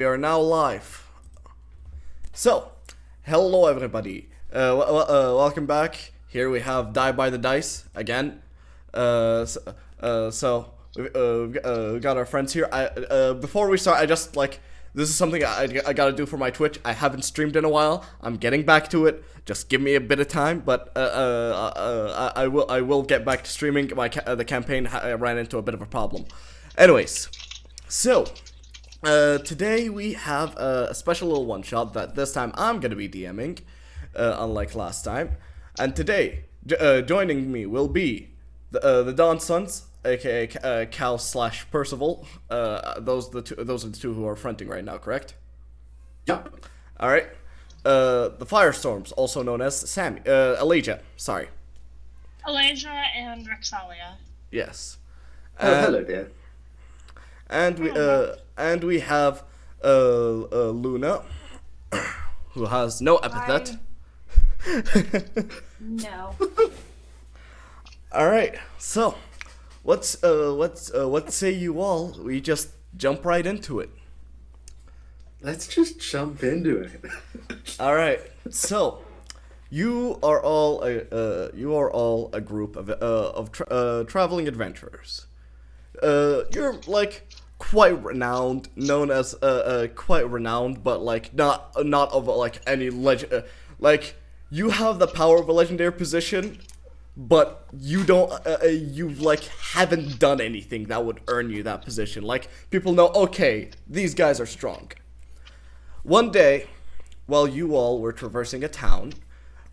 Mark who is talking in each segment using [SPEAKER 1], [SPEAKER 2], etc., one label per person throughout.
[SPEAKER 1] We are now live. So, hello everybody. Welcome back. Here we have Die by the Dice again. We got our friends here. Before we start, this is something I gotta do for my Twitch. I haven't streamed in a while. I'm getting back to it. Just give me a bit of time, but I will get back to streaming. The campaign ran into a bit of a problem. Anyways, so. Today we have a special little one-shot that this time I'm gonna be DMing, unlike last time. And today, joining me will be the Dawnsons, aka Cal / Percival. Those are the two who are fronting right now, correct?
[SPEAKER 2] Yep.
[SPEAKER 1] All right. The Firestorms, also known as Elijah. Sorry.
[SPEAKER 3] Elijah and Rexalia.
[SPEAKER 1] Yes.
[SPEAKER 2] Hello there.
[SPEAKER 1] And we have Luna, who has no epithet.
[SPEAKER 3] No.
[SPEAKER 1] All right, so what say you all? We just jump right into it.
[SPEAKER 2] Let's just jump into it.
[SPEAKER 1] All right, so you are all a group of traveling adventurers. You're like quite renowned, known as quite renowned, but like not of like any legend. Like you have the power of a legendary position, but you don't. You like haven't done anything that would earn you that position. Like people know, okay, these guys are strong. One day, while you all were traversing a town,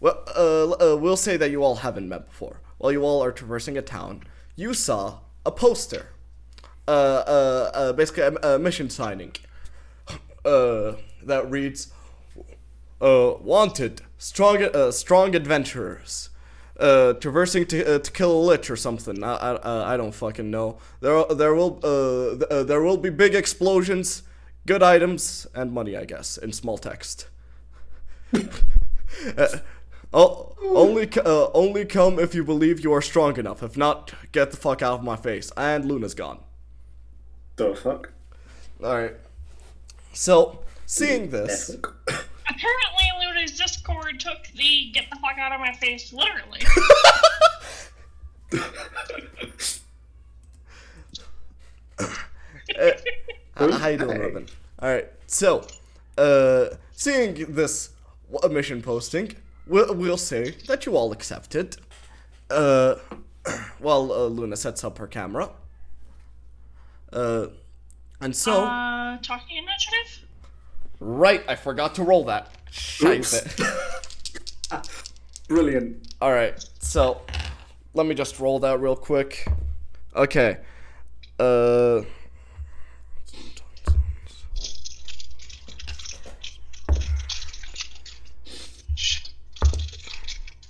[SPEAKER 1] we'll say that you all haven't met before. While you all are traversing a town, you saw a poster. Basically a mission signing that reads wanted strong adventurers traversing to kill a lich or something. I don't fucking know. There will be big explosions, good items, and money, I guess, in small text. Only come if you believe you are strong enough. If not, get the fuck out of my face. And Luna's gone.
[SPEAKER 2] The fuck?
[SPEAKER 1] Alright. So, seeing this.
[SPEAKER 3] Apparently, Luna's Discord took the "get the fuck out of my face" literally.
[SPEAKER 1] How you doing, Robin? Alright, so, seeing this mission posting, we'll say that you all accepted. While Luna sets up her camera. And so...
[SPEAKER 3] Talking initiative?
[SPEAKER 1] Right, I forgot to roll that. Scheiße.
[SPEAKER 2] Brilliant.
[SPEAKER 1] Alright, so, let me just roll that real quick. Okay.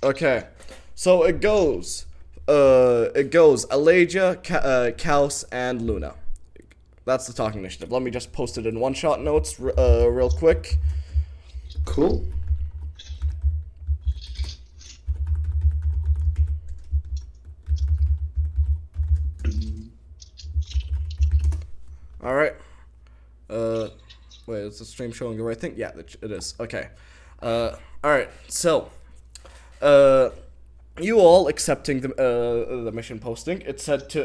[SPEAKER 1] Okay, so it goes Elijah, Kaus, and Luna. That's the talking initiative. Let me just post it in one-shot notes real quick.
[SPEAKER 2] Cool.
[SPEAKER 1] Alright. Wait, is the stream showing the right thing? Yeah, it is. Okay. Alright, so... you all accepting the mission posting. It said to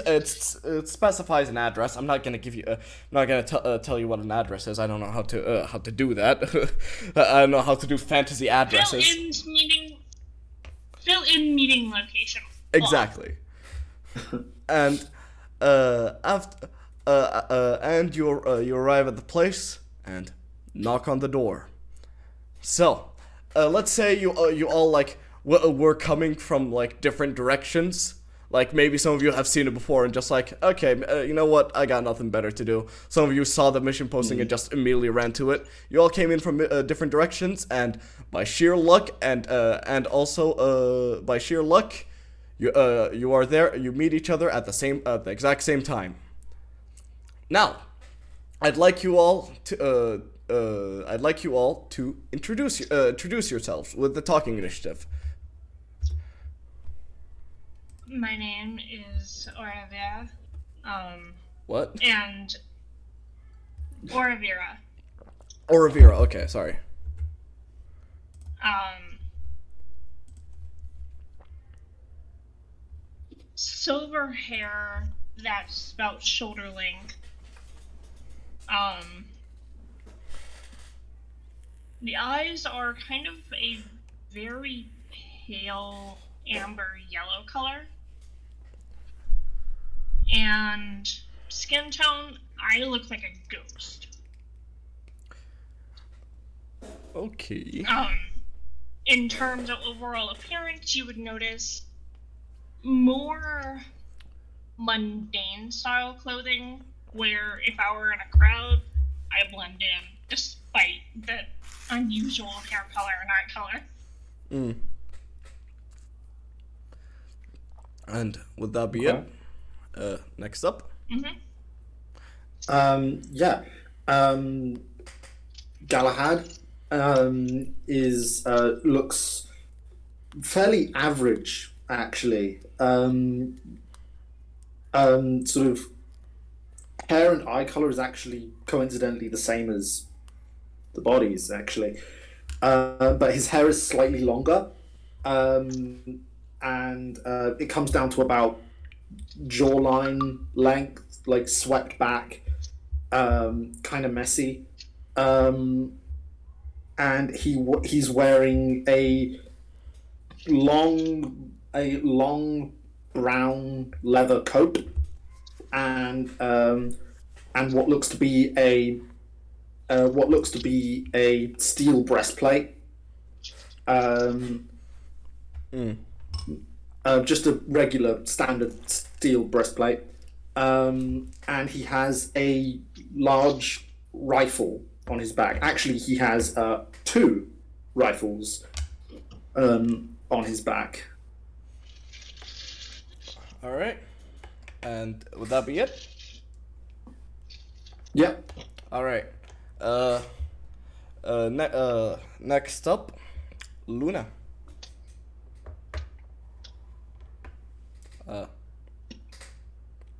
[SPEAKER 1] it specifies an address. I'm not gonna give you. I'm not gonna tell you what an address is. I don't know how to do that. I don't know how to do fantasy addresses.
[SPEAKER 3] Fill in meeting location.
[SPEAKER 1] Exactly. And and you arrive at the place and knock on the door. So, let's say you all like. We're coming from like different directions. Like maybe some of you have seen it before and just like, okay, you know what? I got nothing better to do. Some of you saw the mission posting and just immediately ran to it. You all came in from different directions, and by sheer luck and also by sheer luck, you are there. You meet each other at the exact same time. Now, I'd like you all to introduce yourselves with the talking initiative.
[SPEAKER 3] My name is Oravira.
[SPEAKER 1] What?
[SPEAKER 3] And Oravira.
[SPEAKER 1] Oravira, okay, sorry.
[SPEAKER 3] Silver hair that's about shoulder length. The eyes are kind of a very pale amber yellow color. And skin tone, I look like a ghost.
[SPEAKER 1] Okay.
[SPEAKER 3] In terms of overall appearance, you would notice more mundane style clothing, where if I were in a crowd, I blend in, despite the unusual hair color and eye color.
[SPEAKER 1] And would that be it? Next up?
[SPEAKER 2] Galahad looks fairly average, actually. Sort of hair and eye color is actually coincidentally the same as the body's, actually. But his hair is slightly longer, and it comes down to about jawline length, like swept back, kind of messy. And he's wearing a long brown leather coat, and what looks to be a steel breastplate. Just a regular standard steel breastplate. And he has a large rifle on his back. Actually, he has 2 rifles on his back.
[SPEAKER 1] All right. And would that be it?
[SPEAKER 2] Yeah.
[SPEAKER 1] All right. Next up, Luna.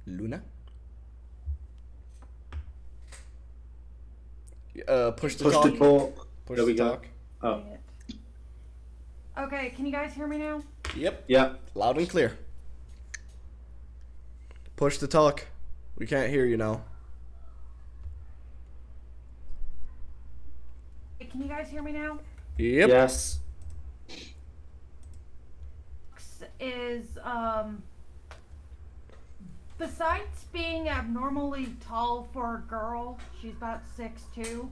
[SPEAKER 1] Luna? Push to talk. Push
[SPEAKER 2] There we
[SPEAKER 1] to
[SPEAKER 2] go.
[SPEAKER 1] talk.
[SPEAKER 2] Oh.
[SPEAKER 4] Okay, can you guys hear me now?
[SPEAKER 1] Yep.
[SPEAKER 2] Yeah.
[SPEAKER 1] Loud and clear. Push to talk. We can't hear you now.
[SPEAKER 4] Can you guys hear me now?
[SPEAKER 1] Yep.
[SPEAKER 2] Yes.
[SPEAKER 4] Is besides being abnormally tall for a girl, she's about 6'2".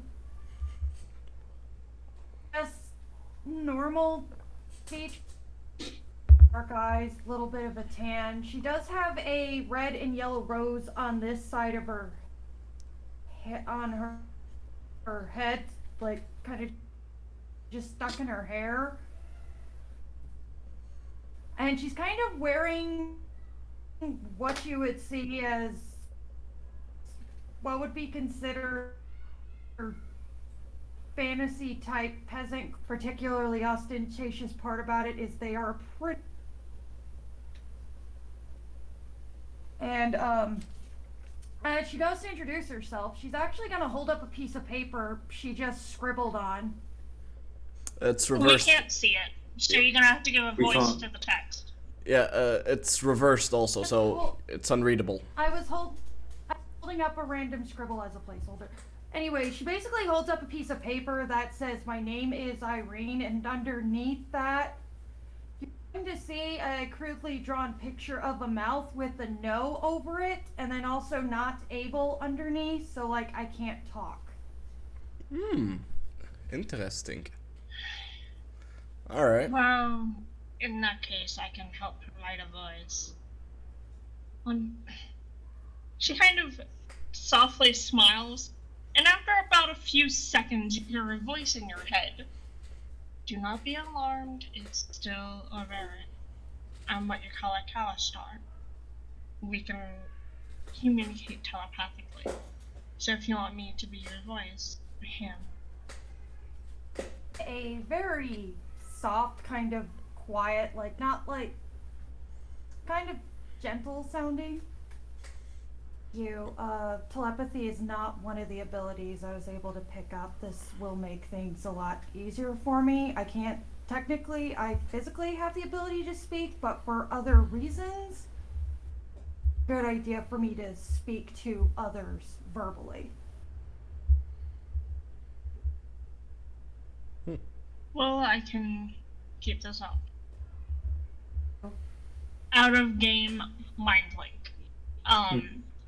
[SPEAKER 4] Just normal features, dark eyes, little bit of a tan. She does have a red and yellow rose on this side of her her head, like kind of just stuck in her hair. And she's kind of wearing what you would see as what would be considered fantasy type peasant. Particularly ostentatious part about it is they are pretty. And she goes to introduce herself. She's actually going to hold up a piece of paper she just scribbled on.
[SPEAKER 1] It's reversed.
[SPEAKER 3] We can't see it, so you're gonna have to give a voice to the text.
[SPEAKER 1] Yeah, it's reversed also, so it's unreadable.
[SPEAKER 4] I was holding up a random scribble as a placeholder. Anyway, she basically holds up a piece of paper that says, "My name is Irene," and underneath that, you're going to see a crudely drawn picture of a mouth with a no over it, and then also not able underneath, so like I can't talk.
[SPEAKER 1] Interesting. Alright.
[SPEAKER 3] Well, in that case, I can help provide a voice. She kind of softly smiles, and after about a few seconds, you hear a voice in your head. Do not be alarmed, it's still Oravira. I'm what you call a Kalistar. We can communicate telepathically. So if you want me to be your voice, I can.
[SPEAKER 4] A very soft, kind of quiet, like not like, kind of gentle sounding. Telepathy is not one of the abilities I was able to pick up. This will make things a lot easier for me. I physically have the ability to speak, but for other reasons, good idea for me to speak to others verbally.
[SPEAKER 3] Well, I can keep this up. Out of game mind link.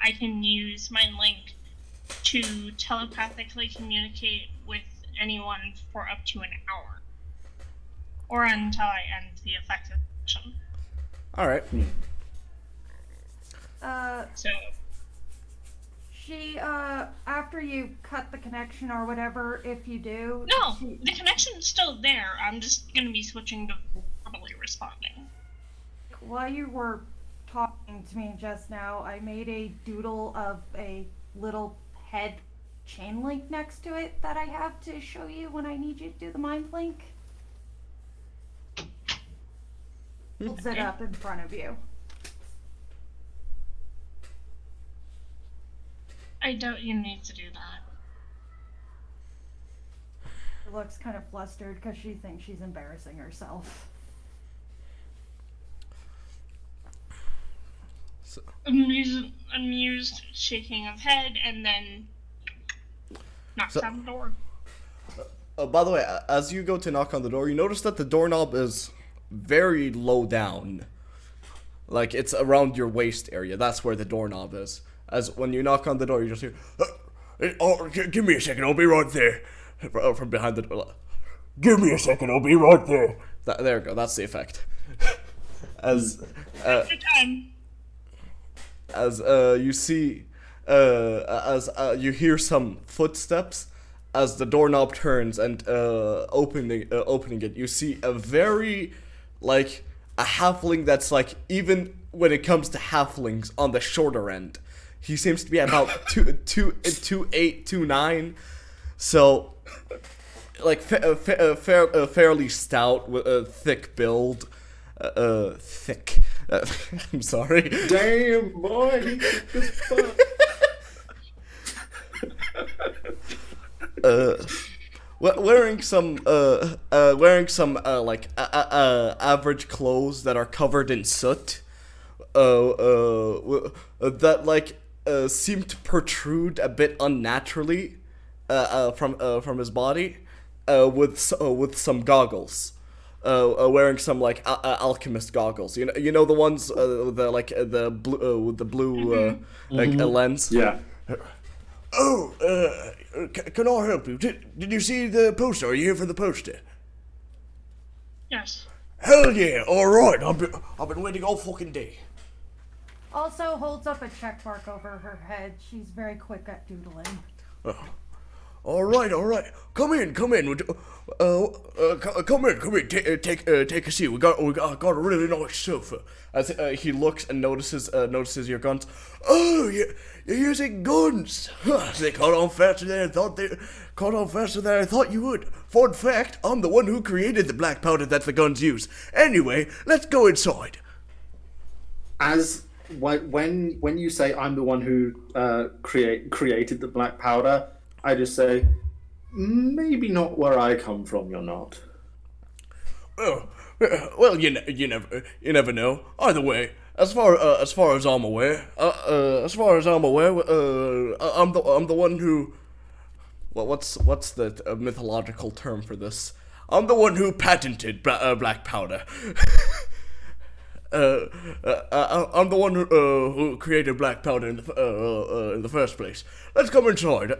[SPEAKER 3] I can use mind link to telepathically communicate with anyone for up to an hour. Or until I end the effective session.
[SPEAKER 1] Alright.
[SPEAKER 3] So
[SPEAKER 4] She, after you cut the connection or whatever, if you do...
[SPEAKER 3] no, the connection's still there. I'm just gonna be switching to verbally responding.
[SPEAKER 4] While you were talking to me just now, I made a doodle of a little head chain link next to it that I have to show you when I need you to do the mind link. Holds it up in front of you.
[SPEAKER 3] I doubt you need to do that.
[SPEAKER 4] She looks kind of flustered because she thinks she's embarrassing herself.
[SPEAKER 3] Amused shaking of head, and then knocks on the door.
[SPEAKER 1] By the way, as you go to knock on the door, you notice that the doorknob is very low down. Like, it's around your waist area. That's where the doorknob is. As when you knock on the door, you just hear, give me a second, I'll be right there. From behind the door. Give me a second, I'll be right there. There we go, that's the effect. As you see, as you hear some footsteps, as the doorknob turns and opening it, you see a very, like, a halfling that's, like, even when it comes to halflings, on the shorter end. He seems to be about 2'8", 2'9", so, like, fairly stout, with a thick build. Thick. I'm sorry.
[SPEAKER 2] Damn, boy, he thick as fuck.
[SPEAKER 1] Wearing some like average clothes that are covered in soot, that like seem to protrude a bit unnaturally, from his body, with some goggles. Wearing some like alchemist goggles, you know the ones, the blue like a lens.
[SPEAKER 2] Yeah.
[SPEAKER 1] Oh, can I help you? Did you see the poster? Are you here for the poster?
[SPEAKER 3] Yes.
[SPEAKER 1] Hell yeah! All right, I've been waiting all fucking day.
[SPEAKER 4] Also holds up a check mark over her head. She's very quick at doodling.
[SPEAKER 1] All right. Come in. Come in. Take a seat. We got a really nice sofa. As he looks and notices your guns. Oh, you're using guns. They caught on faster than I thought you would. Fun fact: I'm the one who created the black powder that the guns use. Anyway, let's go inside.
[SPEAKER 2] When you say I'm the one who created the black powder, I just say, maybe not where I come from. You're not.
[SPEAKER 1] Oh, well, you never know. Either way, as far as I'm aware, I'm the one who. Well, what's the mythological term for this? I'm the one who patented black powder. I'm the one who created black powder in the first place. Let's come inside.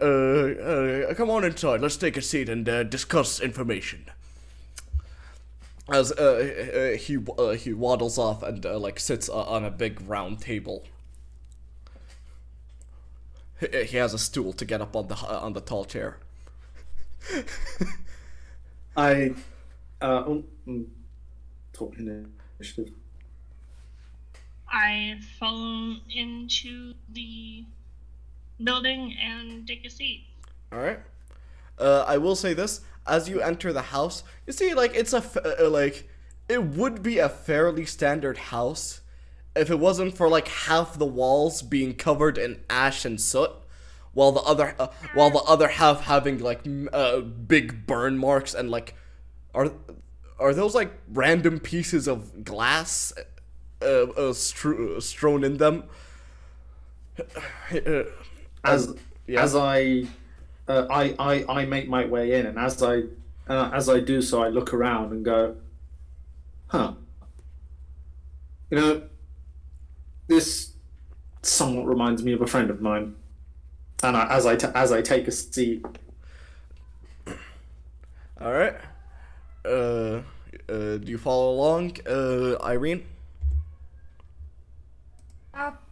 [SPEAKER 1] Come on inside. Let's take a seat and discuss information. As he waddles off and like sits on a big round table. He has a stool to get up on the tall chair.
[SPEAKER 2] I talking initiative.
[SPEAKER 3] I follow into the building and take a seat.
[SPEAKER 1] Alright. I will say this. As you enter the house, you see, like, it's it would be a fairly standard house if it wasn't for like half the walls being covered in ash and soot, while the other half having like big burn marks and like are those like random pieces of glass strewn in them?
[SPEAKER 2] As
[SPEAKER 1] Yeah.
[SPEAKER 2] as I make my way in, and as I do so, I look around and go, huh. You know, this somewhat reminds me of a friend of mine. And as I take a seat,
[SPEAKER 1] All right. Do you follow along, Irene?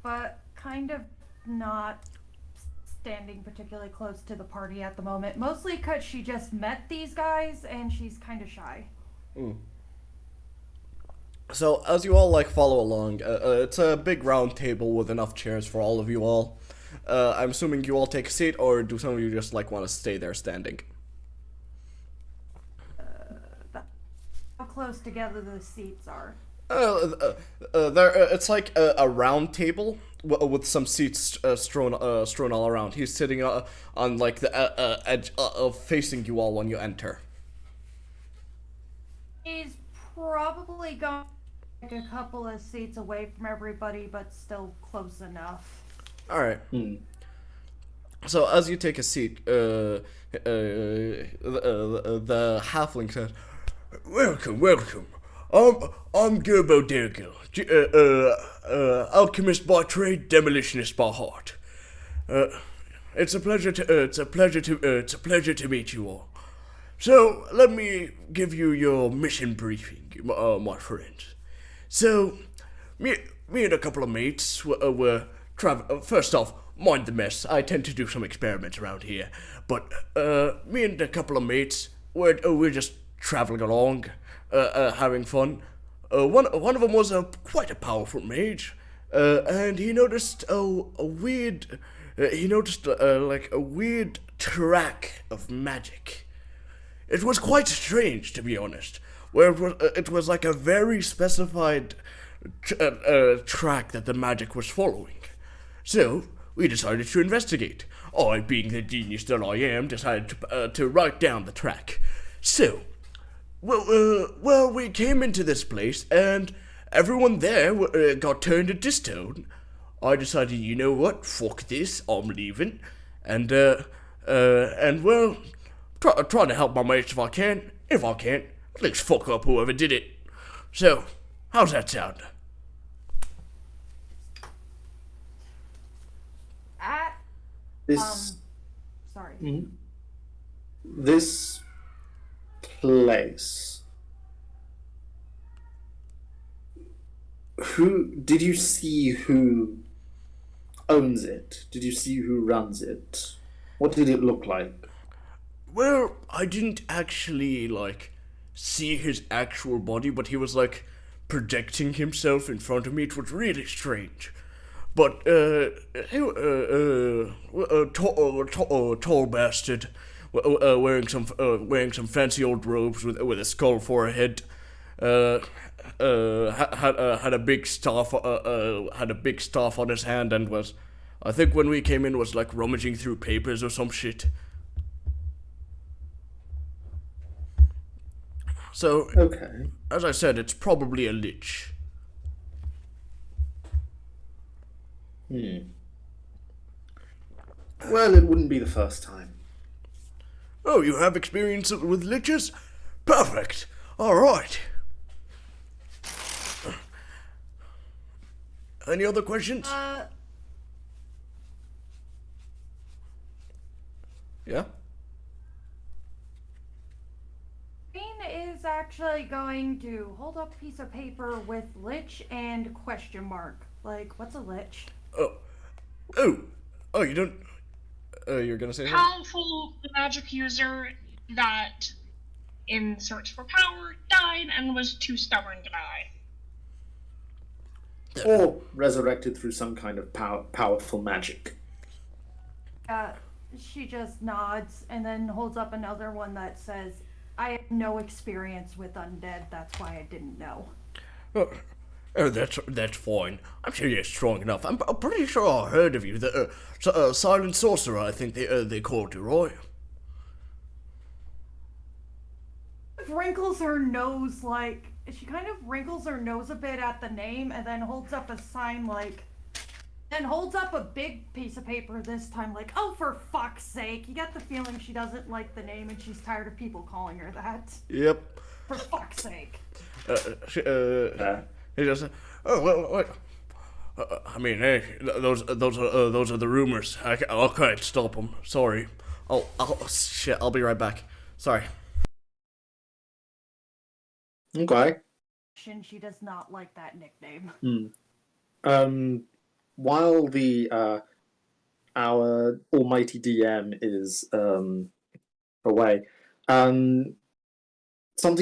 [SPEAKER 4] But kind of not standing particularly close to the party at the moment. Mostly because she just met these guys and she's kind of shy.
[SPEAKER 1] So as you all like follow along, it's a big round table with enough chairs for all of you all. I'm assuming you all take a seat, or do some of you just like want to stay there standing?
[SPEAKER 4] How close together the seats are.
[SPEAKER 1] It's like a round table with some seats strewn all around. He's sitting on like the edge facing you all when you enter.
[SPEAKER 4] He's probably gone like a couple of seats away from everybody, but still close enough.
[SPEAKER 1] All right. So as you take a seat, the halfling says, "Welcome. I'm Gerbo Dergil, alchemist by trade, demolitionist by heart. It's a pleasure to meet you all. So let me give you your mission briefing, my friends. So me and a couple of mates were traveling. First off, mind the mess. I tend to do some experiments around here, but me and a couple of mates we're just traveling along, having fun. One of them was quite a powerful mage, and he noticed a weird track of magic. It was quite strange, to be honest. Where it was like a very specified track that the magic was following. So we decided to investigate. I, being the genius that I am, decided to write down the track. So, well, we came into this place, and everyone there got turned into stone. I decided, you know what, fuck this, I'm leaving, and well, trying to help my mates if I can. If I can't, at least fuck up whoever did it. So, how's that sound?
[SPEAKER 2] this
[SPEAKER 4] Sorry.
[SPEAKER 2] this place. Who did you see? Who owns it? Did you see who runs it? What did it look like?
[SPEAKER 1] Well, I didn't actually, see his actual body, but he was, projecting himself in front of me. It was really strange. But, tall bastard, wearing some fancy old robes with a skull for a head, had a big staff, on his hand, and was, I think when we came in, was, rummaging through papers or some shit. So,
[SPEAKER 2] Okay.
[SPEAKER 1] as I said, it's probably a lich.
[SPEAKER 2] Well, it wouldn't be the first time.
[SPEAKER 1] Oh, you have experience with liches? Perfect. All right. Any other questions? Yeah?
[SPEAKER 4] Irene is actually going to hold up a piece of paper with lich and question mark. What's a lich?
[SPEAKER 1] Oh, you don't... you're gonna say something?
[SPEAKER 3] Powerful magic user that, in search for power, died and was too stubborn to die.
[SPEAKER 2] Or resurrected through some kind of powerful magic.
[SPEAKER 4] She just nods and then holds up another one that says, I have no experience with undead, that's why I didn't know.
[SPEAKER 1] Oh, that's fine. I'm sure you're strong enough. I'm pretty sure I heard of you. The Silent Sorcerer, I think they called you, right?
[SPEAKER 4] Wrinkles her nose like she kind of wrinkles her nose a bit at the name and then holds up a sign like and holds up a big piece of paper this time like, oh, for fuck's sake. You get the feeling she doesn't like the name and she's tired of people calling her that.
[SPEAKER 1] Yep.
[SPEAKER 4] For fuck's sake.
[SPEAKER 1] He just said, oh, well, I mean, hey, those are the rumors. I can't stop them. Sorry. Shit, I'll be right back. Sorry.
[SPEAKER 2] Okay.
[SPEAKER 4] She does not like that nickname.
[SPEAKER 2] While the our almighty DM is away, something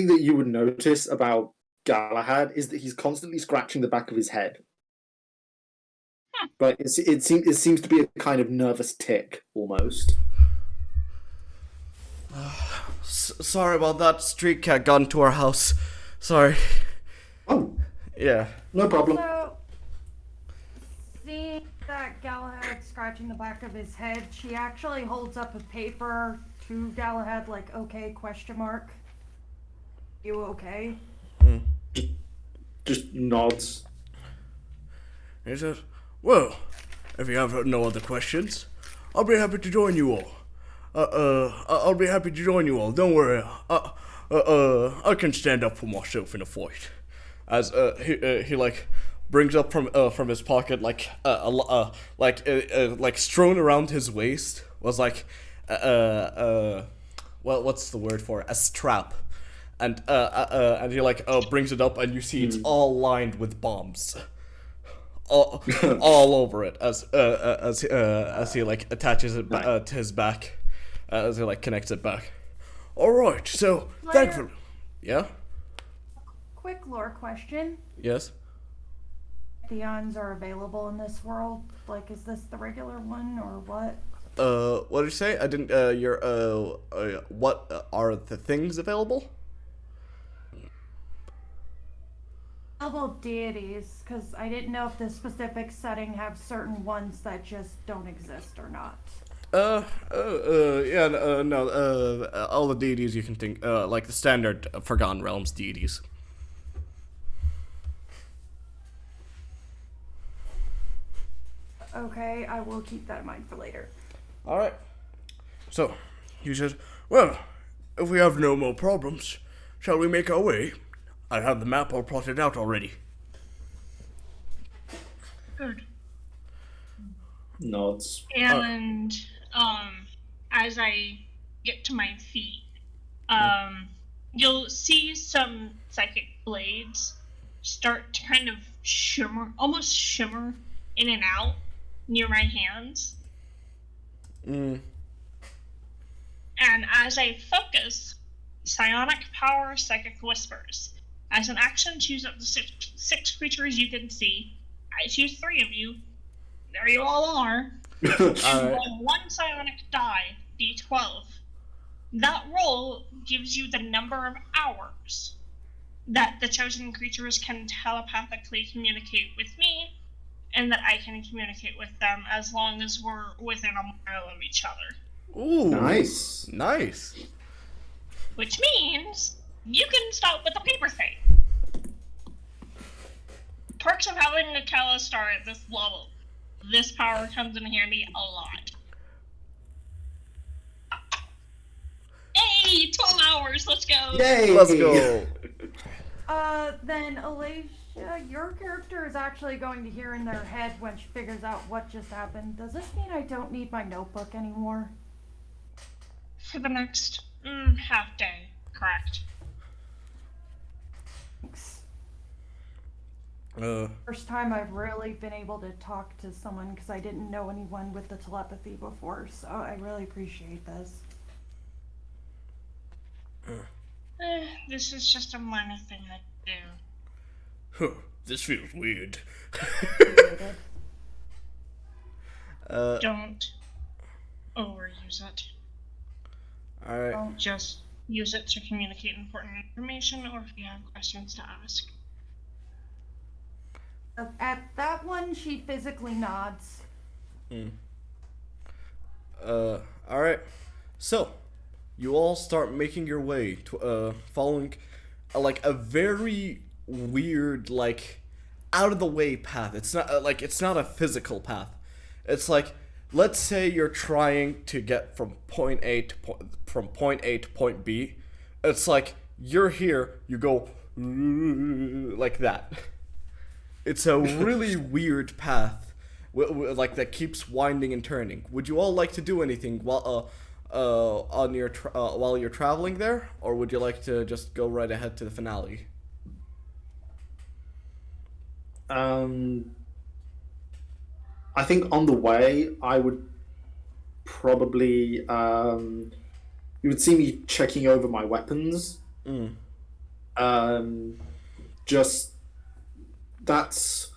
[SPEAKER 2] that you would notice about Galahad is that he's constantly scratching the back of his head. But it seems to be a kind of nervous tick almost.
[SPEAKER 1] Sorry about that. Street cat got into our house. Sorry.
[SPEAKER 2] Oh,
[SPEAKER 1] Yeah.
[SPEAKER 2] no problem.
[SPEAKER 4] So, seeing that Galahad scratching the back of his head, she actually holds up a paper to Galahad like, okay, question mark. You okay?
[SPEAKER 2] Just nods.
[SPEAKER 1] He says, well, if you have no other questions, I'll be happy to join you all. I'll be happy to join you all. Don't worry. I can stand up for myself in a fight. As he like brings up from his pocket like strewn around his waist was like well, what's the word for it? A strap. And he like brings it up and you see it's all lined with bombs. All over it as he like attaches it to his back as he like connects it back. All right, so thankfully, yeah.
[SPEAKER 4] Quick lore question.
[SPEAKER 1] Yes.
[SPEAKER 4] Theons are available in this world. Like, is this the regular one or what?
[SPEAKER 1] What did you say? I didn't. What are the things available?
[SPEAKER 4] Available deities, because I didn't know if this specific setting have certain ones that just don't exist or not.
[SPEAKER 1] No, all the deities you can think, like the standard Forgotten Realms deities.
[SPEAKER 4] Okay, I will keep that in mind for later.
[SPEAKER 1] Alright. So, he says, well, if we have no more problems, shall we make our way? I have the map all plotted out already.
[SPEAKER 3] Good.
[SPEAKER 2] Nods.
[SPEAKER 3] And as I get to my feet, you'll see some psychic blades start to kind of almost shimmer in and out near my hands. And as I focus, psionic power psychic whispers. As an action, choose up to six creatures you can see. I choose 3 of you. There you all are. Roll 1 psionic die, d12. That roll gives you the number of hours that the chosen creatures can telepathically communicate with me, and that I can communicate with them as long as we're within a mile of each other.
[SPEAKER 1] Ooh.
[SPEAKER 2] Nice.
[SPEAKER 1] Nice.
[SPEAKER 3] Which means you can stop with the paper thing. Perks of having a Calistar at this level. This power comes in handy a lot. Hey, 12 hours, let's go!
[SPEAKER 2] Yay!
[SPEAKER 1] Let's go.
[SPEAKER 4] Then Alicia, your character is actually going to hear in their head when she figures out what just happened. Does this mean I don't need my notebook anymore?
[SPEAKER 3] For the next half day, correct.
[SPEAKER 4] Thanks.
[SPEAKER 1] Uh,
[SPEAKER 4] First time I've really been able to talk to someone because I didn't know anyone with the telepathy before, so I really appreciate this.
[SPEAKER 3] This is just a minor thing I do.
[SPEAKER 1] This feels weird.
[SPEAKER 3] Don't overuse it.
[SPEAKER 1] Alright.
[SPEAKER 3] Just use it to communicate important information or if you have questions to ask.
[SPEAKER 4] At that one, she physically nods.
[SPEAKER 1] Alright. So, you all start making your way to, following, like, a very weird, like, out of the way path. It's not, it's not a physical path. It's like, let's say you're trying to get from point A to point B. It's like, you're here, you go, like that. It's a really weird path, like that keeps winding and turning. Would you all like to do anything while while you're traveling there, or would you like to just go right ahead to the finale?
[SPEAKER 2] I think on the way, I would probably you would see me checking over my weapons. Just that's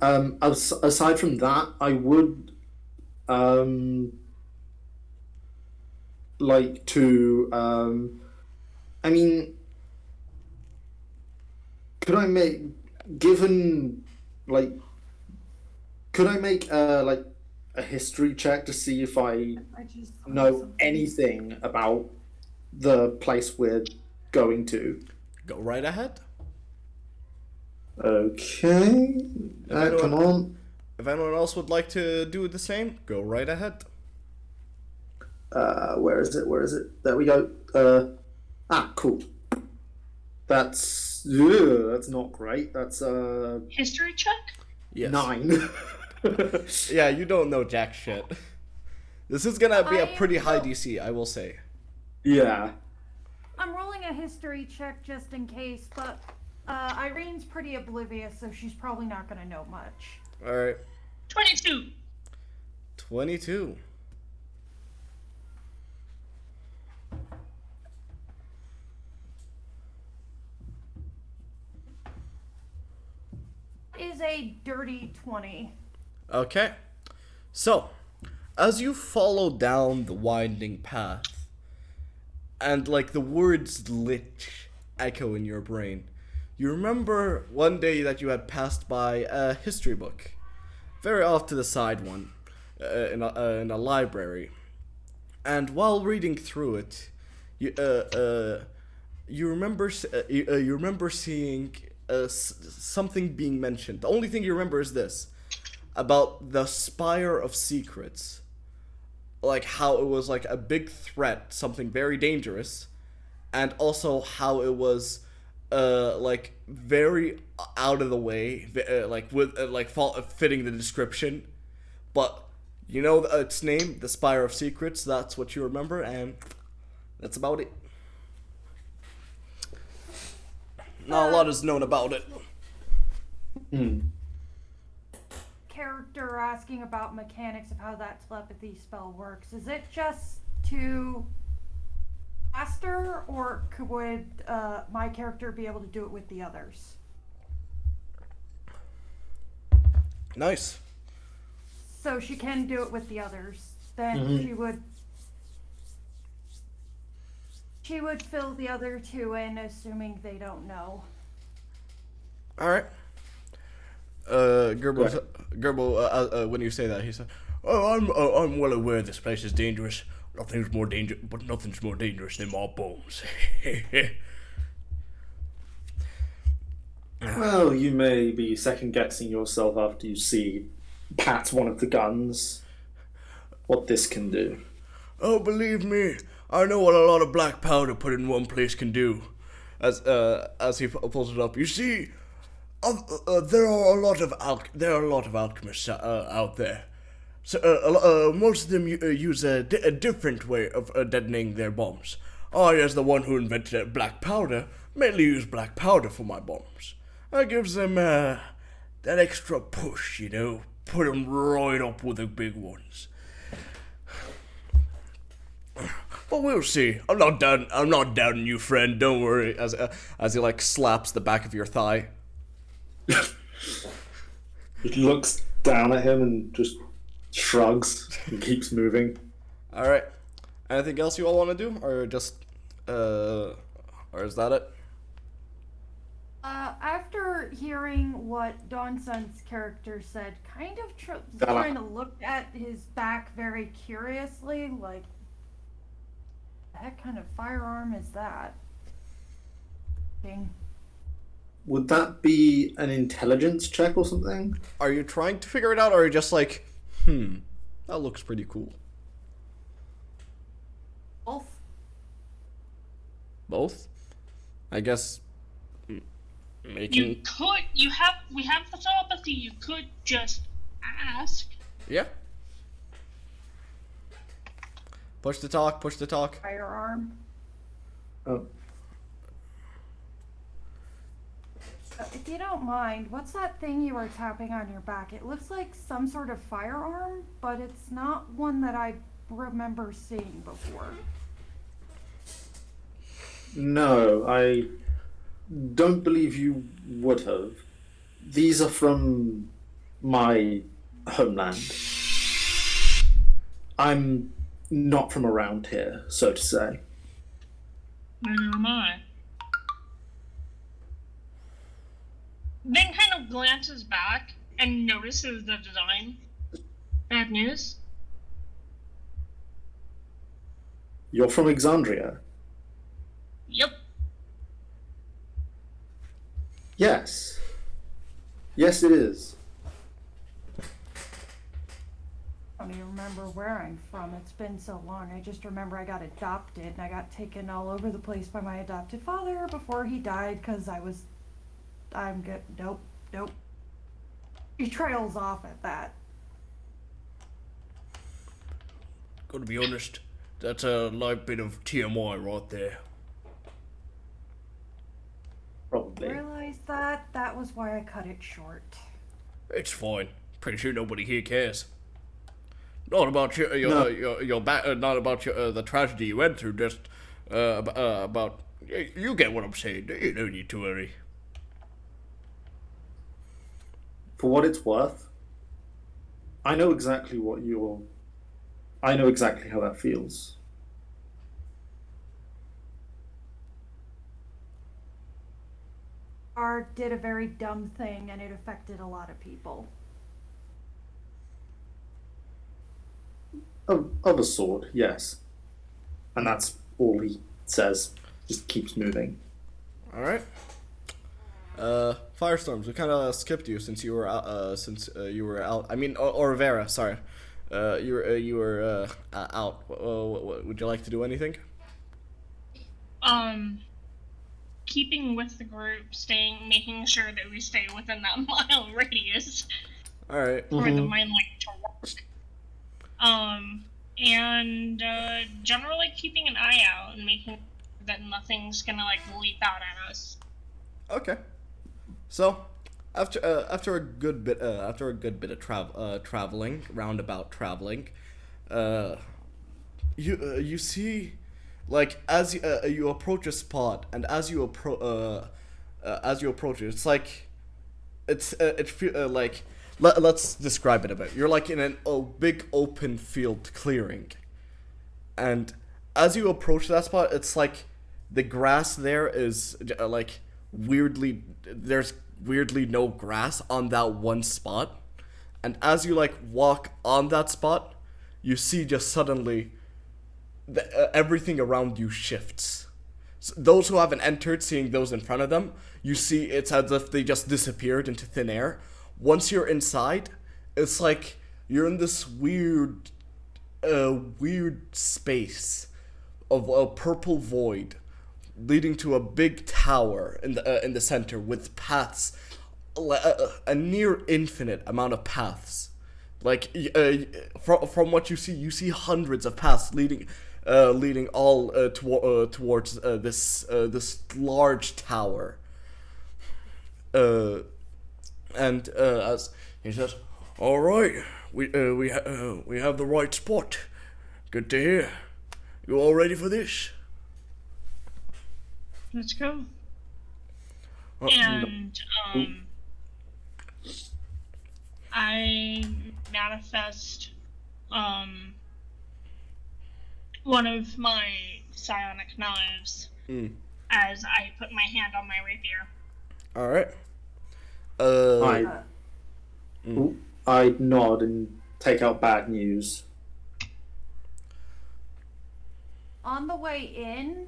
[SPEAKER 2] aside from that, I would like to I mean, could I make given like could I make like a history check to see if I
[SPEAKER 4] just
[SPEAKER 2] know anything about the place we're going to?
[SPEAKER 1] Go right ahead.
[SPEAKER 2] Okay. Come on.
[SPEAKER 1] If anyone else would like to do the same, go right ahead.
[SPEAKER 2] Where is it? Where is it? There we go. Cool. That's not great. That's
[SPEAKER 3] History check?
[SPEAKER 1] Yes.
[SPEAKER 2] 9.
[SPEAKER 1] Yeah, you don't know jack shit. This is gonna be a pretty high DC, I will say.
[SPEAKER 2] Yeah.
[SPEAKER 4] I'm rolling a history check just in case, but Irene's pretty oblivious, so she's probably not gonna know much.
[SPEAKER 1] Alright.
[SPEAKER 3] 22.
[SPEAKER 1] 22.
[SPEAKER 4] Is a dirty 20.
[SPEAKER 1] Okay. So, as you follow down the winding path, and like the words lich echo in your brain, you remember one day that you had passed by a history book, very off to the side one, in a library, and while reading through it, you remember seeing something being mentioned. The only thing you remember is this, about the Spire of Secrets, like how it was like a big threat, something very dangerous, and also how it was like very out of the way, like with fitting the description, but you know its name, the Spire of Secrets. That's what you remember, and that's about it. Not a lot is known about it.
[SPEAKER 4] Character asking about mechanics of how that telepathy spell works. Is it just to faster, or would my character be able to do it with the others?
[SPEAKER 1] Nice.
[SPEAKER 4] So she can do it with the others. Then she would fill the other two in, assuming they don't know.
[SPEAKER 1] All right. Gerbo, when you say that, he said, "Oh, I'm well aware this place is dangerous. Nothing's more dangerous than my bones."
[SPEAKER 2] Well, you may be second guessing yourself after you see Pat one of the guns. What this can do.
[SPEAKER 1] Oh, believe me, I know what a lot of black powder put in one place can do. As he pulls it up, you see, there are a lot of alchemists out there. So most of them use a different way of detonating their bombs. I, as the one who invented black powder, mainly use black powder for my bombs. That gives them that extra push, you know, put them right up with the big ones. But we'll see. I'm not doubting you, friend. Don't worry. As he like slaps the back of your thigh.
[SPEAKER 2] He looks down at him and just shrugs and keeps moving.
[SPEAKER 1] All right. Anything else you all want to do, or just or is that it?
[SPEAKER 4] After hearing what Dawnsons' character said, kind of
[SPEAKER 2] Galahad.
[SPEAKER 4] trying to look at his back very curiously, like, what the heck kind of firearm is that? Ding.
[SPEAKER 2] Would that be an intelligence check or something?
[SPEAKER 1] Are you trying to figure it out, or are you just like, that looks pretty cool?
[SPEAKER 4] Both.
[SPEAKER 1] Both? I guess
[SPEAKER 3] You
[SPEAKER 1] making...
[SPEAKER 3] could. We have the telepathy. You could just ask.
[SPEAKER 1] Yeah. Push the talk, push the talk.
[SPEAKER 4] Firearm.
[SPEAKER 2] Oh,
[SPEAKER 4] If you don't mind, what's that thing you were tapping on your back? It looks like some sort of firearm, but it's not one that I remember seeing before.
[SPEAKER 2] no, I don't believe you would have. These are from my homeland. I'm not from around here, so to say.
[SPEAKER 3] Neither am I. Then kind of glances back and notices the design. Bad news?
[SPEAKER 2] You're from Exandria?
[SPEAKER 3] Yep.
[SPEAKER 2] Yes. Yes, it is.
[SPEAKER 4] I don't even remember where I'm from. It's been so long. I just remember I got adopted and I got taken all over the place by my adopted father before he died because I'm good. Nope. He trails off at that.
[SPEAKER 1] Gotta be honest, that's a light bit of TMI right there.
[SPEAKER 2] Probably.
[SPEAKER 4] Realized that. That was why I cut it short.
[SPEAKER 1] It's fine. Pretty sure nobody here cares. Not about your back, not about the tragedy you went through. Just about you get what I'm saying. You don't need to worry.
[SPEAKER 2] For what it's worth, I know exactly I know exactly how that feels.
[SPEAKER 4] Art did a very dumb thing and it affected a lot of people.
[SPEAKER 2] Of a sort, yes. And that's all he says. Just keeps moving.
[SPEAKER 1] All right. Firestorms. We kind of skipped you since you were out. I mean, Oravira. Sorry. You were out. Would you like to do anything?
[SPEAKER 3] Keeping with the group, making sure that we stay within that mile radius.
[SPEAKER 1] All right.
[SPEAKER 3] For the mine light to work. And generally keeping an eye out and making that nothing's gonna leap out at us.
[SPEAKER 1] Okay. So, after a good bit of traveling, roundabout traveling, you see, like, as you approach a spot, and as you approach it, it's like, like, let's describe it a bit. You're like in a big open field clearing, and as you approach that spot, it's like the grass there is like there's weirdly no grass on that one spot, and as you like walk on that spot, you see just suddenly everything around you shifts. So those who haven't entered, seeing those in front of them, you see it's as if they just disappeared into thin air. Once you're inside, it's like you're in this weird space of a purple void leading to a big tower in the center with paths, a near infinite amount of paths. Like from what you see hundreds of paths leading all towards this large tower. And as he says, "All right, we have the right spot. Good to hear. You all ready for this?"
[SPEAKER 3] Let's go. And I manifest one of my psionic knives as I put my hand on my rapier.
[SPEAKER 1] All right.
[SPEAKER 2] I nod and take out bad news.
[SPEAKER 4] On the way in,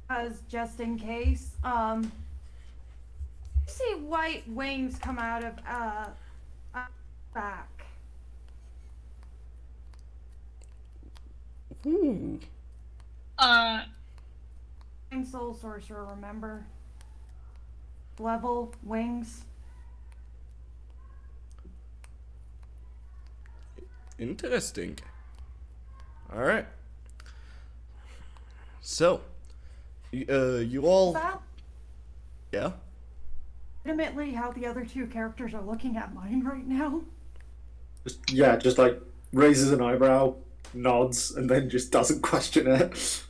[SPEAKER 4] because just in case, you see white wings come out of back.
[SPEAKER 1] Ooh.
[SPEAKER 4] Soul Sorcerer, remember? Level wings.
[SPEAKER 1] Interesting. All right. So, you all.
[SPEAKER 4] That
[SPEAKER 1] Yeah.
[SPEAKER 4] legitimately how the other two characters are looking at mine right now.
[SPEAKER 2] Just like raises an eyebrow, nods, and then just doesn't question it.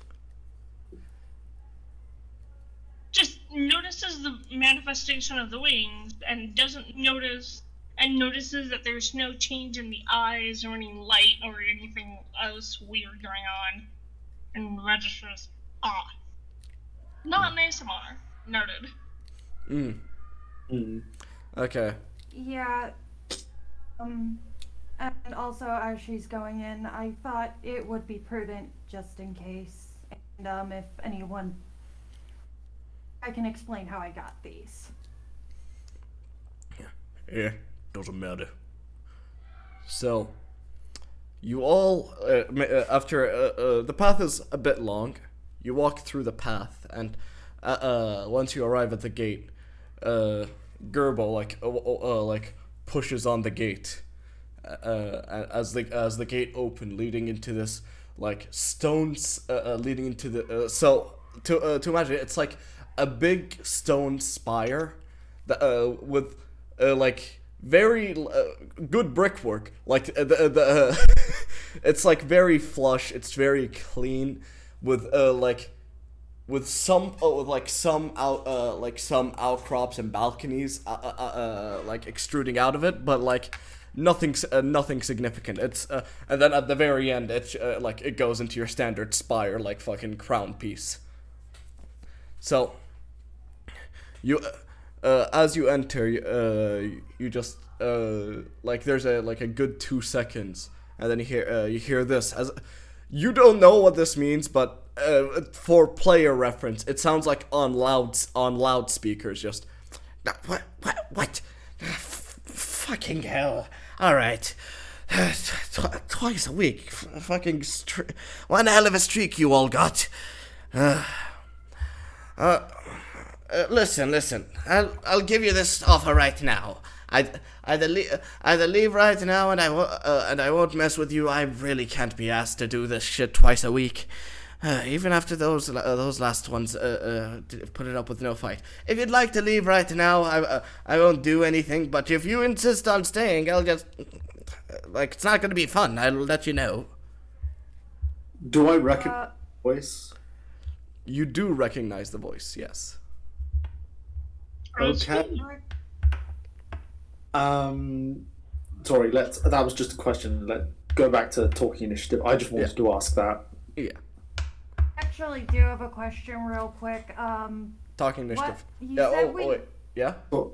[SPEAKER 3] Just notices the manifestation of the wings and doesn't notice, and notices that there's no change in the eyes or any light or anything else weird going on, and registers, not an ASMR. Noted.
[SPEAKER 1] Okay.
[SPEAKER 4] Yeah. And also, as she's going in, I thought it would be prudent just in case. And if anyone, I can explain how I got these.
[SPEAKER 1] Yeah. Doesn't matter. So, you all, after the path is a bit long, you walk through the path, and once you arrive at the gate, Gerbo pushes on the gate, as the gate open, leading into this stones, leading into the to imagine it's like a big stone spire that with very good brickwork. It's very flush. It's very clean, with some outcrops and balconies extruding out of it, but nothing significant. It's and then at the very end, it's it goes into your standard spire fucking crown piece. So you as you enter, you just there's a good 2 seconds, and then you hear this. As you don't know what this means, but for player reference, it sounds like on loudspeakers. Just what? Fucking hell! All right, twice a week. Fucking one hell of a streak you all got. Listen. I'll give you this offer right now. Either leave right now, and I won't mess with you. I really can't be asked to do this shit twice a week. Even after those last ones, put it up with no fight. If you'd like to leave right now, I won't do anything. But if you insist on staying, I'll just it's not gonna be fun. I'll let you know.
[SPEAKER 2] Do I recognize the voice?
[SPEAKER 1] You do recognize the voice, yes.
[SPEAKER 2] Okay. Sorry. That was just a question. Let's go back to talking initiative. I just wanted to ask that.
[SPEAKER 1] Yeah.
[SPEAKER 4] Actually, do have a question real quick.
[SPEAKER 1] Talking initiative.
[SPEAKER 4] Wait.
[SPEAKER 1] Yeah?
[SPEAKER 2] Oh.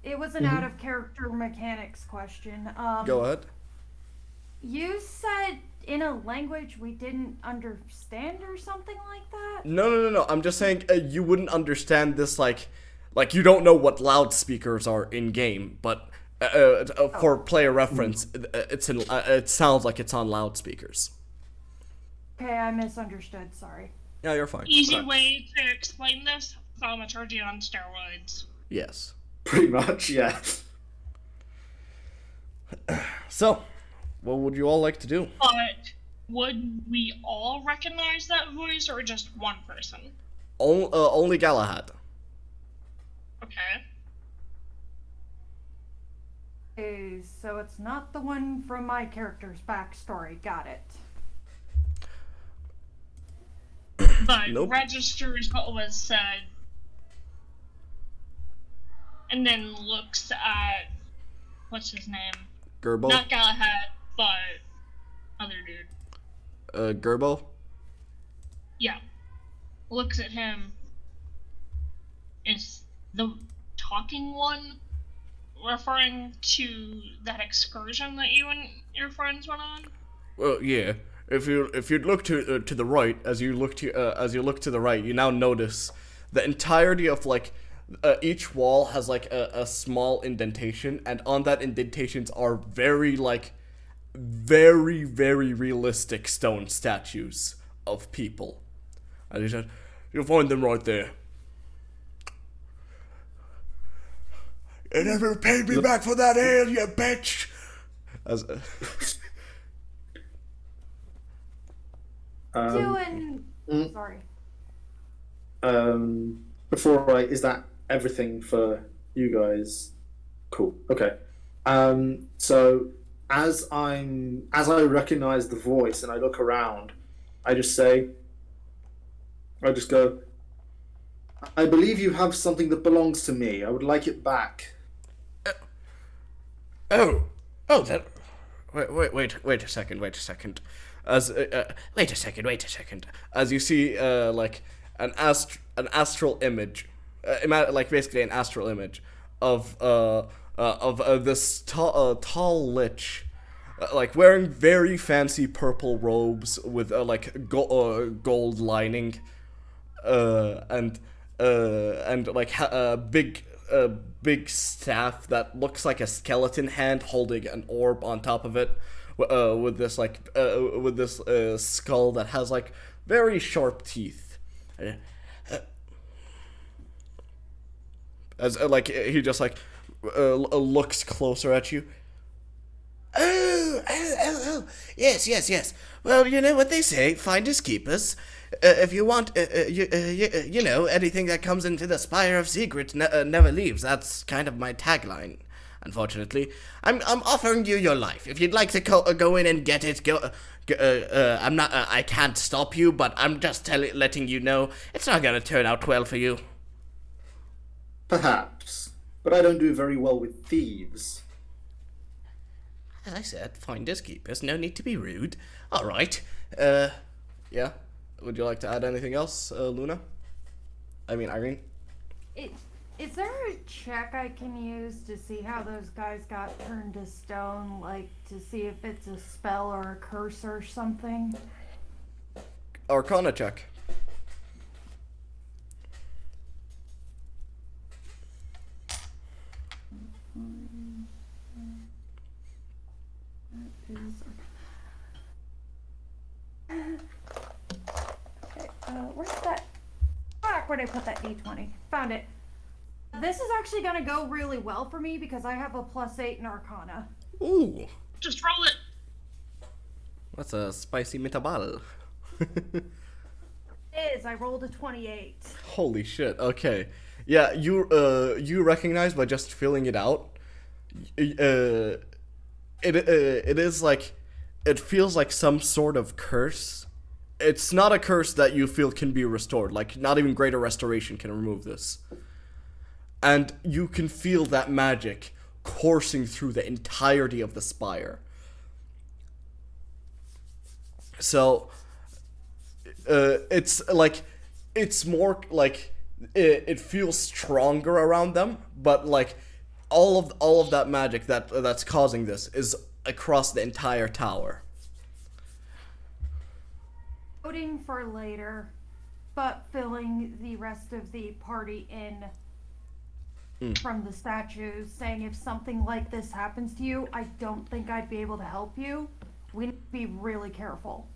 [SPEAKER 4] It was an out of character mechanics question.
[SPEAKER 1] Go ahead.
[SPEAKER 4] You said in a language we didn't understand or something like that?
[SPEAKER 1] No. I'm just saying you wouldn't understand this you don't know what loudspeakers are in game, but for player reference, it sounds like it's on loudspeakers.
[SPEAKER 4] Okay, I misunderstood. Sorry.
[SPEAKER 1] Yeah, you're fine.
[SPEAKER 3] Easy way to explain this: thaumaturgy on steroids.
[SPEAKER 1] Yes.
[SPEAKER 2] Pretty much, yeah.
[SPEAKER 1] So, what would you all like to do?
[SPEAKER 3] But would we all recognize that voice, or just one person?
[SPEAKER 1] Only Galahad.
[SPEAKER 3] Okay.
[SPEAKER 4] Okay, so it's not the one from my character's backstory. Got it.
[SPEAKER 3] But
[SPEAKER 1] Nope.
[SPEAKER 3] registers what was said, and then looks at what's his name?
[SPEAKER 1] Gerbo?
[SPEAKER 3] Not Galahad, but other dude.
[SPEAKER 1] Gerbo?
[SPEAKER 3] Yeah. looks at him. Is the talking one referring to that excursion that you and your friends went on?
[SPEAKER 1] Well, yeah. If you look to the right, as you look to the right, you now notice the entirety of like each wall has like a small indentation, and on that indentations are very realistic stone statues of people. And he said, "You'll find them right there." "You never paid me back for that ale, you bitch!" As
[SPEAKER 4] Sorry.
[SPEAKER 2] Is that everything for you guys? Cool. Okay. So as I recognize the voice and I look around, I just go, "I believe you have something that belongs to me. I would like it back."
[SPEAKER 1] That. Wait a second. Wait a second. As you see, like an astral image, like basically an astral image of this tall lich, like wearing very fancy purple robes with like gold lining, and like a big staff that looks like a skeleton hand holding an orb on top of it, with this skull that has like very sharp teeth. As like he just like looks closer at you. Oh, yes. Well, you know what they say, finders keepers. If you want, you know, anything that comes into the Spire of Secrets never leaves. That's kind of my tagline. Unfortunately, I'm offering you your life. If you'd like to go in and get it, go. I'm not. I can't stop you, but I'm just letting you know it's not gonna turn out well for you.
[SPEAKER 2] Perhaps, but I don't do very well with thieves.
[SPEAKER 1] As I said, finders keepers. No need to be rude. All right. Yeah. Would you like to add anything else, Luna? I mean, Irene?
[SPEAKER 4] Is there a check I can use to see how those guys got turned to stone? Like, to see if it's a spell or a curse or something?
[SPEAKER 1] Arcana check.
[SPEAKER 4] Where's that? Where'd I put that D20? Found it. This is actually gonna go really well for me because I have a +8 in Arcana.
[SPEAKER 1] Ooh.
[SPEAKER 3] Just roll it.
[SPEAKER 1] That's a spicy metabal.
[SPEAKER 4] It is. I rolled a 28.
[SPEAKER 1] Holy shit. Okay. Yeah, you recognize by just filling it out. It is like, it feels like some sort of curse. It's not a curse that you feel can be restored. Like, not even Greater Restoration can remove this. And you can feel that magic coursing through the entirety of the spire. So, it's like, it's more like, it feels stronger around them, but like, all of that magic that's causing this is across the entire tower.
[SPEAKER 4] Voting for later, but filling the rest of the party in from the statues, saying if something like this happens to you, I don't think I'd be able to help you. We need to be really careful.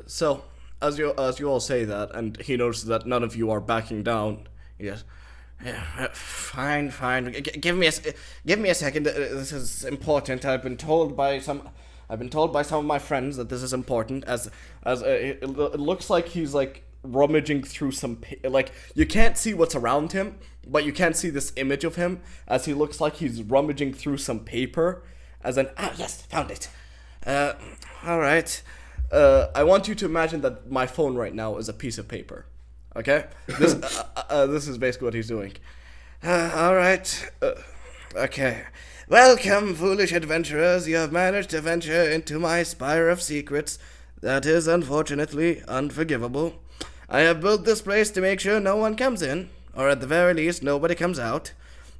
[SPEAKER 1] So, as you all say that, and he notices that none of you are backing down, he goes, "Fine. Give me a second. This is important. I've been told by some of my friends that this is important. As it looks like he's like rummaging through some like, you can't see what's around him, but you can see this image of him as he looks like he's rummaging through some paper. As an yes, found it. All right. I want you to imagine that my phone right now is a piece of paper. Okay? This is basically what he's doing. All right. Okay. Welcome, foolish adventurers. You have managed to venture into my Spire of Secrets. That is unfortunately unforgivable. I have built this place to make sure no one comes in, or at the very least, nobody comes out.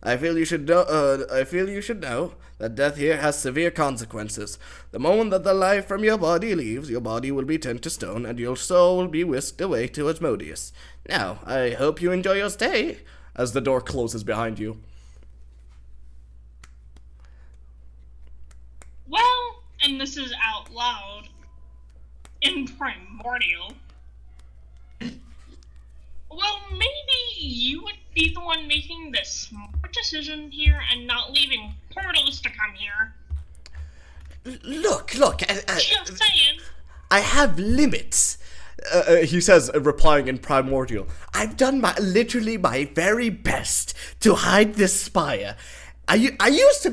[SPEAKER 1] I feel you should know that death here has severe consequences. The moment that the life from your body leaves, your body will be turned to stone, and your soul will be whisked away to Asmodeus. Now, I hope you enjoy your stay, as the door closes behind you.
[SPEAKER 3] Well, and this is out loud, in primordial. Well, maybe you would be the one making the smart decision here and not leaving portals to come here.
[SPEAKER 1] Look,
[SPEAKER 3] Just saying.
[SPEAKER 1] I have limits. He says, replying in primordial. I've done literally my very best to hide this spire. I used to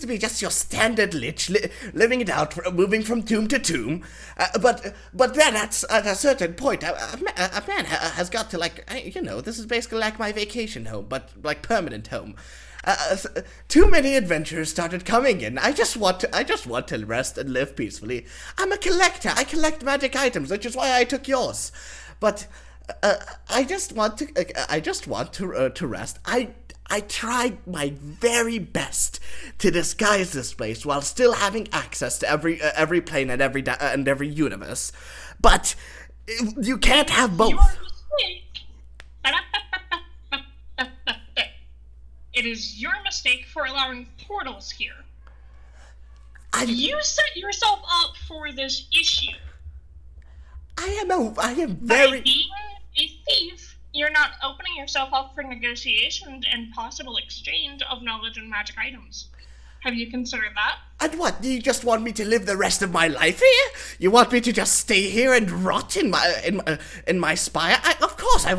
[SPEAKER 1] be just your standard lich, living it out, moving from tomb to tomb. But then at a certain point, a man has got to, like, this is basically like my vacation home, but like permanent home. Too many adventurers started coming in. I just want to rest and live peacefully. I'm a collector. I collect magic items, which is why I took yours. But I just want to rest. I tried my very best to disguise this place while still having access to every plane and every universe. But you can't have both.
[SPEAKER 3] Your mistake. It is your mistake for allowing portals here. You set yourself up for this issue.
[SPEAKER 1] I am
[SPEAKER 3] By
[SPEAKER 1] very...
[SPEAKER 3] being a thief, you're not opening yourself up for negotiations and possible exchange of knowledge and magic items. Have you considered that?
[SPEAKER 1] And what, do you just want me to live the rest of my life here? You want me to just stay here and rot in my spire? Of course I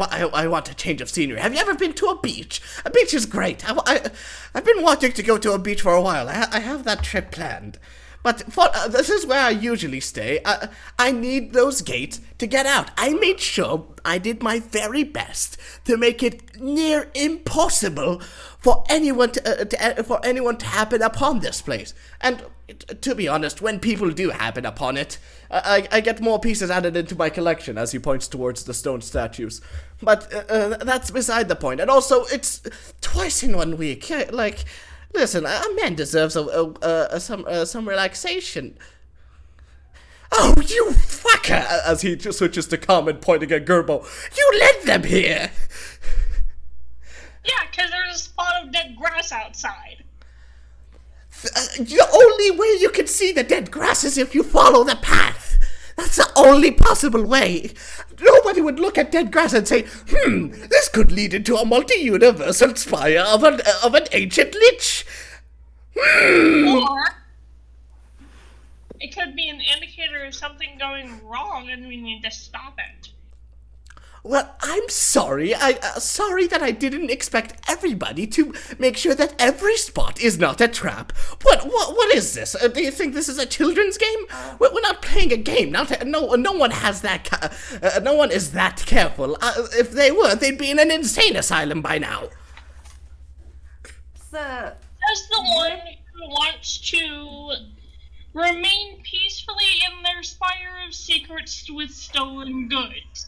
[SPEAKER 1] want a change of scenery. Have you ever been to a beach? A beach is great. I've been wanting to go to a beach for a while. I have that trip planned. But this is where I usually stay. I need those gates to get out. I made sure I did my very best to make it near impossible for anyone to happen upon this place. And to be honest, when people do happen upon it, I get more pieces added into my collection, as he points towards the stone statues. But that's beside the point. And also, it's twice in 1 week. Like, listen, a man deserves some relaxation. Oh, you fucker! As he just switches to comment, pointing at Gerbo. You led them here!
[SPEAKER 3] Yeah, because there's a spot of dead grass outside.
[SPEAKER 1] The only way you can see the dead grass is if you follow the path. That's the only possible way. Nobody would look at dead grass and say, this could lead into a multi-universal spire of an ancient lich.
[SPEAKER 3] Or it could be an indicator of something going wrong and we need to stop it.
[SPEAKER 1] Well, I'm sorry. Sorry that I didn't expect everybody to make sure that every spot is not a trap. What is this? Do you think this is a children's game? We're not playing a game. No one has that. No one is that careful. If they were, they'd be in an insane asylum by now.
[SPEAKER 3] As the one who wants to remain peacefully in their spire of secrets with stolen goods.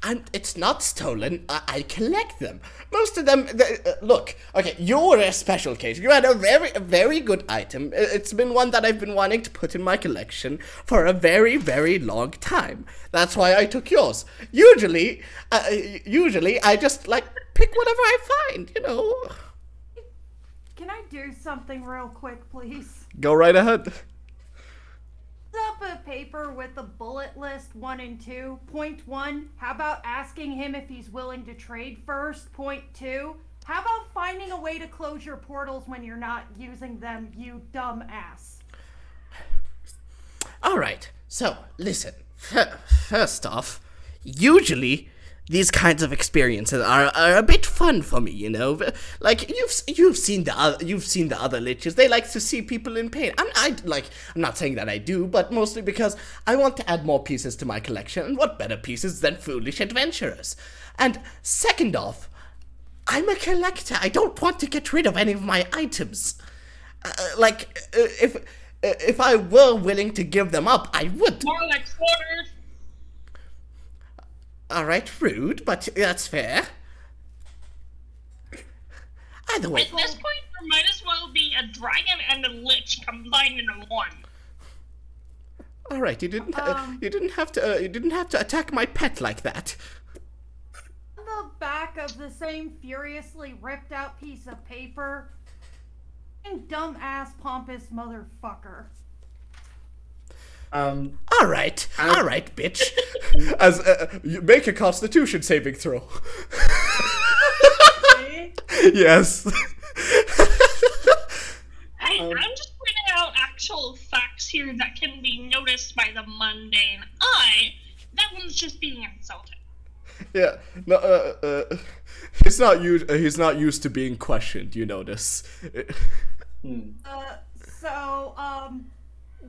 [SPEAKER 1] And it's not stolen. I collect them. Most of them. Look, okay, you're a special case. You had a very good item. It's been one that I've been wanting to put in my collection for a very, very long time. That's why I took yours. Usually I just like pick whatever I find.
[SPEAKER 4] Can I do something real quick, please?
[SPEAKER 1] Go right ahead.
[SPEAKER 4] Up a paper with the bullet list 1 and 2. Point 1, how about asking him if he's willing to trade first? Point 2, how about finding a way to close your portals when you're not using them, you dumb ass?
[SPEAKER 1] Alright, so listen. First off, usually these kinds of experiences are a bit fun for me, Like you've seen the other liches. They like to see people in pain. I'm not saying that I do, but mostly because I want to add more pieces to my collection. And what better pieces than foolish adventurers? And second off, I'm a collector. I don't want to get rid of any of my items. if I were willing to give them up, I would.
[SPEAKER 3] More like quarter.
[SPEAKER 1] Alright, rude, but that's fair. Either way.
[SPEAKER 3] At this point, there might as well be a dragon and a lich combined into one.
[SPEAKER 1] Alright, you didn't have to attack my pet like that.
[SPEAKER 4] On the back of the same furiously ripped out piece of paper, dumbass pompous motherfucker.
[SPEAKER 1] Alright, bitch. As you make a Constitution saving throw. Yes.
[SPEAKER 3] I'm just pointing out actual facts here that can be noticed by the mundane eye. That one's just being insulted.
[SPEAKER 1] Yeah. No. He's not used to being questioned. You notice.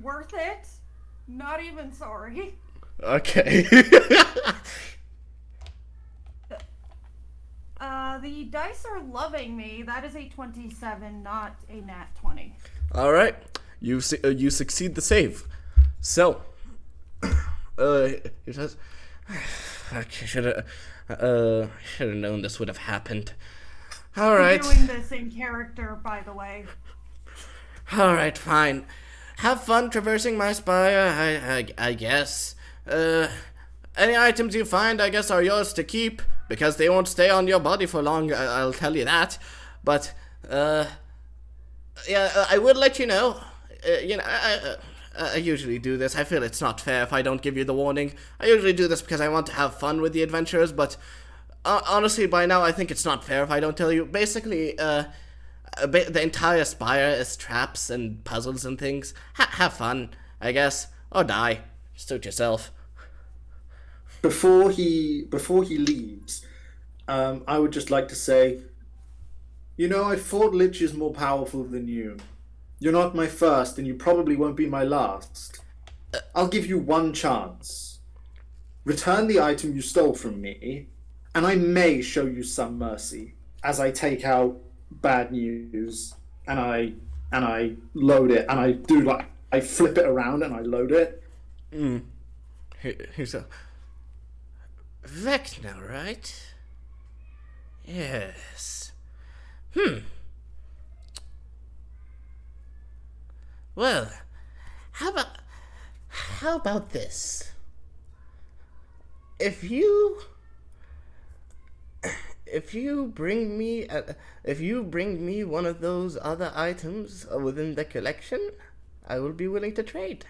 [SPEAKER 4] Worth it? Not even sorry.
[SPEAKER 1] Okay.
[SPEAKER 4] The dice are loving me. That is a 27, not a nat 20.
[SPEAKER 1] All right. You succeed the save. So, he says, "Okay, should have known this would have happened." All right.
[SPEAKER 4] I'm doing this in character, by the way.
[SPEAKER 1] All right, fine. Have fun traversing my spire, I guess. Any items you find, I guess, are yours to keep, because they won't stay on your body for long, I'll tell you that. But, yeah, I would let you know. I usually do this. I feel it's not fair if I don't give you the warning. I usually do this because I want to have fun with the adventurers, but honestly, by now, I think it's not fair if I don't tell you. Basically, the entire spire is traps and puzzles and things. Have fun, I guess, or die. Suit yourself.
[SPEAKER 2] Before he leaves, I would just like to say, I fought liches more powerful than you. You're not my first, and you probably won't be my last. I'll give you one chance. Return the item you stole from me, and I may show you some mercy as I take out bad news and I load it, and I flip it around and I load it.
[SPEAKER 1] Here's a Vecna, right? Yes. Well, how about this? If you bring me one of those other items within the collection, I will be willing to trade.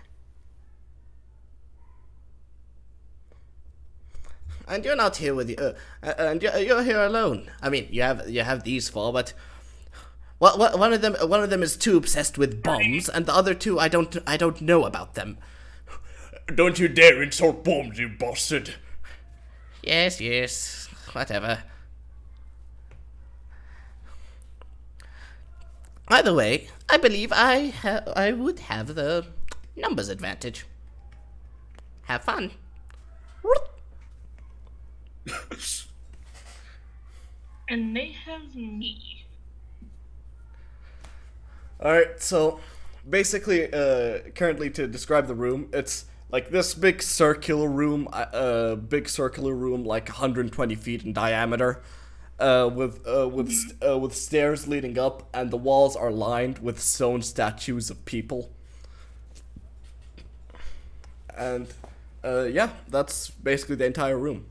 [SPEAKER 1] And you're not here with you, and you're here alone. I mean, you have these four, but one of them is too obsessed with bombs, and the other two I don't know about them. Don't you dare insult bombs, you bastard! Yes, whatever. Either way, I believe I would have the numbers advantage. Have fun.
[SPEAKER 3] And they have me.
[SPEAKER 1] Alright, so basically, currently to describe the room, it's like this big circular room like 120 feet in diameter, with stairs leading up, and the walls are lined with stone statues of people. And yeah, that's basically the entire room.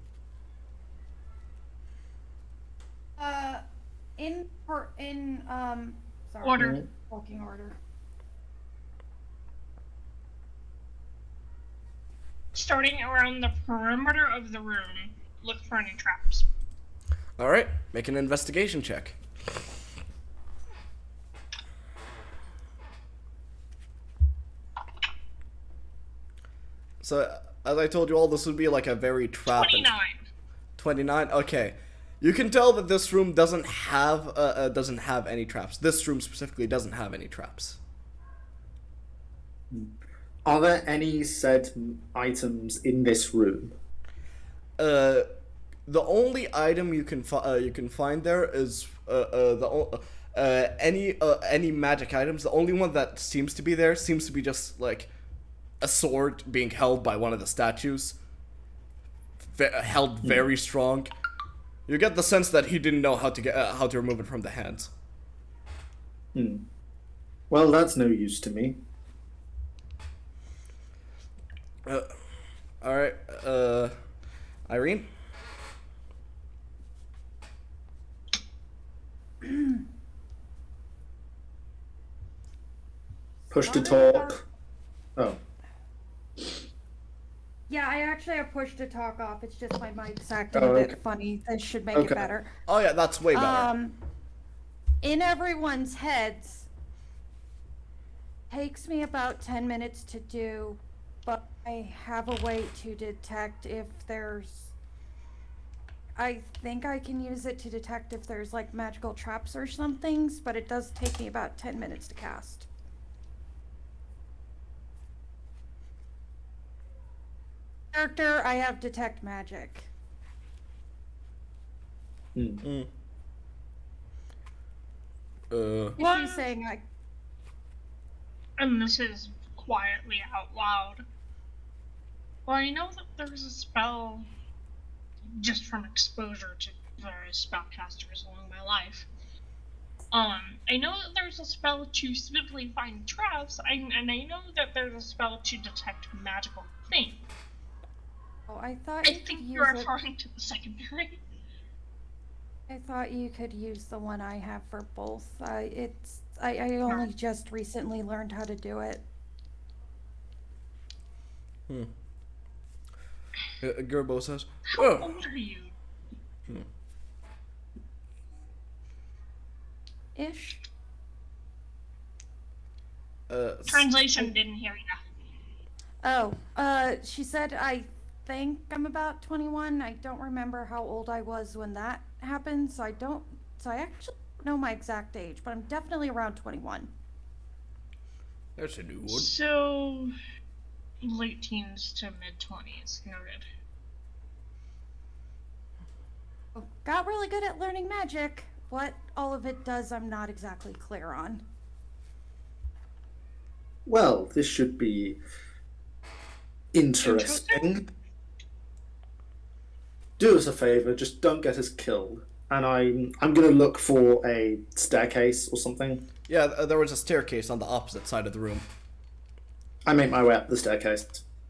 [SPEAKER 3] Order.
[SPEAKER 4] Walking order.
[SPEAKER 3] Starting around the perimeter of the room, look for any traps.
[SPEAKER 1] Alright, make an investigation check. So, as I told you all, this would be like a very trap.
[SPEAKER 3] 29.
[SPEAKER 1] 29? Okay. You can tell that this room doesn't have any traps. This room specifically doesn't have any traps.
[SPEAKER 2] Are there any said items in this room?
[SPEAKER 1] The only item you can find there is any magic items. The only one that seems to be there seems to be just like a sword being held by one of the statues, held very strong. You get the sense that he didn't know how to remove it from the hands.
[SPEAKER 2] Well, that's no use to me.
[SPEAKER 1] All right, Irene.
[SPEAKER 2] Push to talk. Oh.
[SPEAKER 4] Yeah, I actually have push to talk off. It's just my mic's acting
[SPEAKER 2] Oh,
[SPEAKER 4] a bit
[SPEAKER 2] okay.
[SPEAKER 4] funny. This should make
[SPEAKER 2] Okay.
[SPEAKER 4] it better.
[SPEAKER 1] Oh yeah, that's way better.
[SPEAKER 4] In everyone's heads, takes me about 10 minutes to do, but I have a way to detect if there's... I think I can use it to detect if there's like magical traps or something, but it does take me about 10 minutes to cast. Character, I have detect magic.
[SPEAKER 1] Uh,
[SPEAKER 4] She's saying I...
[SPEAKER 3] And this is quietly out loud. Well, I know that there's a spell, just from exposure to various spellcasters along my life. I know that there's a spell to swiftly find traps, and I know that there's a spell to detect magical things.
[SPEAKER 4] Oh, I thought
[SPEAKER 3] I
[SPEAKER 4] you could
[SPEAKER 3] think
[SPEAKER 4] use
[SPEAKER 3] you're
[SPEAKER 4] it.
[SPEAKER 3] referring to the secondary.
[SPEAKER 4] I thought you could use the one I have for both. I only just recently learned how to do it.
[SPEAKER 1] Gerbo says,
[SPEAKER 3] How old are you?
[SPEAKER 4] Ish.
[SPEAKER 3] Translation didn't hear you.
[SPEAKER 4] Oh, she said I think I'm about 21. I don't remember how old I was when that happened, so I actually don't know my exact age, but I'm definitely around 21.
[SPEAKER 1] That's a new one.
[SPEAKER 3] So, late teens to mid-20s, noted.
[SPEAKER 4] Got really good at learning magic. What all of it does, I'm not exactly clear on.
[SPEAKER 2] Well, this should be interesting. Do us a favor, just don't get us killed. And I'm gonna look for a staircase or something.
[SPEAKER 1] Yeah, there was a staircase on the opposite side of the room.
[SPEAKER 2] I make my way up the staircase.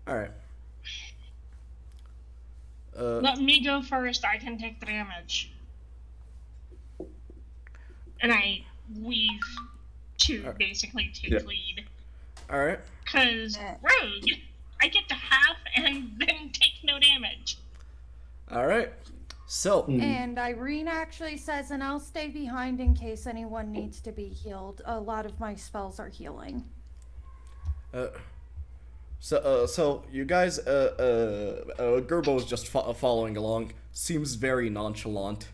[SPEAKER 1] All right.
[SPEAKER 3] Let me go first, I can take the damage. And I weave to basically take lead.
[SPEAKER 1] All right.
[SPEAKER 3] Cause rogue, I get to half and then take no damage.
[SPEAKER 1] All right. So.
[SPEAKER 4] And Irene actually says, and I'll stay behind in case anyone needs to be healed. A lot of my spells are healing.
[SPEAKER 1] So you guys, Gerbo's just following along. Seems very nonchalant.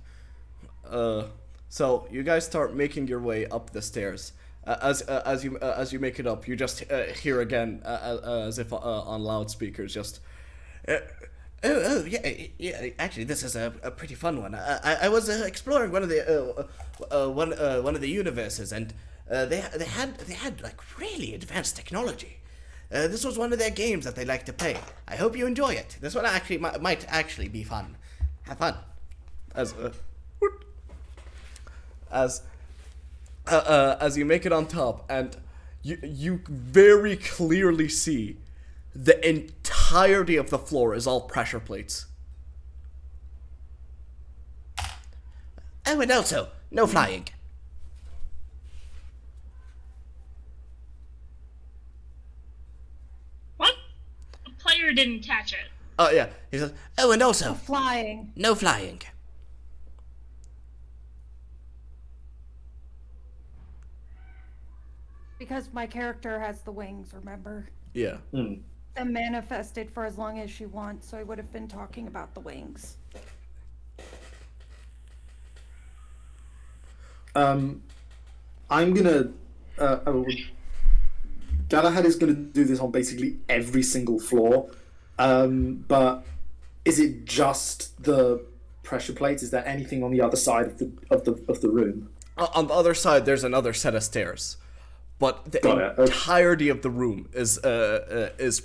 [SPEAKER 1] So you guys start making your way up the stairs. As you make it up, you just hear again, as if on loudspeakers, just. Yeah. Actually, this is a pretty fun one. I was exploring one of the universes, and they had like really advanced technology. This was one of their games that they like to play. I hope you enjoy it. This one actually might actually be fun. Have fun. As you make it on top, and you very clearly see the entirety of the floor is all pressure plates. Oh, and also, no flying.
[SPEAKER 3] What? The player didn't catch it.
[SPEAKER 1] Oh, yeah. He says, oh, and also,
[SPEAKER 4] Flying.
[SPEAKER 1] no flying.
[SPEAKER 4] Because my character has the wings, remember?
[SPEAKER 1] Yeah.
[SPEAKER 4] And manifested for as long as she wants, so I would have been talking about the wings.
[SPEAKER 2] I'm gonna. Galahad is gonna do this on basically every single floor, but is it just the pressure plates? Is there anything on the other side of the room?
[SPEAKER 1] On the other side, there's another set of stairs, but the
[SPEAKER 2] Got it. Okay.
[SPEAKER 1] entirety of the room is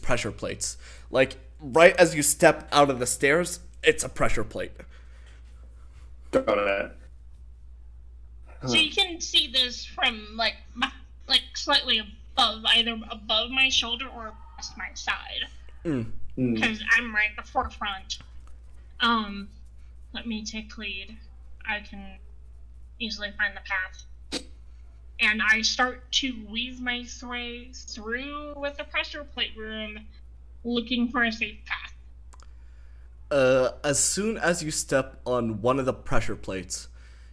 [SPEAKER 1] pressure plates. Like right as you step out of the stairs, it's a pressure plate.
[SPEAKER 2] Got it.
[SPEAKER 3] So you can see this from like slightly above, either above my shoulder or across my side, because I'm right at the forefront. Let me take lead. I can easily find the path, and I start to weave my way through with the pressure plate room, looking for a safe path.
[SPEAKER 1] As soon as you step on one of the pressure plates,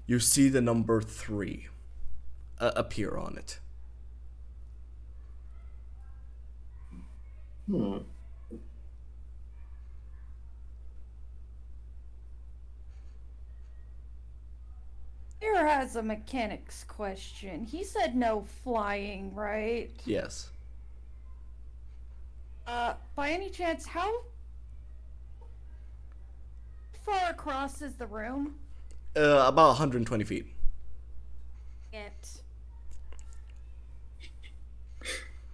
[SPEAKER 1] you see the number 3 appear on it.
[SPEAKER 4] Here has a mechanics question. He said no flying, right?
[SPEAKER 1] Yes.
[SPEAKER 4] By any chance, how far across is the room?
[SPEAKER 1] About 120 feet.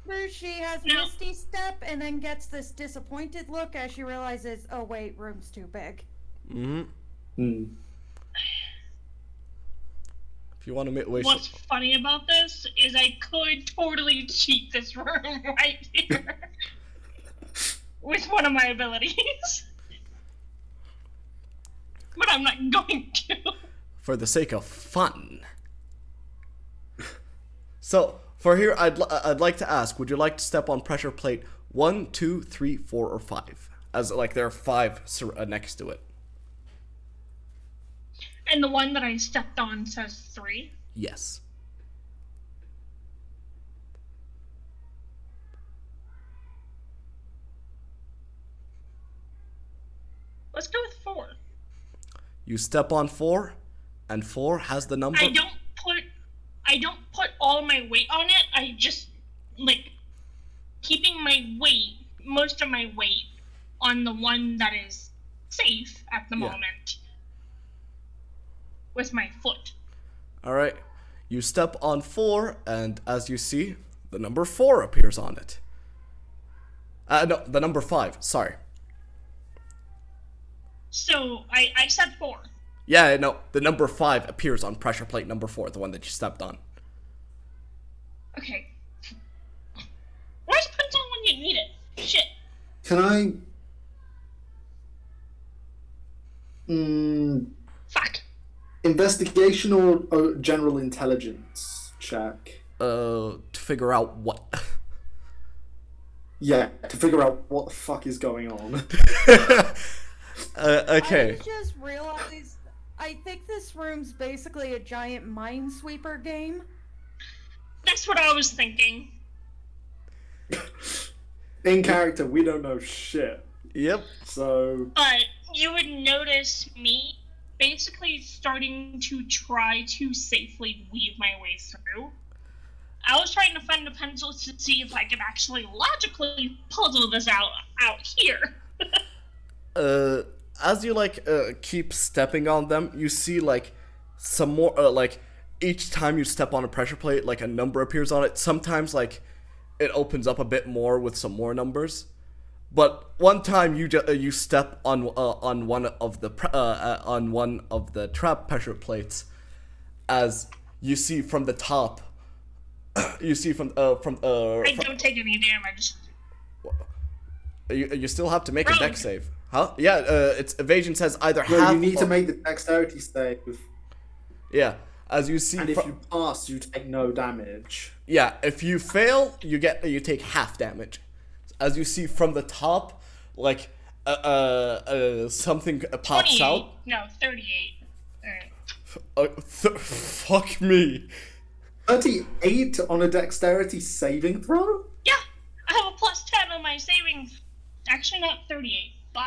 [SPEAKER 4] First she has Misty Step and then gets this disappointed look as she realizes, oh wait, room's too big.
[SPEAKER 1] If you want to waste.
[SPEAKER 3] What's funny about this is I could totally cheat this room right here with one of my abilities, but I'm not going to.
[SPEAKER 1] For the sake of fun. So, for here, I'd like to ask, would you like to step on pressure plate 1, 2, 3, 4, or 5? As, like, there are 5 next to it.
[SPEAKER 3] And the one that I stepped on says 3?
[SPEAKER 1] Yes.
[SPEAKER 3] Let's go with 4.
[SPEAKER 1] You step on 4, and 4 has the number...
[SPEAKER 3] I don't put all my weight on it. I just, like, keeping my weight, most of my weight, on the one that is safe at the moment. With my foot.
[SPEAKER 1] Alright. You step on 4, and as you see, the number 4 appears on it. No, the number 5, sorry.
[SPEAKER 3] So, I said 4.
[SPEAKER 1] Yeah, no, the number 5 appears on pressure plate number 4, the one that you stepped on.
[SPEAKER 3] Okay. Where's pencil when you need it? Shit.
[SPEAKER 2] Can I...
[SPEAKER 3] Fuck.
[SPEAKER 2] Investigation or general intelligence check?
[SPEAKER 1] To figure out what...
[SPEAKER 2] Yeah, to figure out what the fuck is going on.
[SPEAKER 1] Okay.
[SPEAKER 4] I just realized, I think this room's basically a giant minesweeper game.
[SPEAKER 3] That's what I was thinking.
[SPEAKER 2] In character, we don't know shit.
[SPEAKER 1] Yep.
[SPEAKER 2] So...
[SPEAKER 3] But you would notice me basically starting to try to safely weave my way through. I was trying to find the pencils to see if I could actually logically puzzle this out here.
[SPEAKER 1] As you keep stepping on them, you see some more each time you step on a pressure plate, a number appears on it. Sometimes it opens up a bit more with some more numbers. But one time you step on one of the trap pressure plates, as you see from the top. You see I
[SPEAKER 3] don't take any damage.
[SPEAKER 1] You still have to make a dex save, huh? Yeah, its evasion says either half.
[SPEAKER 2] No, you need to make the dexterity save.
[SPEAKER 1] Yeah, as you see.
[SPEAKER 2] And if you pass, you take no damage.
[SPEAKER 1] Yeah, if you fail, you take half damage. As you see from the top, something pops
[SPEAKER 3] 28.
[SPEAKER 1] out.
[SPEAKER 3] No, 38. Alright.
[SPEAKER 1] Fuck me.
[SPEAKER 2] 38 on a dexterity saving throw?
[SPEAKER 3] Yeah, I have a plus 10 on my saving. Actually, not 38. Blah.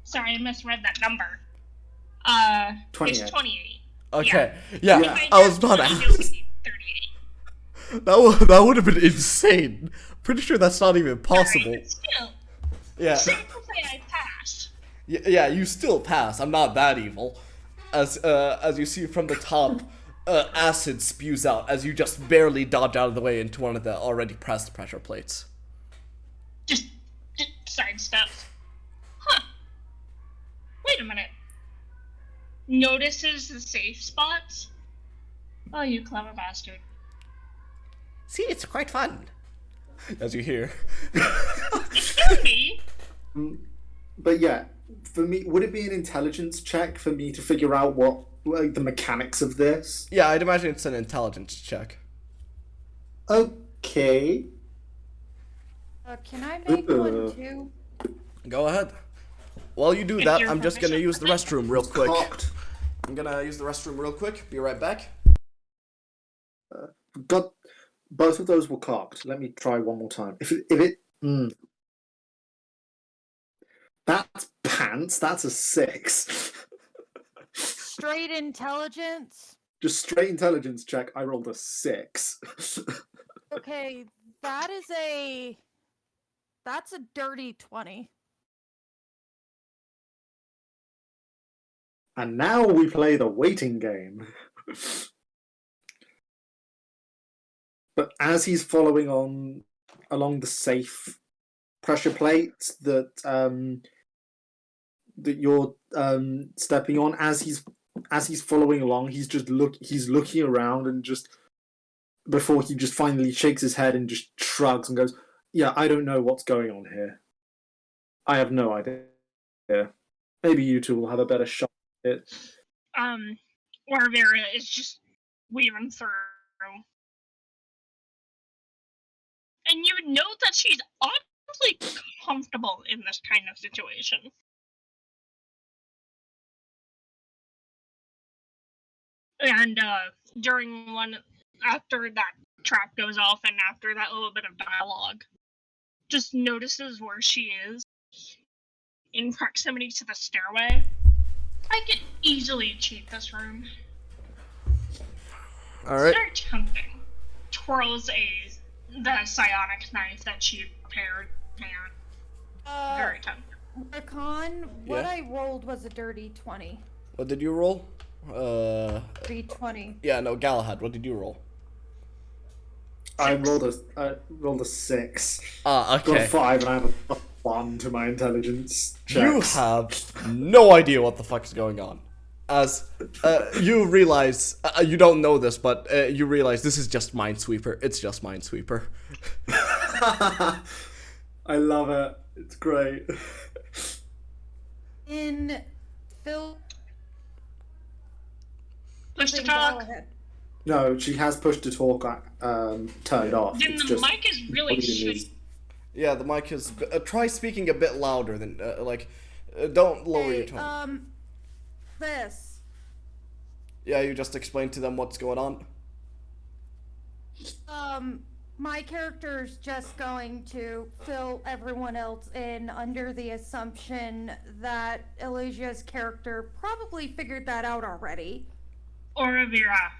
[SPEAKER 3] Sorry, I misread that number.
[SPEAKER 2] 28.
[SPEAKER 3] It's 28.
[SPEAKER 1] Okay, yeah. I was about to ask.
[SPEAKER 3] 38.
[SPEAKER 1] That would have been insane. Pretty sure that's not even possible.
[SPEAKER 3] Sorry, still.
[SPEAKER 1] Yeah.
[SPEAKER 3] Safe to say I passed.
[SPEAKER 1] Yeah, you still pass. I'm not that evil. As you see from the top, acid spews out as you just barely dodge out of the way into one of the already pressed pressure plates.
[SPEAKER 3] Just sidestep. Huh. Wait a minute. Notices the safe spots? Oh, you clever bastard.
[SPEAKER 1] See, it's quite fun. As you hear.
[SPEAKER 3] It can be.
[SPEAKER 2] But yeah, for me, would it be an intelligence check for me to figure out what, like, the mechanics of this?
[SPEAKER 1] Yeah, I'd imagine it's an intelligence check.
[SPEAKER 2] Okay.
[SPEAKER 4] Can I make one too?
[SPEAKER 1] Go ahead. While you do
[SPEAKER 3] If
[SPEAKER 1] that,
[SPEAKER 3] you're
[SPEAKER 1] I'm just gonna
[SPEAKER 3] proficient
[SPEAKER 1] use the
[SPEAKER 3] with it.
[SPEAKER 1] restroom real quick.
[SPEAKER 2] Cocked.
[SPEAKER 1] I'm gonna use the restroom real quick. Be right back.
[SPEAKER 2] Got both of those were cocked. Let me try one more time. That's pants. That's a 6.
[SPEAKER 4] Straight intelligence.
[SPEAKER 2] Just straight intelligence check. I rolled a 6.
[SPEAKER 4] Okay, that's a dirty 20.
[SPEAKER 2] And now we play the waiting game. But as he's following on along the safe pressure plates that that you're stepping on, as he's following along, he's looking around, and just before he just finally shakes his head and just shrugs and goes, "Yeah, I don't know what's going on here. I have no idea. Maybe you two will have a better shot at it."
[SPEAKER 3] Oravira is just weaving through. And you would know that she's oddly comfortable in this kind of situation. And during after that trap goes off and after that little bit of dialogue, just notices where she is in proximity to the stairway. I could easily cheat this room.
[SPEAKER 1] Alright.
[SPEAKER 3] Very tempting. Twirls the psionic knife that she prepared, and very tempting.
[SPEAKER 4] Rakan, what
[SPEAKER 1] Yeah?
[SPEAKER 4] I rolled was a dirty 20.
[SPEAKER 1] What did you roll?
[SPEAKER 4] Dirty 20.
[SPEAKER 1] Yeah, no, Galahad, what did you roll?
[SPEAKER 2] I rolled a 6.
[SPEAKER 1] Ah,
[SPEAKER 2] Got a
[SPEAKER 1] okay.
[SPEAKER 2] 5, and I have a 1 to my intelligence checks.
[SPEAKER 1] You have no idea what the fuck is going on. As you realize, you don't know this, but you realize this is just Minesweeper. It's just Minesweeper.
[SPEAKER 2] I love it. It's great.
[SPEAKER 4] In Phil.
[SPEAKER 3] Push to talk.
[SPEAKER 2] No, she has pushed to talk turned off.
[SPEAKER 3] Then
[SPEAKER 2] It's
[SPEAKER 3] the
[SPEAKER 2] just
[SPEAKER 3] mic is really
[SPEAKER 2] volume
[SPEAKER 3] shitty.
[SPEAKER 1] Yeah, the mic is. Try speaking a bit louder than don't lower your tone.
[SPEAKER 4] This.
[SPEAKER 1] Yeah, you just explain to them what's going on.
[SPEAKER 4] My character's just going to fill everyone else in under the assumption that Elysia's character probably figured that out already.
[SPEAKER 3] Oravira.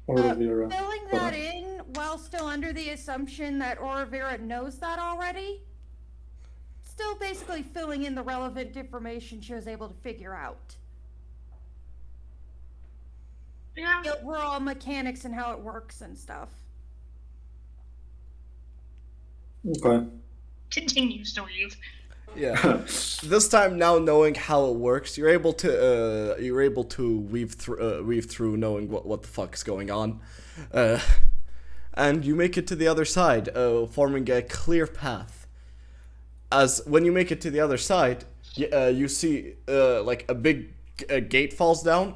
[SPEAKER 2] Oravira.
[SPEAKER 4] Filling that in while still under the assumption that Oravira knows that already. Still basically filling in the relevant information she was able to figure out.
[SPEAKER 3] Yeah.
[SPEAKER 4] The overall mechanics and how it works and stuff.
[SPEAKER 2] Okay.
[SPEAKER 3] Continues to weave.
[SPEAKER 1] Yeah. This time, now knowing how it works, you're able to weave through knowing what the fuck's going on, and you make it to the other side, forming a clear path. As when you make it to the other side, you see like a big gate falls down,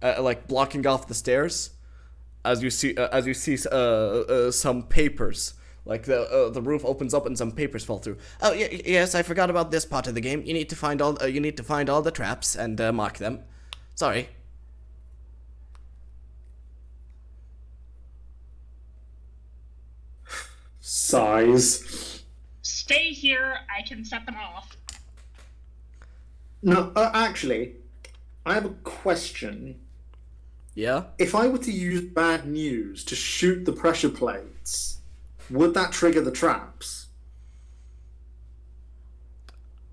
[SPEAKER 1] like blocking off the stairs. As you see some papers. Like the roof opens up and some papers fall through. Oh yes, I forgot about this part of the game. You need to find all the traps and mark them. Sorry.
[SPEAKER 2] Size.
[SPEAKER 3] Stay here, I can set them off.
[SPEAKER 2] No, actually, I have a question.
[SPEAKER 1] Yeah.
[SPEAKER 2] If I were to use bad news to shoot the pressure plates, would that trigger the traps?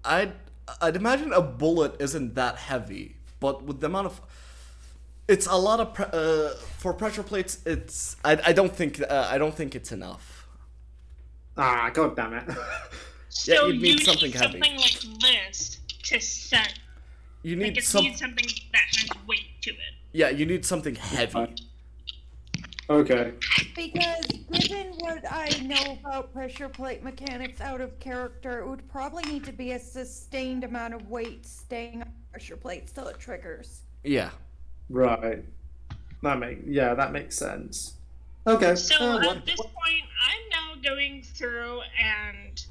[SPEAKER 1] I'd imagine a bullet isn't that heavy, but with the amount of It's a lot of for pressure plates. It's I don't think it's enough.
[SPEAKER 2] Ah, god damn it.
[SPEAKER 3] So
[SPEAKER 1] you'd need
[SPEAKER 3] you
[SPEAKER 1] something
[SPEAKER 3] need
[SPEAKER 1] heavy.
[SPEAKER 3] something like this to set.
[SPEAKER 1] You
[SPEAKER 3] Like
[SPEAKER 1] need
[SPEAKER 3] it
[SPEAKER 1] some.
[SPEAKER 3] needs something that has weight to it.
[SPEAKER 1] Yeah, you need something heavy.
[SPEAKER 2] Okay.
[SPEAKER 5] Because given what I know about pressure plate mechanics out of character, it would probably need to be a sustained amount of weight staying on pressure plates till it triggers.
[SPEAKER 1] Yeah.
[SPEAKER 2] Right. That makes sense. Okay.
[SPEAKER 3] So
[SPEAKER 2] what-
[SPEAKER 3] at this point, I'm now going through and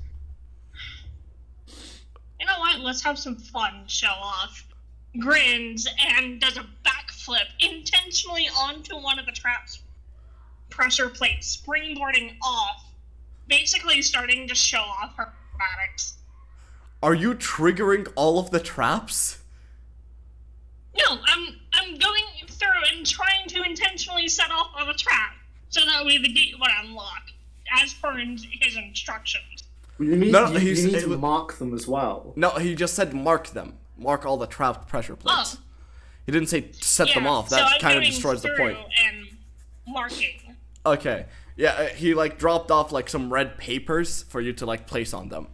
[SPEAKER 3] you know what? Let's have some fun. Show off. Grins and does a backflip intentionally onto one of the traps. Pressure plate springboarding off, basically starting to show off her acrobatics.
[SPEAKER 1] Are you triggering all of the traps?
[SPEAKER 3] No, I'm going through and trying to intentionally set off of a trap, so that way the gate would unlock, as per his instructions.
[SPEAKER 2] You need,
[SPEAKER 1] No,
[SPEAKER 2] you
[SPEAKER 1] he's-
[SPEAKER 2] need to mark them as well.
[SPEAKER 1] No, he just said mark them. Mark all the trapped pressure plates.
[SPEAKER 3] Oh.
[SPEAKER 1] He didn't say set them off.
[SPEAKER 3] so
[SPEAKER 1] That
[SPEAKER 3] I'm
[SPEAKER 1] kind of
[SPEAKER 3] going
[SPEAKER 1] destroys the
[SPEAKER 3] through
[SPEAKER 1] point.
[SPEAKER 3] And marking.
[SPEAKER 1] Okay. Yeah, he like dropped off like some red papers for you to like place on them.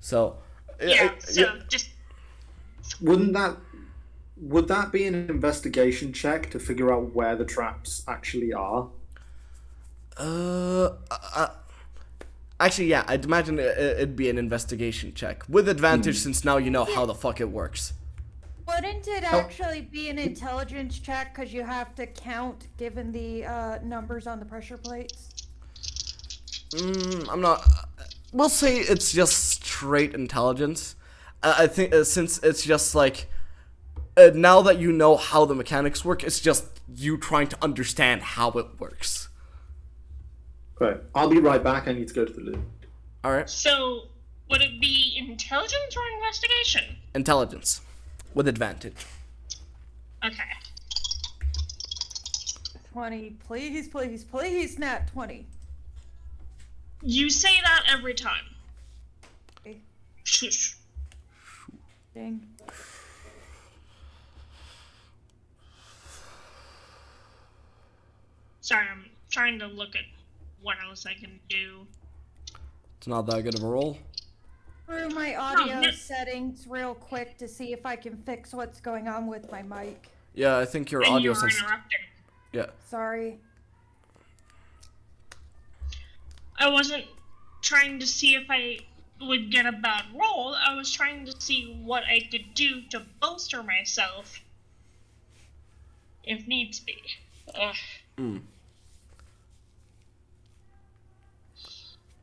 [SPEAKER 1] So.
[SPEAKER 3] Yeah, so just
[SPEAKER 2] Would that be an investigation check to figure out where the traps actually are?
[SPEAKER 1] Actually, yeah, I'd imagine it'd be an investigation check with advantage since now you know how the fuck it works.
[SPEAKER 5] Wouldn't it actually be an intelligence check because you have to count given the numbers on the pressure plates?
[SPEAKER 1] I'm not. We'll say it's just straight intelligence. I think since it's just like now that you know how the mechanics work, it's just you trying to understand how it works.
[SPEAKER 2] Right. I'll be right back. I need to go to the loo.
[SPEAKER 1] All right,
[SPEAKER 3] so would it be intelligence or investigation?
[SPEAKER 1] intelligence with advantage.
[SPEAKER 3] Okay.
[SPEAKER 5] 20, please, please, please, nat 20.
[SPEAKER 3] You say that every time.
[SPEAKER 5] Okay.
[SPEAKER 3] Shush.
[SPEAKER 5] Ding.
[SPEAKER 3] Sorry, I'm trying to look at what else I can do.
[SPEAKER 1] It's not that good of a roll.
[SPEAKER 5] Through my audio
[SPEAKER 3] no.
[SPEAKER 5] settings real quick to see if I can fix what's going on with my mic.
[SPEAKER 1] Yeah, I think your
[SPEAKER 3] And
[SPEAKER 1] audio
[SPEAKER 3] you were
[SPEAKER 1] says.
[SPEAKER 3] interrupting.
[SPEAKER 1] Yeah.
[SPEAKER 5] Sorry.
[SPEAKER 3] I wasn't trying to see if I would get a bad roll. I was trying to see what I could do to bolster myself if needs be. Ugh.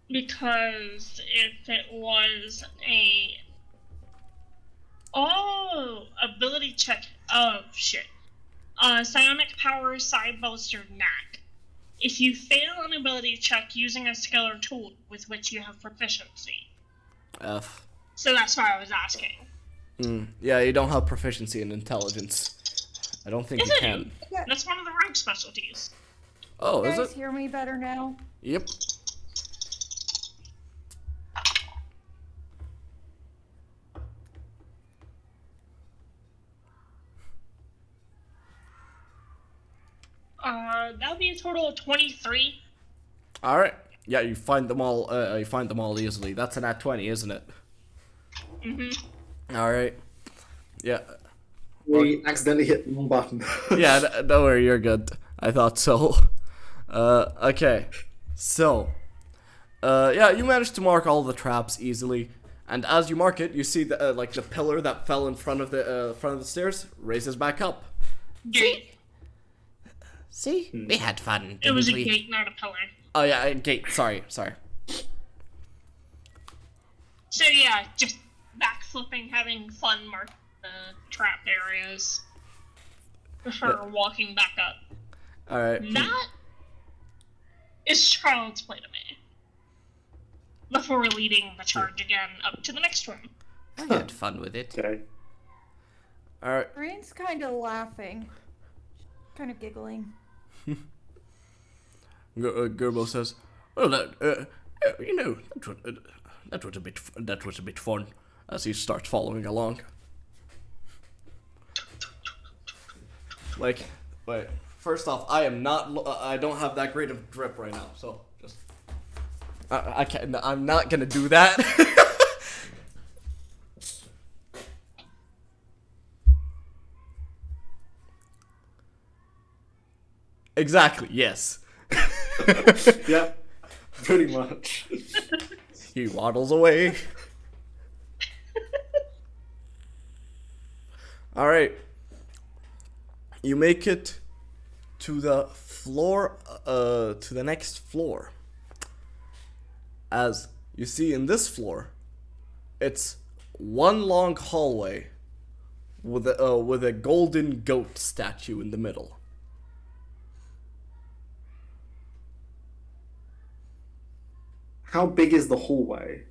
[SPEAKER 3] Because if it was a ability check. Oh shit. Psionic power side bolster knack. If you fail an ability check using a skill or tool with which you have proficiency.
[SPEAKER 1] F.
[SPEAKER 3] So that's why I was asking.
[SPEAKER 1] Yeah, you don't have proficiency in intelligence. I don't think
[SPEAKER 3] Yes,
[SPEAKER 1] you
[SPEAKER 3] I
[SPEAKER 1] can.
[SPEAKER 3] do. That's one of the rogue specialties.
[SPEAKER 1] Oh,
[SPEAKER 5] You
[SPEAKER 1] is
[SPEAKER 5] guys
[SPEAKER 1] it?
[SPEAKER 5] hear me better now?
[SPEAKER 1] Yep.
[SPEAKER 3] That would be a total of 23.
[SPEAKER 1] All right. Yeah, you find them all. You find them all easily. That's an at 20, isn't it?
[SPEAKER 3] Mm-hmm.
[SPEAKER 1] All right. Yeah.
[SPEAKER 2] We accidentally hit the wrong button.
[SPEAKER 1] Yeah. Don't worry, you're good. I thought so. Okay. So. Yeah, you managed to mark all the traps easily, and as you mark it, you see the like the pillar that fell in front of the stairs raises back up.
[SPEAKER 3] Gate.
[SPEAKER 1] See, we had fun.
[SPEAKER 3] It
[SPEAKER 1] didn't
[SPEAKER 3] was a
[SPEAKER 1] we?
[SPEAKER 3] gate, not a pillar.
[SPEAKER 1] Oh yeah, a gate. Sorry.
[SPEAKER 3] So yeah, just backflipping, having fun, marking the trap areas. Her walking back up.
[SPEAKER 1] All right.
[SPEAKER 3] That is child's play to me. Before leading the charge again up to the next room.
[SPEAKER 1] I had fun with it.
[SPEAKER 2] Okay.
[SPEAKER 1] All right.
[SPEAKER 5] Irene kind of laughing. Kind of giggling.
[SPEAKER 1] Gerbo says, "Well, you know, that was a bit fun." As he starts following along, like Wait. First off, I am not. I don't have that great of grip right now, so just. I can't. I'm not gonna do that. Exactly. Yes.
[SPEAKER 2] Yeah, pretty much.
[SPEAKER 1] He waddles away. All right. You make it to the floor, to the next floor. As you see in this floor, it's one long hallway with a golden goat statue in the middle.
[SPEAKER 2] How big is the hallway?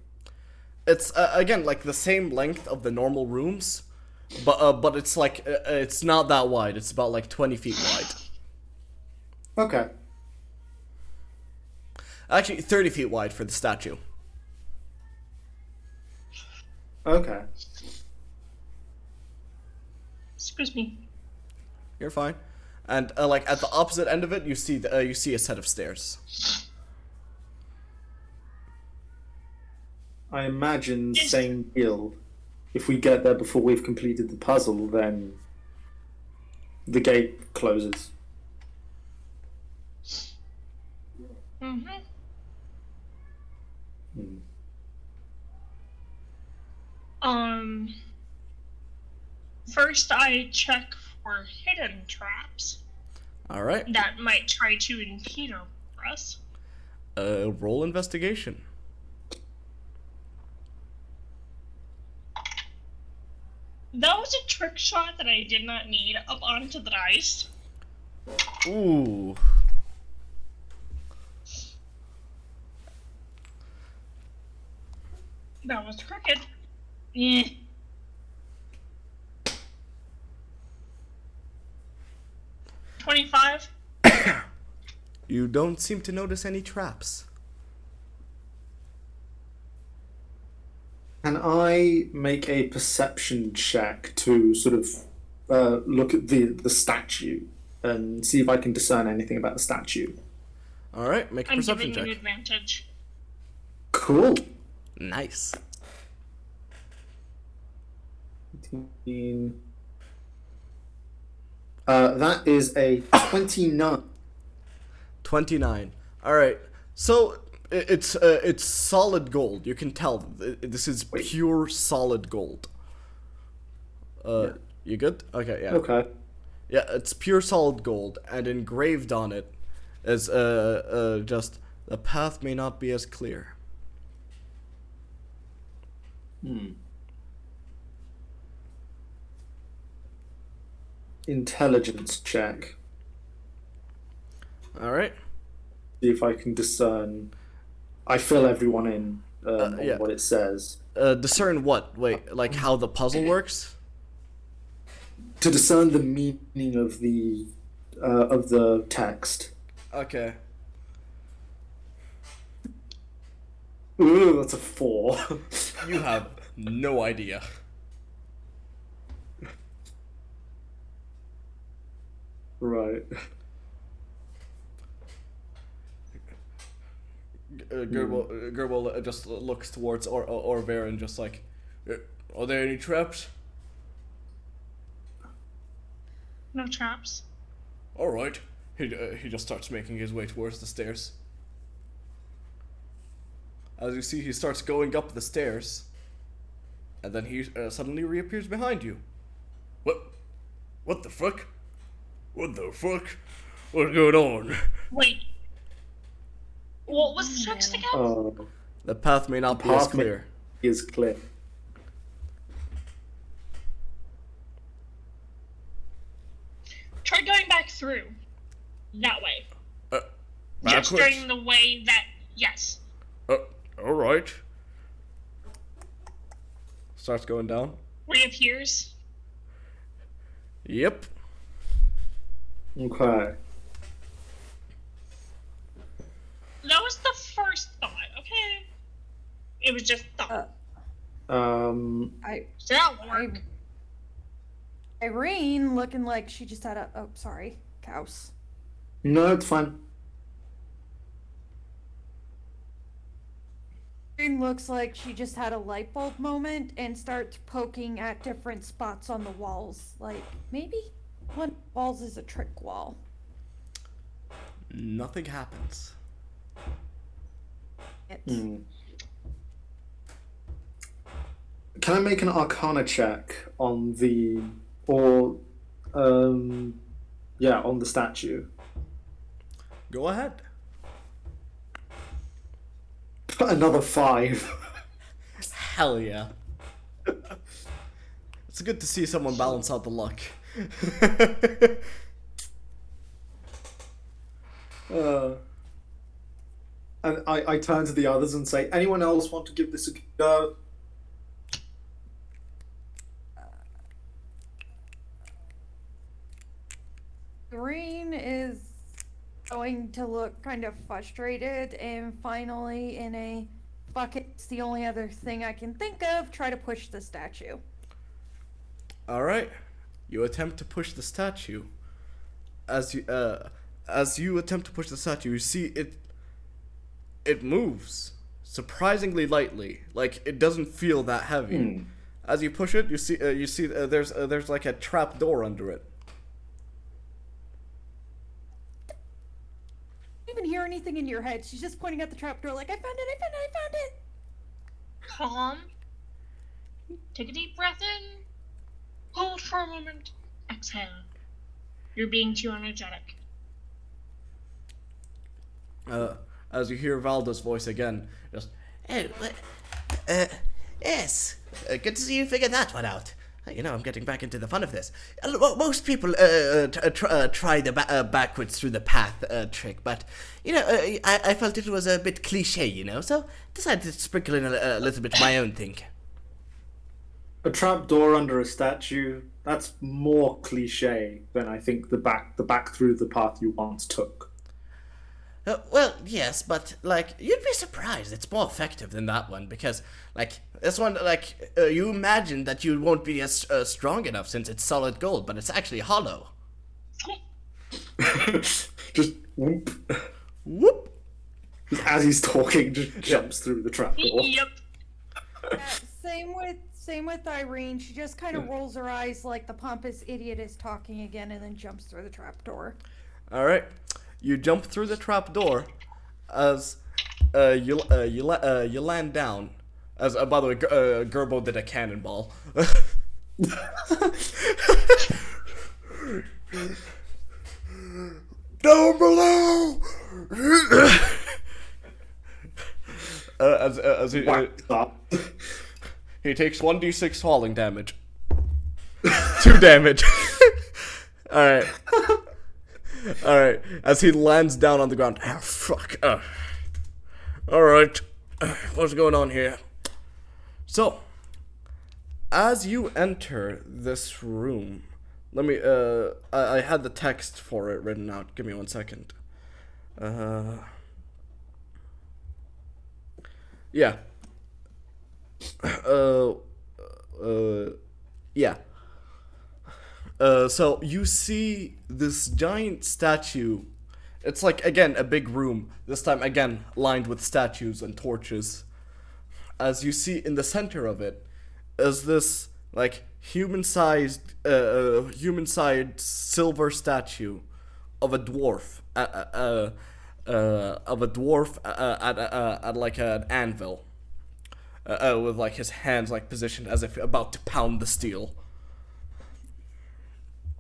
[SPEAKER 1] It's again like the same length of the normal rooms, but it's like it's not that wide. It's about like 20 feet wide.
[SPEAKER 2] Okay.
[SPEAKER 1] Actually, 30 feet wide for the statue.
[SPEAKER 2] Okay.
[SPEAKER 3] Excuse me.
[SPEAKER 1] You're fine. And like at the opposite end of it, you see a set of stairs.
[SPEAKER 2] I imagine same guild. If we get there before we've completed the puzzle, then the gate closes.
[SPEAKER 3] Mm-hmm. First I check for hidden traps
[SPEAKER 1] All right.
[SPEAKER 3] that might try to impede us.
[SPEAKER 1] Roll investigation.
[SPEAKER 3] That was a trick shot that I did not need up onto the dice.
[SPEAKER 1] Ooh.
[SPEAKER 3] That was crooked. Yeah. $25.
[SPEAKER 1] You don't seem to notice any traps.
[SPEAKER 2] Can I make a perception check to sort of look at the statue and see if I can discern anything about the statue?
[SPEAKER 1] All right, make a
[SPEAKER 3] I'm
[SPEAKER 1] perception
[SPEAKER 3] giving you
[SPEAKER 1] check.
[SPEAKER 3] advantage.
[SPEAKER 2] Cool.
[SPEAKER 1] Nice.
[SPEAKER 2] 18. That is a 29.
[SPEAKER 1] 29. All right. So it's solid gold. You can tell this is pure solid gold.
[SPEAKER 2] Yeah.
[SPEAKER 1] You good? Okay, yeah.
[SPEAKER 2] Okay.
[SPEAKER 1] Yeah, it's pure solid gold, and engraved on it is just the path may not be as clear.
[SPEAKER 2] Intelligence check.
[SPEAKER 1] All right.
[SPEAKER 2] See if I can discern. I fill everyone in on
[SPEAKER 1] yeah.
[SPEAKER 2] what it says.
[SPEAKER 1] Discern what? Wait, like how the puzzle works?
[SPEAKER 2] To discern the meaning of the text.
[SPEAKER 1] Okay.
[SPEAKER 2] Ooh, that's a 4.
[SPEAKER 1] You have no idea.
[SPEAKER 2] Right.
[SPEAKER 1] Gerbil just looks towards Oravira and just like, are there any traps?
[SPEAKER 3] No traps.
[SPEAKER 1] All right. He just starts making his way towards the stairs. As you see, he starts going up the stairs, and then he suddenly reappears behind you. What the fuck? What the fuck? What's going on?
[SPEAKER 3] Wait. What was the text again?
[SPEAKER 1] The path may not be as
[SPEAKER 2] Path may-
[SPEAKER 1] clear.
[SPEAKER 2] Is clear.
[SPEAKER 3] Try going back through. That way. Just
[SPEAKER 1] Backwards?
[SPEAKER 3] going the way that. Yes.
[SPEAKER 1] All right. Starts going down.
[SPEAKER 3] Reappears.
[SPEAKER 1] Yep.
[SPEAKER 2] Okay.
[SPEAKER 3] That was the first thought, okay? It was just thought.
[SPEAKER 5] I
[SPEAKER 3] So that'll work.
[SPEAKER 5] Irene looking like she just had a. Oh, sorry. house.
[SPEAKER 2] No, it's fine.
[SPEAKER 5] Irene looks like she just had a light bulb moment and starts poking at different spots on the walls. Like, maybe one of the walls is a trick wall.
[SPEAKER 1] Nothing happens.
[SPEAKER 2] Can I make an Arcana check on the on the statue?
[SPEAKER 1] Go ahead.
[SPEAKER 2] Another 5.
[SPEAKER 1] Hell yeah. It's good to see someone balance out the luck.
[SPEAKER 2] And I turn to the others and say, anyone else want to give this a go?
[SPEAKER 5] Irene is going to look kind of frustrated and finally, in a fuck it's the only other thing I can think of, try to push the statue.
[SPEAKER 1] Alright. You attempt to push the statue. As you attempt to push the statue, you see it moves surprisingly lightly. Like, it doesn't feel that heavy. As you push it, you see there's like a trap door under it.
[SPEAKER 5] Even hear anything in your head. She's just pointing at the trapdoor like, I found it.
[SPEAKER 3] Calm. Take a deep breath in. Hold for a moment. Exhale. You're being too energetic.
[SPEAKER 1] As you hear Valda's voice again, just,
[SPEAKER 6] Yes. Good to see you figured that one out. You know, I'm getting back into the fun of this. Most people try the backwards through the path trick, but, you know, I felt it was a bit cliche, you know, so decided to sprinkle in a little bit of my own thing.
[SPEAKER 2] A trap door under a statue, that's more cliche than I think the back through the path you once took.
[SPEAKER 6] Well, yes, but, like, you'd be surprised. It's more effective than that one, because, like, this one, like, you imagine that you won't be as strong enough since it's solid gold, but it's actually hollow.
[SPEAKER 2] Just whoop.
[SPEAKER 1] whoop.
[SPEAKER 2] Just as he's talking, just jumps through the trap door.
[SPEAKER 3] Yep.
[SPEAKER 5] Same with Irene. She just kind of rolls her eyes like the pompous idiot is talking again and then jumps through the trapdoor.
[SPEAKER 1] Alright. You jump through the trap door as you land down. As by the way, Gerbo did a cannonball. Down below. As he takes 1d6 falling damage. 2 damage. Alright. Alright. As he lands down on the ground. Ah, fuck. Alright. What's going on here? So, as you enter this room, let me, I had the text for it written out. Give me 1 second. Yeah. Yeah. So you see this giant statue. It's like, again, a big room. This time, again, lined with statues and torches. As you see in the center of it is this, like, human-sized silver statue of a dwarf. At like an anvil. With, like, his hands, like, positioned as if about to pound the steel.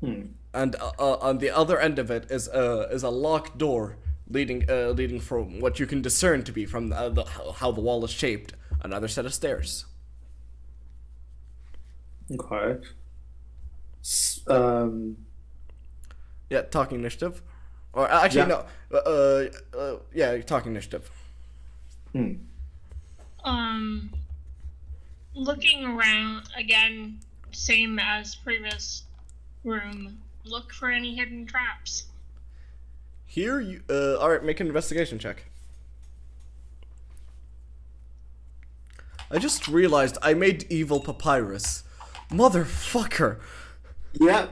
[SPEAKER 1] And on the other end of it is a locked door leading from what you can discern to be from how the wall is shaped, another set of stairs.
[SPEAKER 2] Okay.
[SPEAKER 1] Yeah, talking initiative. Or actually,
[SPEAKER 2] Yeah.
[SPEAKER 1] no. Yeah, talking initiative.
[SPEAKER 3] Looking around again, same as previous room. Look for any hidden traps.
[SPEAKER 1] Here, you. Alright, make an investigation check. I just realized I made evil papyrus. Motherfucker.
[SPEAKER 2] Yeah.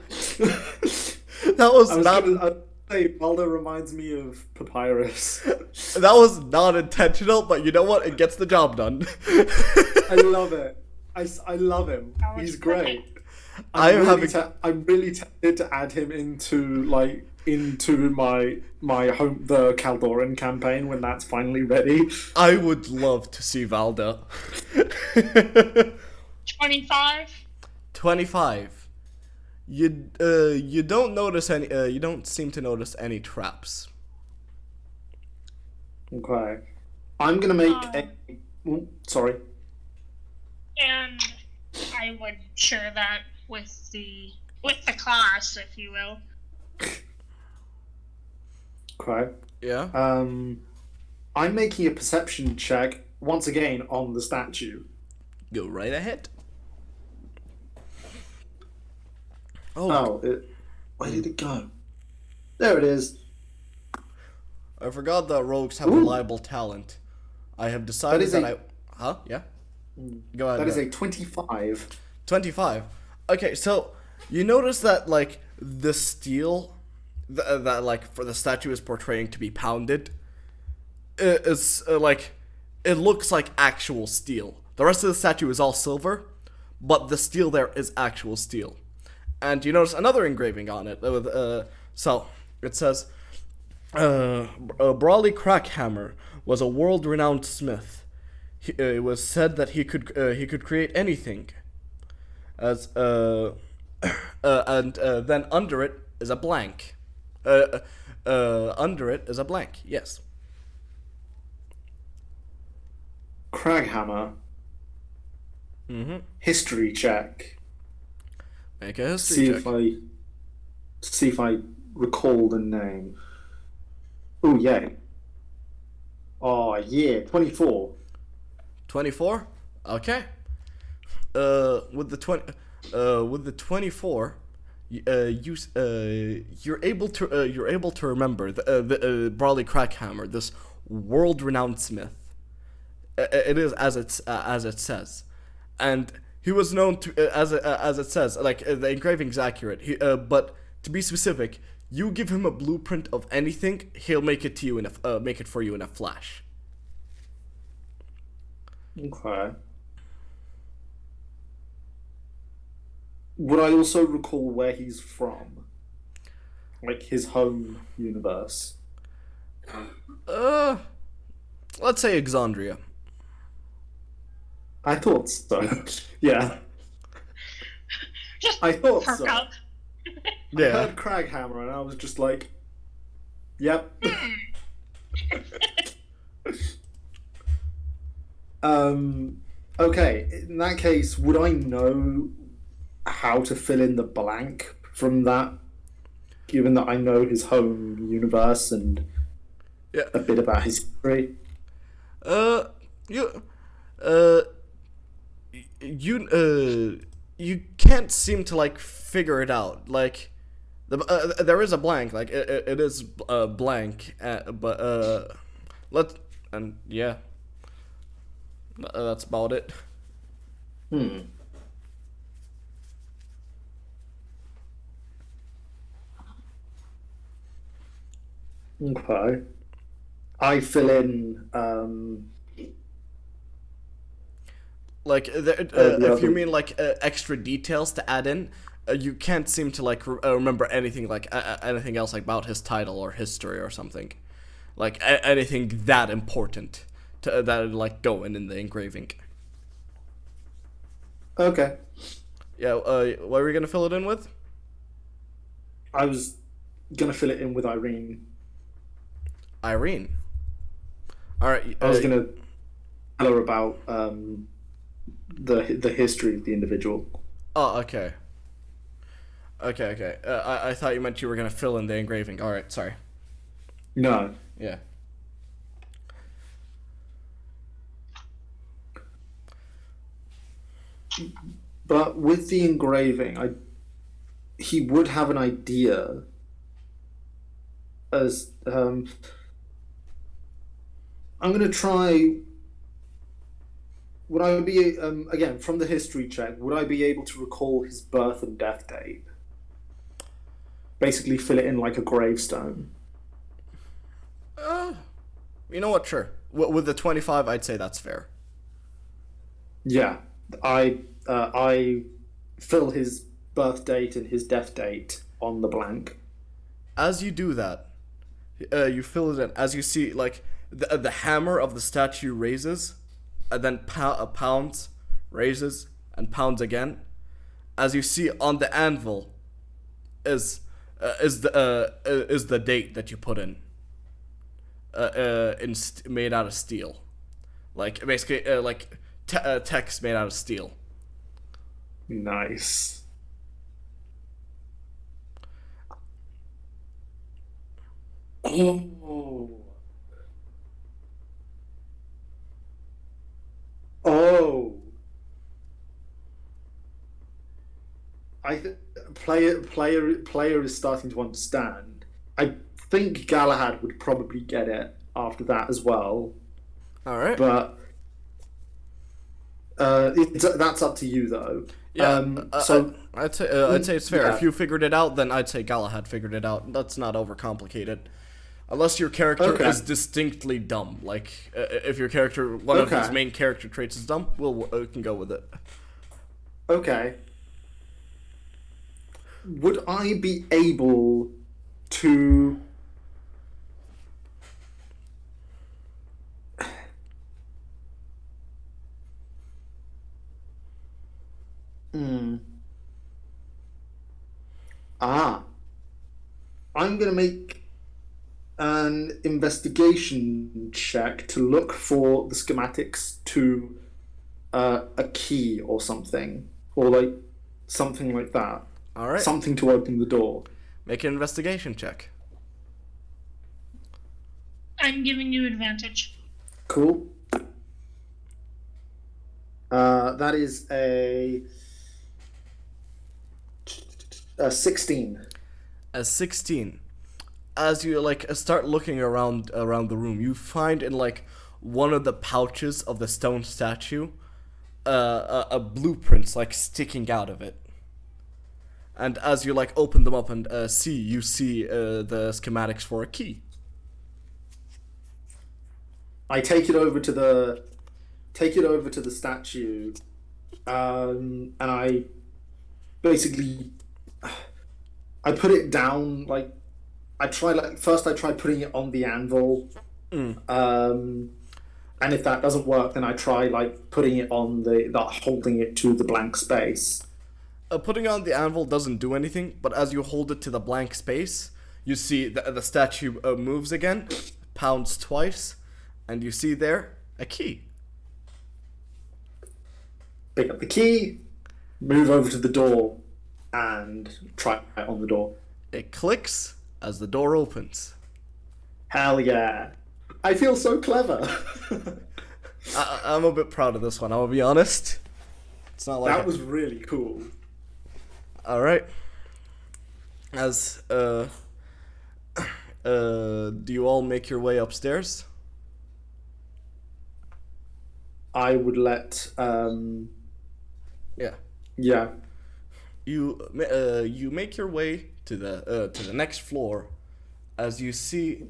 [SPEAKER 1] That was
[SPEAKER 2] I was
[SPEAKER 1] not.
[SPEAKER 2] gonna say Valda reminds me of Papyrus.
[SPEAKER 1] That was not intentional, but you know what? It gets the job done.
[SPEAKER 2] I love it. I love him.
[SPEAKER 3] That was
[SPEAKER 2] He's great.
[SPEAKER 1] I'm
[SPEAKER 2] I'm really tempted to add him into the Caldoran campaign when that's finally ready.
[SPEAKER 1] I would love to see Valda.
[SPEAKER 3] 25.
[SPEAKER 1] 25. You don't notice any. You don't seem to notice any traps.
[SPEAKER 2] Okay. I'm gonna make sorry.
[SPEAKER 3] And I would share that with the class, if you will.
[SPEAKER 2] Okay.
[SPEAKER 1] Yeah.
[SPEAKER 2] I'm making a perception check once again on the statue.
[SPEAKER 1] Go right ahead.
[SPEAKER 2] Where did it go? There it is.
[SPEAKER 1] I forgot that rogues have
[SPEAKER 2] Ooh.
[SPEAKER 1] reliable talent. I have decided Huh? Yeah? Go ahead.
[SPEAKER 2] That is a 25.
[SPEAKER 1] 25. Okay, so you notice that, like, the steel that like, for the statue is portraying to be pounded is, like, it looks like actual steel. The rest of the statue is all silver, but the steel there is actual steel. And you notice another engraving on it. So, it says, Brawley Crackhammer was a world-renowned smith. It was said that he could create anything. And then under it is a blank. Under it is a blank. Yes.
[SPEAKER 2] Craghammer.
[SPEAKER 1] Mm-hmm.
[SPEAKER 2] History check.
[SPEAKER 1] Make a history check.
[SPEAKER 2] See if I recall the name. Oh yeah. Oh yeah, 24.
[SPEAKER 1] 24. Okay. With the 24, you're able to remember the Brawley Crackhammer, this world-renowned smith. It is as it says, and he was known to as it says. Like, the engraving's accurate. But to be specific, you give him a blueprint of anything, he'll make it to you make it for you in a flash.
[SPEAKER 2] Okay. Would I also recall where he's from? Like his home universe?
[SPEAKER 1] Let's say Exandria.
[SPEAKER 2] I thought so. Yeah.
[SPEAKER 3] Just
[SPEAKER 2] I thought
[SPEAKER 3] perk
[SPEAKER 2] so.
[SPEAKER 3] up.
[SPEAKER 2] I heard Craghammer and I was just like, yep. Okay, in that case, would I know how to fill in the blank from that, given that I know his home universe and a bit about his history?
[SPEAKER 1] You can't seem to, like, figure it out. Like, there is a blank. Like, it is blank. But that's about it.
[SPEAKER 2] Okay. I fill in,
[SPEAKER 1] like, if you mean, like, extra details to add in, you can't seem to, like, remember anything, like, anything else, like, about his title or history or something. Like, anything that important that, like, go in the engraving.
[SPEAKER 2] Okay.
[SPEAKER 1] Yeah, what were you gonna fill it in with?
[SPEAKER 2] I was gonna fill it in with Irene.
[SPEAKER 1] Irene. Alright.
[SPEAKER 2] I was gonna tell her about the history of the individual.
[SPEAKER 1] Oh, okay. Okay. I thought you meant you were gonna fill in the engraving. Alright, sorry.
[SPEAKER 2] No.
[SPEAKER 1] Yeah.
[SPEAKER 2] But with the engraving, he would have an idea as I'm going to try. Would I be again from the history check? Would I be able to recall his birth and death date? basically fill it in like a gravestone.
[SPEAKER 1] You know what? Sure. With the 25, I'd say that's fair.
[SPEAKER 2] Yeah, I fill his birth date and his death date on the blank.
[SPEAKER 1] As you do that, you fill it in. As you see, like the hammer of the statue raises, and then pounds, raises, and pounds again. As you see on the anvil, is the date that you put in. Made out of steel, like basically text made out of steel.
[SPEAKER 2] Nice. Oh. Oh. Player is starting to understand. I think Galahad would probably get it after that as well.
[SPEAKER 1] All right.
[SPEAKER 2] But that's up to you though.
[SPEAKER 1] Yeah.
[SPEAKER 2] So
[SPEAKER 1] I'd say it's fair.
[SPEAKER 2] Yeah.
[SPEAKER 1] If you figured it out, then I'd say Galahad figured it out. That's not overcomplicated. Unless your character is distinctly dumb. Like, if your character, one of his main character traits is dumb, we can go with it.
[SPEAKER 2] Okay. Would I be able to... I'm going to make an investigation check to look for the schematics to a key or something. Or, like, something like that.
[SPEAKER 1] All right.
[SPEAKER 2] Something to open the door.
[SPEAKER 1] Make an investigation check.
[SPEAKER 3] I'm giving you advantage.
[SPEAKER 2] Cool. That is a 16.
[SPEAKER 1] A 16. As you start looking around the room, you find in one of the pouches of the stone statue a blueprint sticking out of it. And as you open them up and you see the schematics for a key.
[SPEAKER 2] I take it over to the statue, and I basically I put it down. I try putting it on the anvil, and if that doesn't work, then I try putting it on holding it to the blank space.
[SPEAKER 1] Putting it on the anvil doesn't do anything, but as you hold it to the blank space, you see the statue moves again, pounds twice, and you see there a key.
[SPEAKER 2] Pick up the key, move over to the door, and try it on the door.
[SPEAKER 1] It clicks as the door opens.
[SPEAKER 2] Hell yeah. I feel so clever.
[SPEAKER 1] I'm a bit proud of this one, I'll be honest. It's not like
[SPEAKER 2] that was really cool.
[SPEAKER 1] Alright. As do you all make your way upstairs?
[SPEAKER 2] I would let
[SPEAKER 1] Yeah.
[SPEAKER 2] Yeah.
[SPEAKER 1] You make your way to the next floor. As you see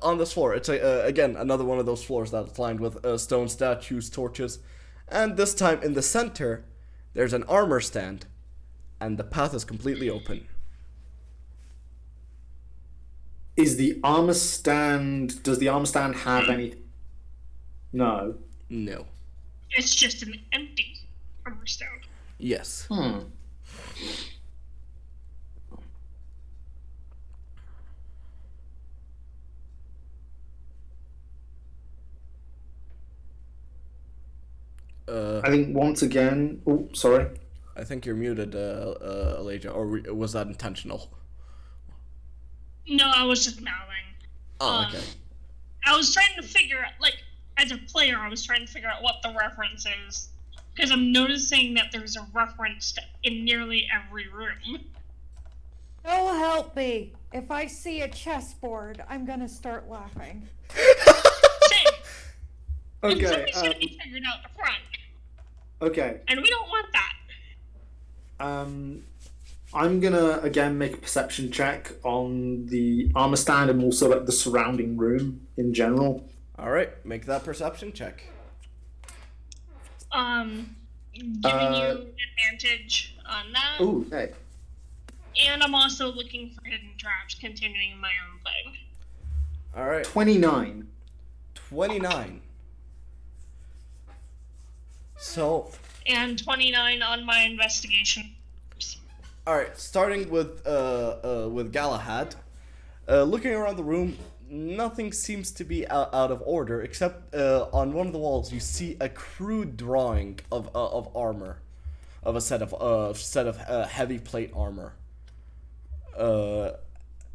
[SPEAKER 1] on this floor, it's again another one of those floors that's lined with stone statues, torches, and this time in the center, there's an armor stand, and the path is completely open.
[SPEAKER 2] Does the armor stand have any? No.
[SPEAKER 1] No.
[SPEAKER 3] It's just an empty armor stand.
[SPEAKER 1] Yes.
[SPEAKER 2] I think once again. Oh, sorry.
[SPEAKER 1] I think you're muted, Elijah, or was that intentional?
[SPEAKER 3] No, I was just mouthing.
[SPEAKER 1] Oh, okay.
[SPEAKER 3] I was trying to figure out, as a player, I was trying to figure out what the reference is. Because I'm noticing that there's a reference in nearly every room.
[SPEAKER 5] Oh, help me. If I see a chessboard, I'm gonna start laughing.
[SPEAKER 3] Same. And
[SPEAKER 2] Okay.
[SPEAKER 3] somebody's gonna be figured out the front.
[SPEAKER 2] Okay.
[SPEAKER 3] And we don't want that.
[SPEAKER 2] I'm gonna again make a perception check on the armor stand and also like the surrounding room in general.
[SPEAKER 1] All right, make that perception check.
[SPEAKER 3] Giving you advantage on that.
[SPEAKER 2] Ooh, hey.
[SPEAKER 3] And I'm also looking for hidden traps, continuing my own thing.
[SPEAKER 1] All right,
[SPEAKER 2] 29.
[SPEAKER 1] 29. So,
[SPEAKER 3] And 29 on my investigation.
[SPEAKER 1] all right, starting with Galahad. Looking around the room, nothing seems to be out of order, except on one of the walls you see a crude drawing of armor, of a set of heavy plate armor.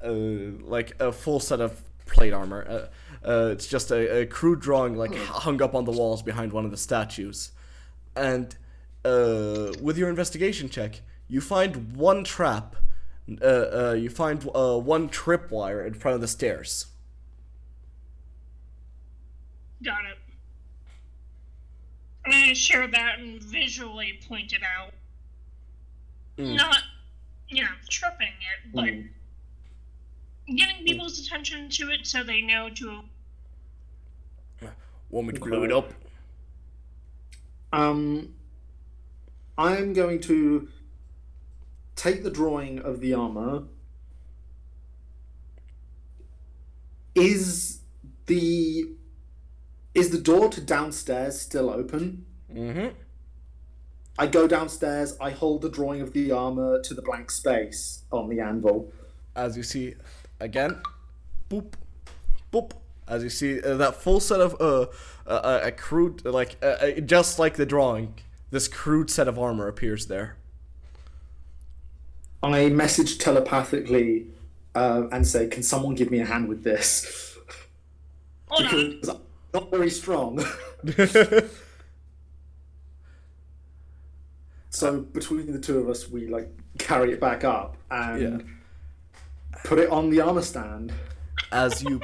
[SPEAKER 1] Like a full set of plate armor. It's just a crude drawing, like hung up on the walls behind one of the statues, and with your investigation check, you find one trap. You find one tripwire in front of the stairs.
[SPEAKER 3] Got it. I'm gonna share that and visually point it out. Not, tripping it, but getting people's attention to it so they know to.
[SPEAKER 1] Want me to blow it up?
[SPEAKER 2] I'm going to take the drawing of the armor. Is the door to downstairs still open?
[SPEAKER 1] Mm-hmm.
[SPEAKER 2] I go downstairs, I hold the drawing of the armor to the blank space on the anvil.
[SPEAKER 1] As you see, again, boop, boop. As you see, that full set of a crude, just like the drawing, this crude set of armor appears there.
[SPEAKER 2] I message telepathically and say, "Can someone give me a hand with this?"
[SPEAKER 3] Hold on.
[SPEAKER 2] Because I'm not very strong. So between the two of us, we carry it back up and put it on the armor stand.
[SPEAKER 1] As you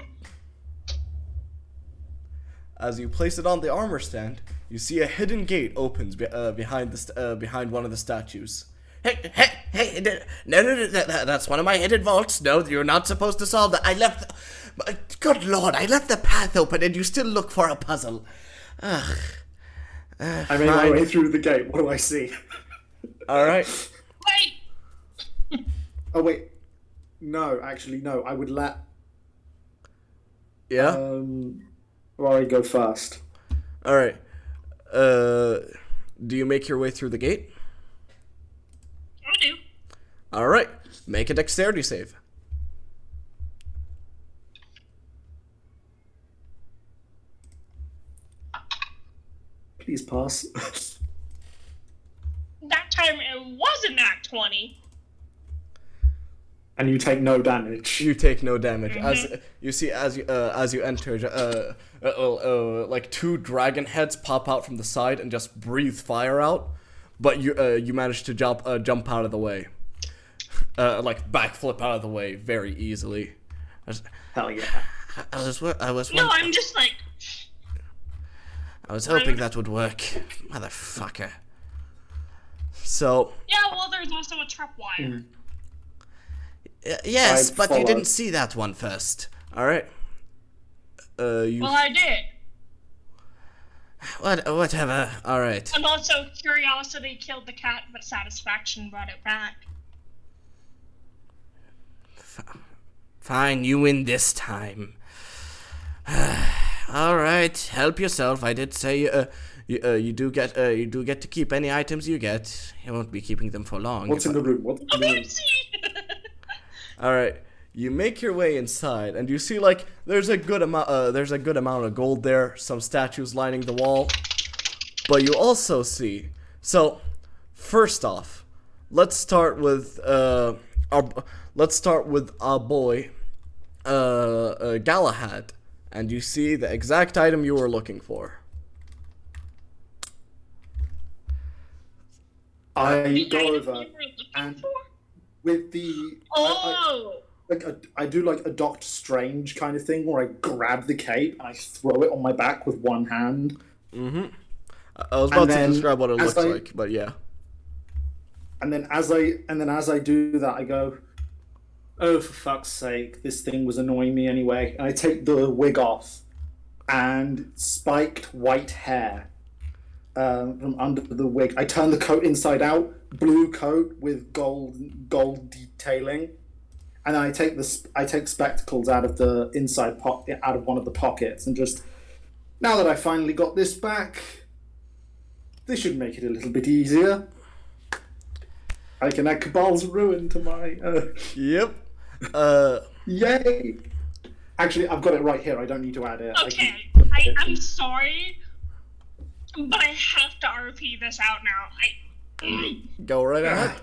[SPEAKER 1] place it on the armor stand, you see a hidden gate opens behind one of the statues.
[SPEAKER 6] Hey, no, that's one of my hidden vaults. No, you're not supposed to solve that. Good lord, I left the path open and you still look for a puzzle.
[SPEAKER 2] I made my way through the gate. What do I see?
[SPEAKER 1] Alright.
[SPEAKER 3] Wait!
[SPEAKER 2] Oh, wait. No, actually, no. I would let
[SPEAKER 1] Yeah?
[SPEAKER 2] Rory go first.
[SPEAKER 1] Alright. Do you make your way through the gate?
[SPEAKER 3] I do.
[SPEAKER 1] Alright. Make a dexterity save.
[SPEAKER 2] Please pass.
[SPEAKER 3] That time it wasn't at 20.
[SPEAKER 2] And you take no damage.
[SPEAKER 1] You take no damage. As you see, as you enter, two dragon heads pop out from the side and just breathe fire out. But you manage to jump out of the way, backflip out of the way very easily.
[SPEAKER 2] Hell yeah.
[SPEAKER 3] No, I'm just
[SPEAKER 6] I was hoping that would work. Motherfucker.
[SPEAKER 1] So.
[SPEAKER 3] yeah, well, there's also a tripwire.
[SPEAKER 6] Yes,
[SPEAKER 2] I
[SPEAKER 6] but you
[SPEAKER 2] follow.
[SPEAKER 6] didn't see that one first.
[SPEAKER 1] All right. You.
[SPEAKER 3] Well, I did.
[SPEAKER 6] Whatever. All right.
[SPEAKER 3] And also, curiosity killed the cat, but satisfaction brought it back.
[SPEAKER 6] Fine, you win this time. All right, help yourself. I did say you do get to keep any items you get. You won't be keeping them for long.
[SPEAKER 2] What's in the room? What's in the room?
[SPEAKER 1] All right. You make your way inside, and you see there's a good amount of gold there. Some statues lining the wall, but you also see. So, first off, let's start with our boy, Galahad, and you see the exact item you were looking for.
[SPEAKER 2] I go over and with the I do a Doctor Strange kind of thing where I grab the cape and I throw it on my back with one hand.
[SPEAKER 1] Mm-hmm. I was about to describe what it looks like, but yeah.
[SPEAKER 2] And then as I do that, I go, "Oh, for fuck's sake! This thing was annoying me anyway." And I take the wig off, and spiked white hair from under the wig. I turn the coat inside out, blue coat with gold detailing, and then I take spectacles out of the inside out of one of the pockets, and just, now that I finally got this back, this should make it a little bit easier. I can add Cabal's Ruin to my...
[SPEAKER 1] Yep.
[SPEAKER 2] Yay! Actually, I've got it right here. I don't need to add it.
[SPEAKER 3] Okay, I'm sorry, but I have to RP this out now.
[SPEAKER 1] Go right ahead.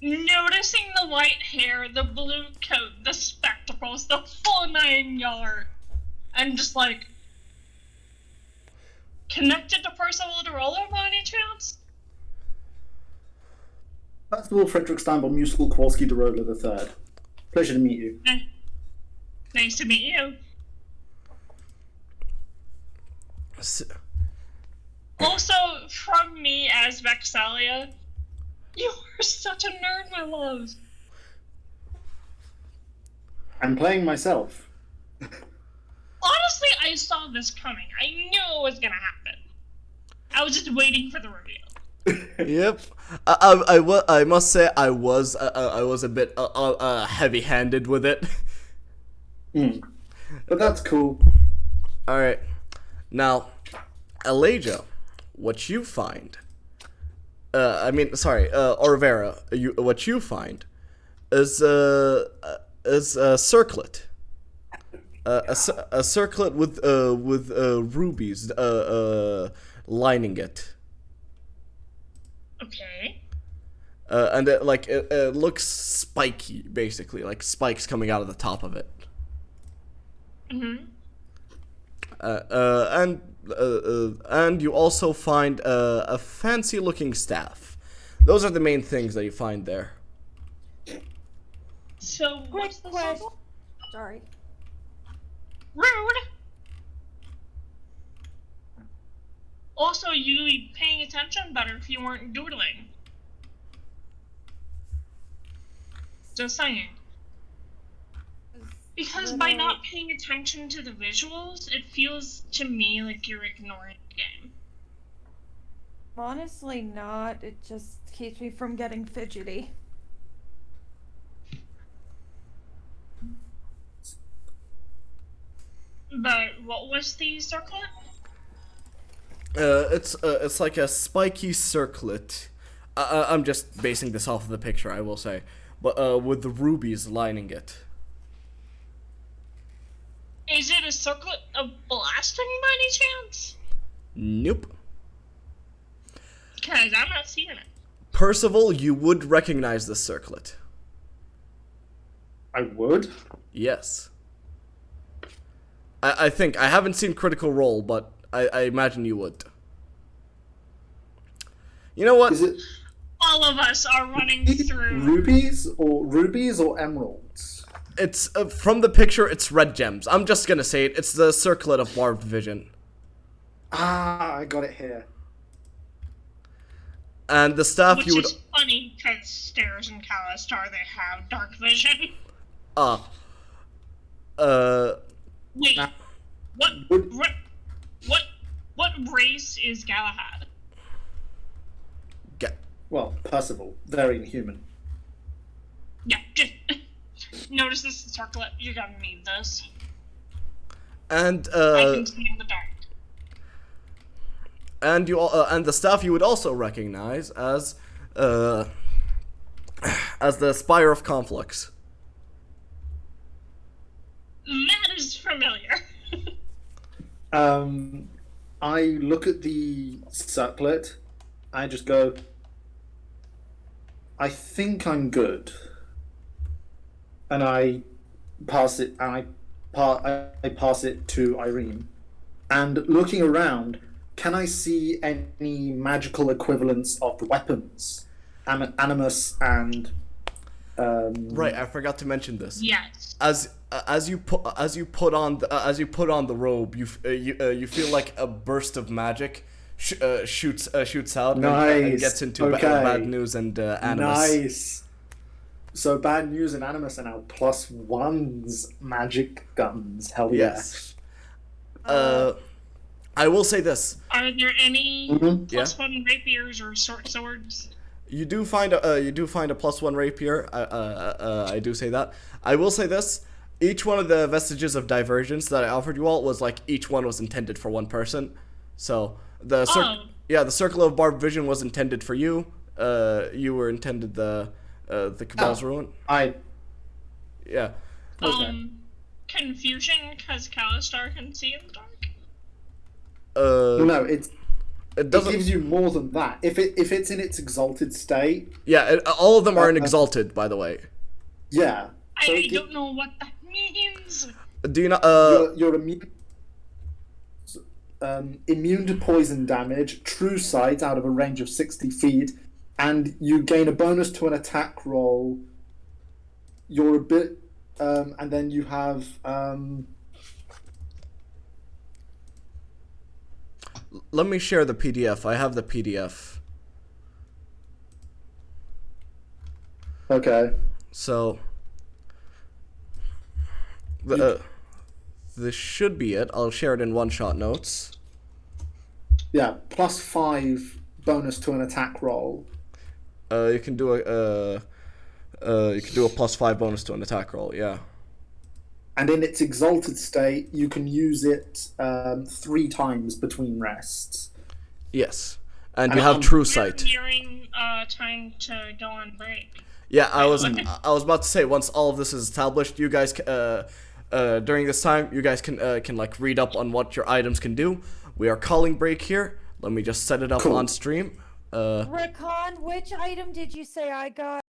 [SPEAKER 3] Noticing the white hair, the blue coat, the spectacles, the full 9 yards, and just like, connected to Percival de Roller by any chance?
[SPEAKER 2] First of all, Frederick Steinboll, Musical Kowalski de Roller III. Pleasure to meet you.
[SPEAKER 3] Nice to meet you. Also, from me as Vexalia, you are such a nerd, my love.
[SPEAKER 2] I'm playing myself.
[SPEAKER 3] Honestly, I saw this coming. I knew it was gonna happen. I was just waiting for the reveal.
[SPEAKER 1] Yep. I must say I was a bit heavy-handed with it.
[SPEAKER 2] But that's cool.
[SPEAKER 1] All right. Now, Elijah, what you find? Oravira, what you find is a circlet. A circlet with rubies lining it.
[SPEAKER 3] Okay.
[SPEAKER 1] And it looks spiky, basically, like spikes coming out of the top of it.
[SPEAKER 3] Mm-hmm.
[SPEAKER 1] And you also find a fancy-looking staff. Those are the main things that you find there.
[SPEAKER 3] So what's the
[SPEAKER 5] question.
[SPEAKER 3] symbol?
[SPEAKER 5] Sorry.
[SPEAKER 3] Rude. Also, you'd be paying attention better if you weren't doodling. Just saying. Because by not paying attention to the visuals, it feels to me like you're ignoring the game.
[SPEAKER 5] Honestly not. It just keeps me from getting fidgety.
[SPEAKER 3] But what was the circlet?
[SPEAKER 1] It's like a spiky circlet. I'm just basing this off of the picture, I will say, but with the rubies lining it.
[SPEAKER 3] Is it a circlet of blasting by any chance?
[SPEAKER 1] Nope.
[SPEAKER 3] Because I'm not seeing it.
[SPEAKER 1] Percival, you would recognize this circlet.
[SPEAKER 2] I would?
[SPEAKER 1] Yes. I think. I haven't seen Critical Role, but I imagine you would. You know what?
[SPEAKER 2] Is it
[SPEAKER 3] All of us are running through.
[SPEAKER 2] rubies or emeralds?
[SPEAKER 1] It's from the picture. It's red gems. I'm just gonna say it. It's the circlet of barbed vision.
[SPEAKER 2] Ah, I got it here.
[SPEAKER 1] And the staff
[SPEAKER 3] Which
[SPEAKER 1] you would.
[SPEAKER 3] is funny because Stairs and Calistar, they have dark vision. Wait,
[SPEAKER 2] Nah.
[SPEAKER 3] what race is Galahad?
[SPEAKER 2] Well, Percival, very inhuman.
[SPEAKER 3] Yeah, just notice this circlet. You're gonna need this.
[SPEAKER 1] And
[SPEAKER 3] I can see in the dark.
[SPEAKER 1] and the staff you would also recognize as the Spire of Conflicts.
[SPEAKER 3] That is familiar.
[SPEAKER 2] I look at the circlet. I just go, I think I'm good. And I pass it. And I pass it to Irene. And looking around, can I see any magical equivalents of the weapons? Animus and
[SPEAKER 1] Right, I forgot to mention this.
[SPEAKER 3] Yes.
[SPEAKER 1] As you put on the robe, you feel like a burst of magic shoots out and
[SPEAKER 2] Nice.
[SPEAKER 1] gets into
[SPEAKER 2] Okay.
[SPEAKER 1] bad news and animus.
[SPEAKER 2] Nice. So bad news and animus are now +1s magic guns. Hell
[SPEAKER 1] Yes. I will say this.
[SPEAKER 3] Are there any
[SPEAKER 2] Mhm.
[SPEAKER 3] +1 rapiers or short swords?
[SPEAKER 1] You do find a +1 rapier. I do say that. I will say this. Each one of the vestiges of divergence that I offered you all was like each one was intended for one person. So the the circle of barbed vision was intended for you. You were intended the Cabal's ruin. Yeah.
[SPEAKER 3] Confusion because Kalistar can see in the dark?
[SPEAKER 2] No, it
[SPEAKER 1] doesn't.
[SPEAKER 2] gives you more than that. If it's in its exalted state.
[SPEAKER 1] Yeah, all of them are in exalted, by the way.
[SPEAKER 2] Yeah. So
[SPEAKER 3] I don't know what that means.
[SPEAKER 1] Do you not?
[SPEAKER 2] You're immune to poison damage, true sight out of a range of 60 feet, and you gain a bonus to an attack roll. You're a bit, and then you have.
[SPEAKER 1] Let me share the PDF. I have the PDF.
[SPEAKER 2] Okay.
[SPEAKER 1] So, this should be it. I'll share it in one-shot notes.
[SPEAKER 2] Yeah, +5 bonus to an attack roll.
[SPEAKER 1] You can do a +5 bonus to an attack roll. Yeah.
[SPEAKER 2] And in its exalted state, you can use it 3 times between rests.
[SPEAKER 1] Yes, and you have true sight.
[SPEAKER 3] During time to go on break.
[SPEAKER 1] Yeah, I was about to say, once all of this is established, you guys during this time you guys can like read up on what your items can do. We are calling break here. Let me just set it up on stream.
[SPEAKER 5] Rakan, which item did you say I got?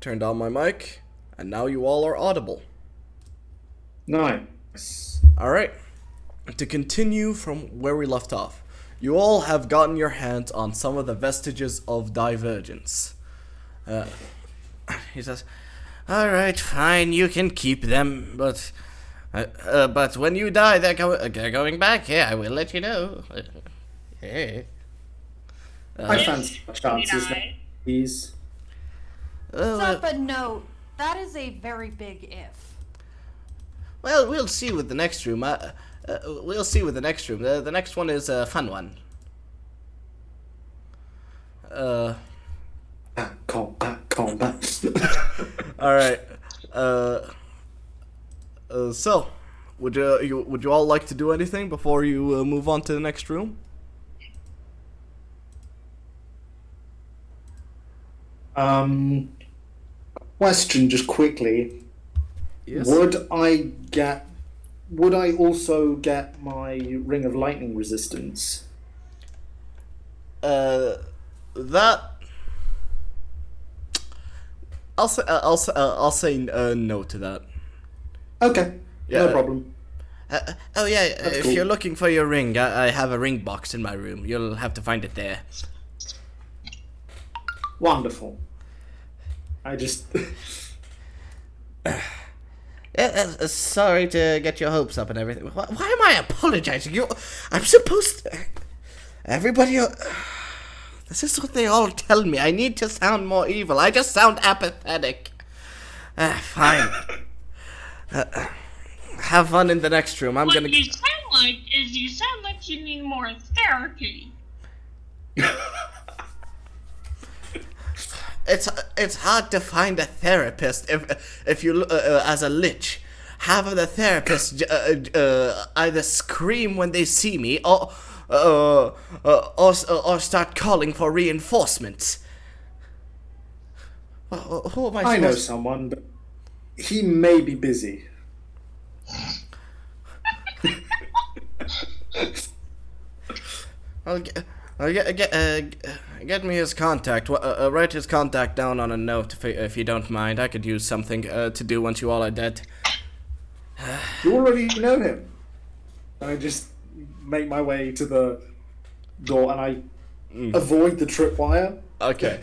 [SPEAKER 1] Turned on my mic, and now you all are audible.
[SPEAKER 2] Nice.
[SPEAKER 1] Alright. To continue from where we left off, you all have gotten your hands on some of the vestiges of divergence. He says, "Alright, fine, you can keep them, but when you die, they're going back. Yeah, I will let you know. Hey.
[SPEAKER 2] I fancy my chances now, please.
[SPEAKER 5] Stop a note. That is a very big if.
[SPEAKER 1] Well, we'll see with the next room. We'll see with the next room. The next one is a fun one.
[SPEAKER 2] Combat.
[SPEAKER 1] Alright. So, would you all like to do anything before you move on to the next room?
[SPEAKER 2] Question just quickly.
[SPEAKER 1] Yes.
[SPEAKER 2] Would I also get my Ring of Lightning resistance?
[SPEAKER 1] That I'll say no to that.
[SPEAKER 2] Okay.
[SPEAKER 1] Yeah.
[SPEAKER 2] No problem.
[SPEAKER 6] Oh yeah, if
[SPEAKER 2] cool.
[SPEAKER 6] you're looking for your ring, I have a ring box in my room. You'll have to find it there.
[SPEAKER 2] Wonderful. I just
[SPEAKER 6] Sorry to get your hopes up and everything. Why am I apologizing? I'm supposed to... Everybody... This is what they all tell me. I need to sound more evil. I just sound apathetic. Fine. Have fun in the next room.
[SPEAKER 3] What you sound like you need more therapy.
[SPEAKER 6] It's hard to find a therapist if you as a lich. Have the therapist either scream when they see me or start calling for reinforcements. Who am
[SPEAKER 2] I know someone, but he may be busy.
[SPEAKER 6] Get me his contact. Write his contact down on a note if you don't mind. I could use something to do once you all are dead.
[SPEAKER 2] You already know him. And I just make my way to the door and I avoid the tripwire.
[SPEAKER 1] Okay.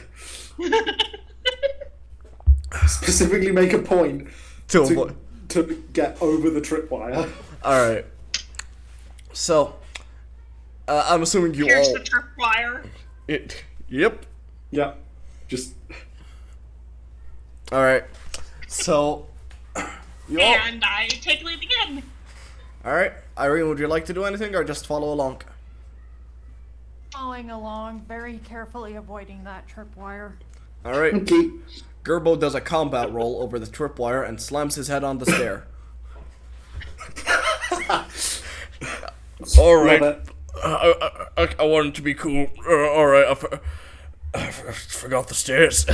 [SPEAKER 2] Specifically make a point
[SPEAKER 1] To
[SPEAKER 2] to get over the tripwire.
[SPEAKER 1] All right. So, I'm assuming you
[SPEAKER 3] Here's
[SPEAKER 1] all.
[SPEAKER 3] the tripwire.
[SPEAKER 1] Yep.
[SPEAKER 2] Yeah. Just
[SPEAKER 1] All right. So, you all.
[SPEAKER 3] And I take lead again.
[SPEAKER 1] All right, Irene, would you like to do anything or just follow along?
[SPEAKER 5] Following along, very carefully avoiding that tripwire.
[SPEAKER 1] All right.
[SPEAKER 2] okay.
[SPEAKER 1] Gerbo does a combat roll over the tripwire and slams his head on the stair. All right.
[SPEAKER 2] Love it.
[SPEAKER 1] I wanted to be cool. All right. I forgot the stairs.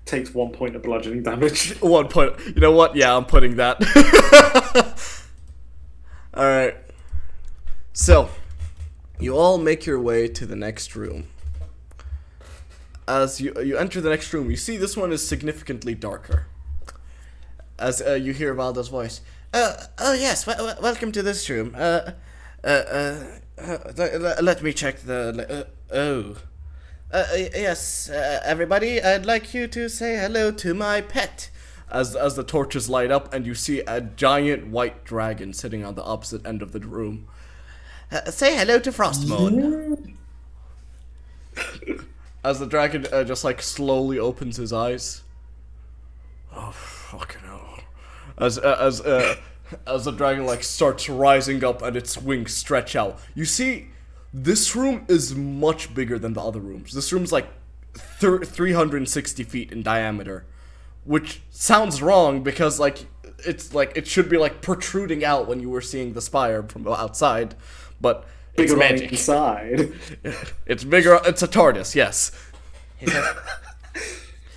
[SPEAKER 2] Takes 1 point of bludgeoning damage.
[SPEAKER 1] 1 point. You know what? Yeah, I'm putting that. All right. So, you all make your way to the next room. As you enter the next room, you see this one is significantly darker. As you hear Valda's voice.
[SPEAKER 6] Oh yes, welcome to this room. Let me check the... yes, everybody, I'd like you to say hello to my pet.
[SPEAKER 1] As the torches light up and you see a giant white dragon sitting on the opposite end of the room.
[SPEAKER 6] Say hello to Frostmourne.
[SPEAKER 1] As the dragon just like slowly opens his eyes. Oh fucking hell! As the dragon like starts rising up and its wings stretch out, you see this room is much bigger than the other rooms. This room's like 360 feet in diameter, which sounds wrong because like it's like it should be like protruding out when you were seeing the spire from outside, but it's
[SPEAKER 2] Bigger on
[SPEAKER 1] magic.
[SPEAKER 2] inside.
[SPEAKER 1] It's bigger. It's a TARDIS, yes.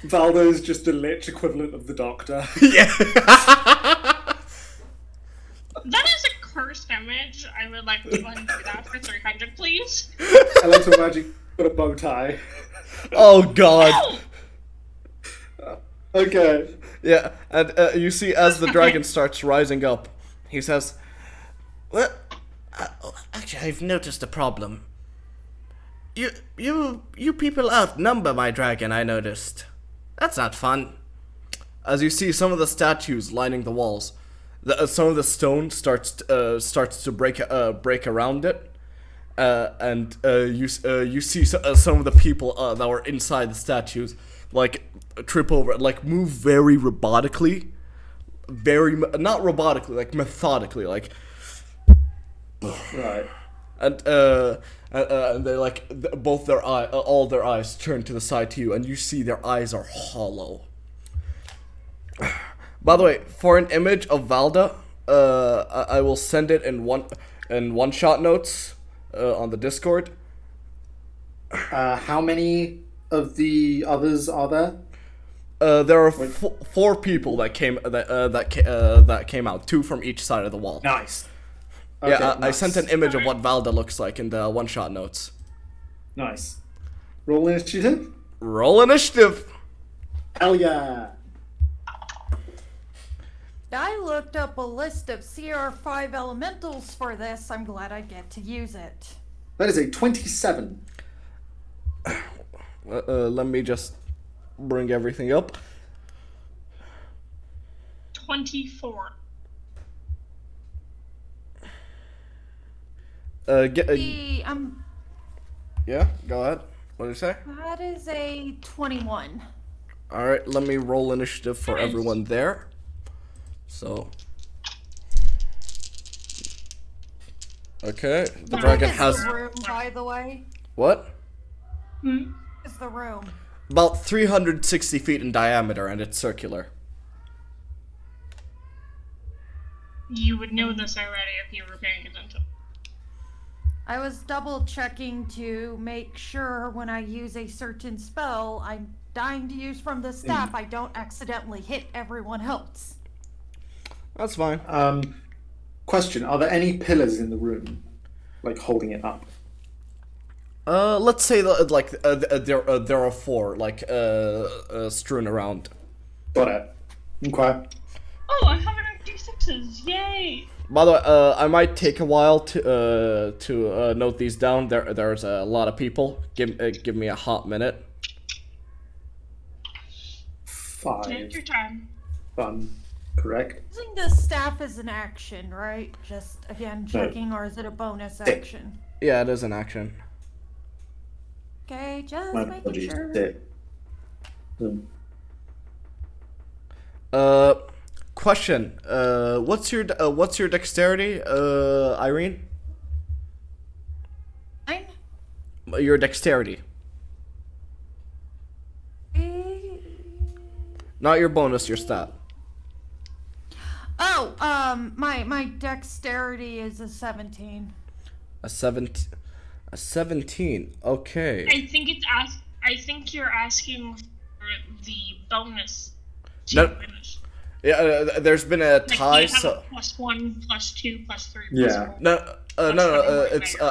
[SPEAKER 2] Valda is just the lich equivalent of the Doctor.
[SPEAKER 1] Yeah.
[SPEAKER 3] That is a cursed image. I would like to undo that for 300, please.
[SPEAKER 2] I like to imagine you've got a bow tie.
[SPEAKER 1] Oh god.
[SPEAKER 2] Okay.
[SPEAKER 1] Yeah, and you see as the dragon starts rising up, he says,
[SPEAKER 6] Well, actually, I've noticed a problem. You people outnumber my dragon, I noticed. That's not fun.
[SPEAKER 1] as you see some of the statues lining the walls, some of the stone starts to break around it, and you see some of the people that were inside the statues like trip over, like move very robotically, not robotically, like methodically, like.
[SPEAKER 2] Right.
[SPEAKER 1] And they like both their all their eyes turn to the side to you, and you see their eyes are hollow. By the way, for an image of Valda, I will send it in one shot notes on the Discord.
[SPEAKER 2] How many of the others are there?
[SPEAKER 1] There are four people that came out, two from each side of the wall.
[SPEAKER 2] Nice.
[SPEAKER 1] Yeah,
[SPEAKER 2] Okay,
[SPEAKER 1] I
[SPEAKER 2] nice.
[SPEAKER 1] sent an image of what Valda looks like in the one shot notes.
[SPEAKER 2] Nice. Roll initiative.
[SPEAKER 1] Roll initiative.
[SPEAKER 2] Hell yeah.
[SPEAKER 5] I looked up a list of CR5 elementals for this. I'm glad I get to use it.
[SPEAKER 2] That is a 27.
[SPEAKER 1] Let me just bring everything up.
[SPEAKER 3] 24.
[SPEAKER 1] Yeah, go ahead. What did you say?
[SPEAKER 5] That is a 21.
[SPEAKER 1] All right, let me roll initiative for
[SPEAKER 3] Nice.
[SPEAKER 1] everyone there. So, okay, the dragon
[SPEAKER 5] Is
[SPEAKER 1] has
[SPEAKER 5] the room, by the way?
[SPEAKER 1] what?
[SPEAKER 5] Is the room?
[SPEAKER 1] About 360 feet in diameter, and it's circular.
[SPEAKER 3] You would know this already if you were paying attention.
[SPEAKER 5] I was double checking to make sure when I use a certain spell I'm dying to use from the staff, I don't accidentally hit everyone else.
[SPEAKER 1] That's fine.
[SPEAKER 2] Question: are there any pillars in the room, like holding it up?
[SPEAKER 1] Let's say that there are four strewn around.
[SPEAKER 2] Got it. Okay.
[SPEAKER 3] Oh, I have an D6s. Yay!
[SPEAKER 1] By the way, I might take a while to note these down. There's a lot of people. Give me a hot minute.
[SPEAKER 2] 5.
[SPEAKER 3] Take your time.
[SPEAKER 2] Correct.
[SPEAKER 5] Using the staff is an action, right? Just again checking, or is it a bonus action?
[SPEAKER 1] Yeah, it is an action.
[SPEAKER 5] Okay, just
[SPEAKER 2] My
[SPEAKER 5] making
[SPEAKER 2] apologies.
[SPEAKER 5] sure.
[SPEAKER 2] 6.
[SPEAKER 1] Question. What's your dexterity, Irene?
[SPEAKER 5] 9?
[SPEAKER 1] Your dexterity, not your bonus, your stat.
[SPEAKER 5] Oh, my dexterity is a 17.
[SPEAKER 1] A 17. A 17. Okay.
[SPEAKER 3] I think you're asking for the bonus to
[SPEAKER 1] No.
[SPEAKER 3] finish.
[SPEAKER 1] Yeah, there's been a
[SPEAKER 3] Like,
[SPEAKER 1] tie.
[SPEAKER 3] you have
[SPEAKER 1] So
[SPEAKER 3] a +1, +2, +3,
[SPEAKER 2] Yeah.
[SPEAKER 3] +4.
[SPEAKER 1] no, it's
[SPEAKER 3] The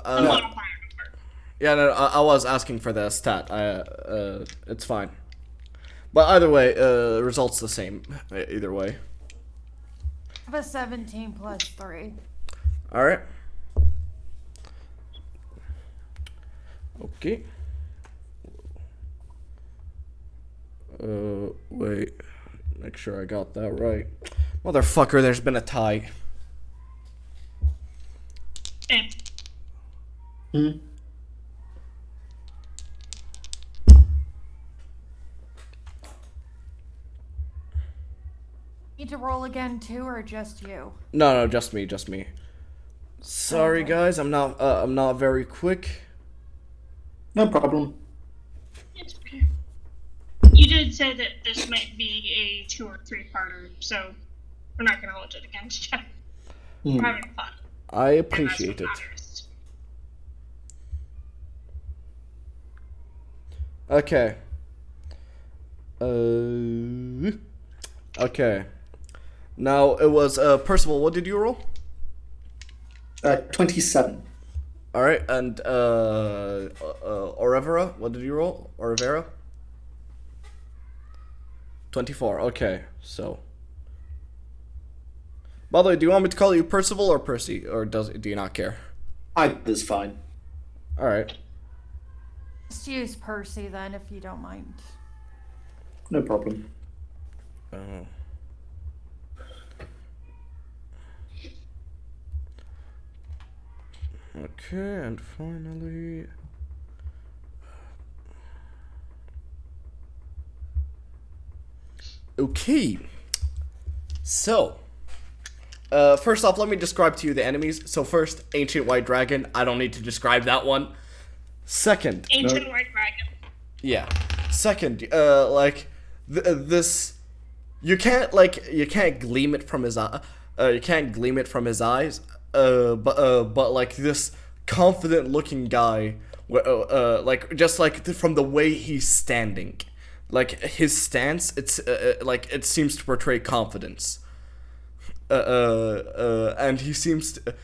[SPEAKER 3] modifier.
[SPEAKER 1] yeah, no, I was asking for the stat. It's fine. But either way, results the same. Either way.
[SPEAKER 5] I have a 17 plus 3.
[SPEAKER 1] All right. Okay. Wait. Make sure I got that right. Motherfucker, there's been a tie.
[SPEAKER 3] Eh,
[SPEAKER 5] Need to roll again too, or just you?
[SPEAKER 1] No, just me. Sorry,
[SPEAKER 5] Okay.
[SPEAKER 1] guys. I'm not very quick.
[SPEAKER 2] No problem.
[SPEAKER 3] It's okay. You did say that this might be a 2 or 3-parter, so we're not going to hold it against you. We're having fun.
[SPEAKER 1] I
[SPEAKER 3] and that's
[SPEAKER 1] appreciate
[SPEAKER 3] what
[SPEAKER 1] it.
[SPEAKER 3] matters.
[SPEAKER 1] Okay. Okay. Now it was Percival. What did you roll?
[SPEAKER 2] 27.
[SPEAKER 1] All right, and Oravira, what did you roll? Oravira? 24. Okay, so. By the way, do you want me to call you Percival or Percy, or do you not care?
[SPEAKER 2] Either's fine.
[SPEAKER 1] All right.
[SPEAKER 4] Just use Percy then, if you don't mind.
[SPEAKER 2] No problem.
[SPEAKER 1] Oh. Okay, and finally. Okay. So, first off, let me describe to you the enemies. So first, Ancient White Dragon. I don't need to describe that one. Second,
[SPEAKER 3] Ancient White Dragon.
[SPEAKER 1] yeah. Second, this, you can't gleam it from his eye. You can't gleam it from his eyes. But like this confident-looking guy, just like from the way he's standing, like his stance, like it seems to portray confidence. And he seems to,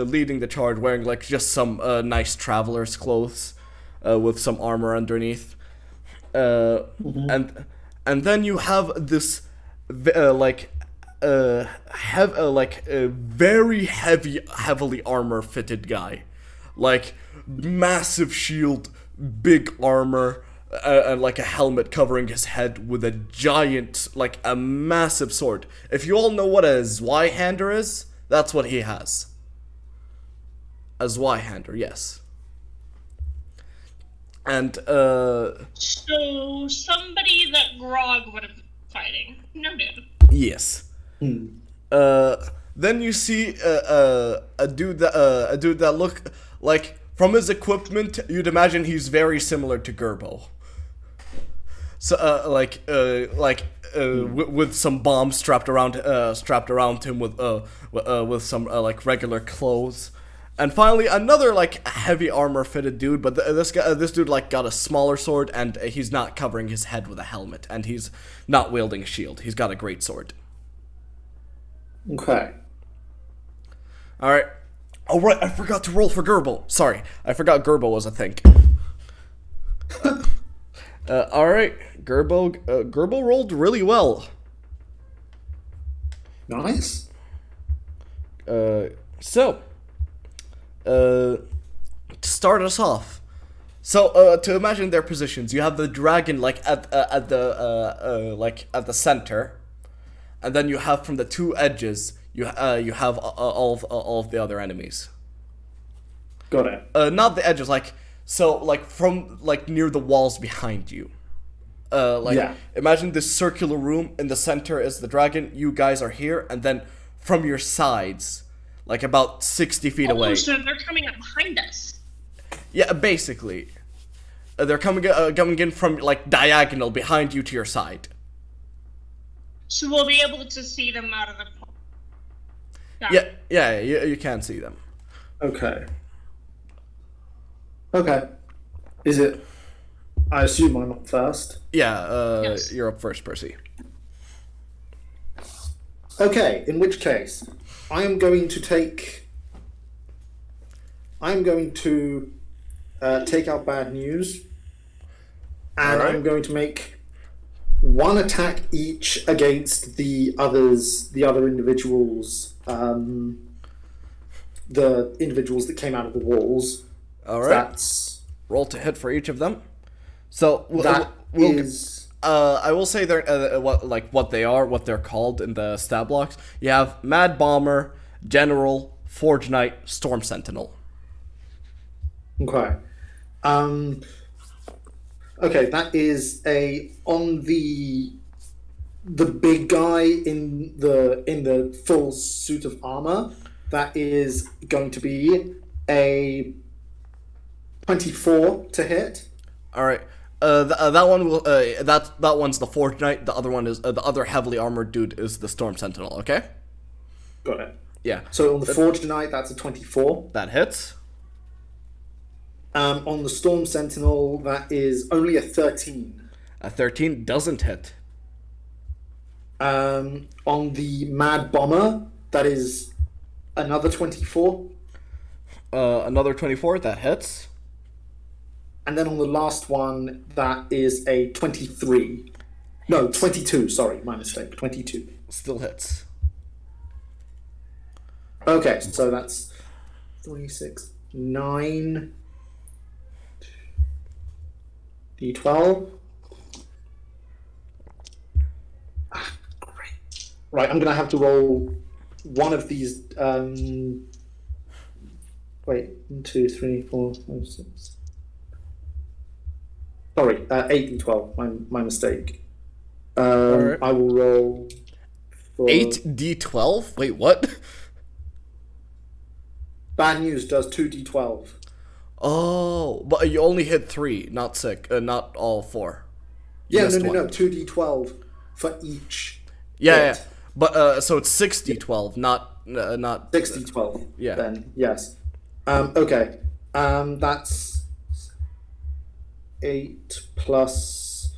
[SPEAKER 1] leading the charge, wearing like just some nice traveler's clothes, with some armor underneath. And then you have this, very heavily armor fitted guy, like massive shield, big armor, and like a helmet covering his head with a giant, like a massive sword. If you all know what a Zweihander is, that's what he has. A Zweihander, yes. And
[SPEAKER 3] So somebody that Grog would have been fighting. Noted.
[SPEAKER 1] yes. Then you see a dude that look like, from his equipment, you'd imagine he's very similar to Gerbo. So with some bombs strapped around him, with some like regular clothes. And finally, another like heavy armor fitted dude, but this dude like got a smaller sword, and he's not covering his head with a helmet, and he's not wielding a shield. He's got a great sword.
[SPEAKER 2] Okay.
[SPEAKER 1] All right. Oh right, I forgot to roll for Gerbil. Sorry, I forgot Gerbil was a thing. All right, Gerbil rolled really well.
[SPEAKER 2] Nice.
[SPEAKER 1] So, to start us off, so to imagine their positions, you have the dragon like at the center, and then you have from the two edges you have all of the other enemies.
[SPEAKER 2] Got it.
[SPEAKER 1] Not the edges, like from like near the walls behind you.
[SPEAKER 2] Yeah.
[SPEAKER 1] Imagine this circular room. In the center is the dragon. You guys are here, and then from your sides, like about 60 feet away.
[SPEAKER 3] Oh, so they're coming up behind us.
[SPEAKER 1] Yeah, basically, they're coming in from like diagonal behind you to your side.
[SPEAKER 3] So we'll be able to see them out of the.
[SPEAKER 1] Yeah, you can see them.
[SPEAKER 2] Okay. Okay. Is it? I assume I'm up first.
[SPEAKER 1] Yeah,
[SPEAKER 3] Yes.
[SPEAKER 1] You're up first, Percy.
[SPEAKER 2] Okay, in which case, I am going to take out bad news, and
[SPEAKER 1] Alright.
[SPEAKER 2] I'm going to make one attack each against the other individuals, the individuals that came out of the walls.
[SPEAKER 1] All right.
[SPEAKER 2] That's
[SPEAKER 1] Roll to hit for each of them. So
[SPEAKER 2] that is
[SPEAKER 1] I will say they're what they're called in the stat blocks. You have Mad Bomber, General, Forge Knight, Storm Sentinel.
[SPEAKER 2] okay. Okay, that is on the big guy in the full suit of armor. That is going to be a 24 to hit.
[SPEAKER 1] All right. That one will that one's the Forge Knight. The other one is the other heavily armored dude is the Storm Sentinel. Okay.
[SPEAKER 2] Got it.
[SPEAKER 1] Yeah.
[SPEAKER 2] So on the Forged Knight, that's a 24.
[SPEAKER 1] That hits.
[SPEAKER 2] On the Storm Sentinel, that is only a 13.
[SPEAKER 1] A 13 doesn't hit.
[SPEAKER 2] On the Mad Bomber, that is another 24.
[SPEAKER 1] Another 24, that hits.
[SPEAKER 2] And then on the last one, that is a 23. No, 22, sorry, my mistake. 22.
[SPEAKER 1] Still hits.
[SPEAKER 2] Okay, so that's 3, 6, 9, D12. Great. Right, I'm going to have to roll one of these. Wait, 1, 2, 3, 4, 5, 6. Sorry, 8 D12, my mistake.
[SPEAKER 1] Alright.
[SPEAKER 2] I will roll for...
[SPEAKER 1] 8d12? Wait, what?
[SPEAKER 2] Bad news does 2d12.
[SPEAKER 1] Oh, but you only hit 3, not 6, not all 4. You
[SPEAKER 2] Yeah,
[SPEAKER 1] missed
[SPEAKER 2] no,
[SPEAKER 1] one.
[SPEAKER 2] 2d12 for each.
[SPEAKER 1] Yeah,
[SPEAKER 2] hit.
[SPEAKER 1] but so it's 6d12, not
[SPEAKER 2] 6d12.
[SPEAKER 1] Yeah.
[SPEAKER 2] Then yes. Okay. That's 8 plus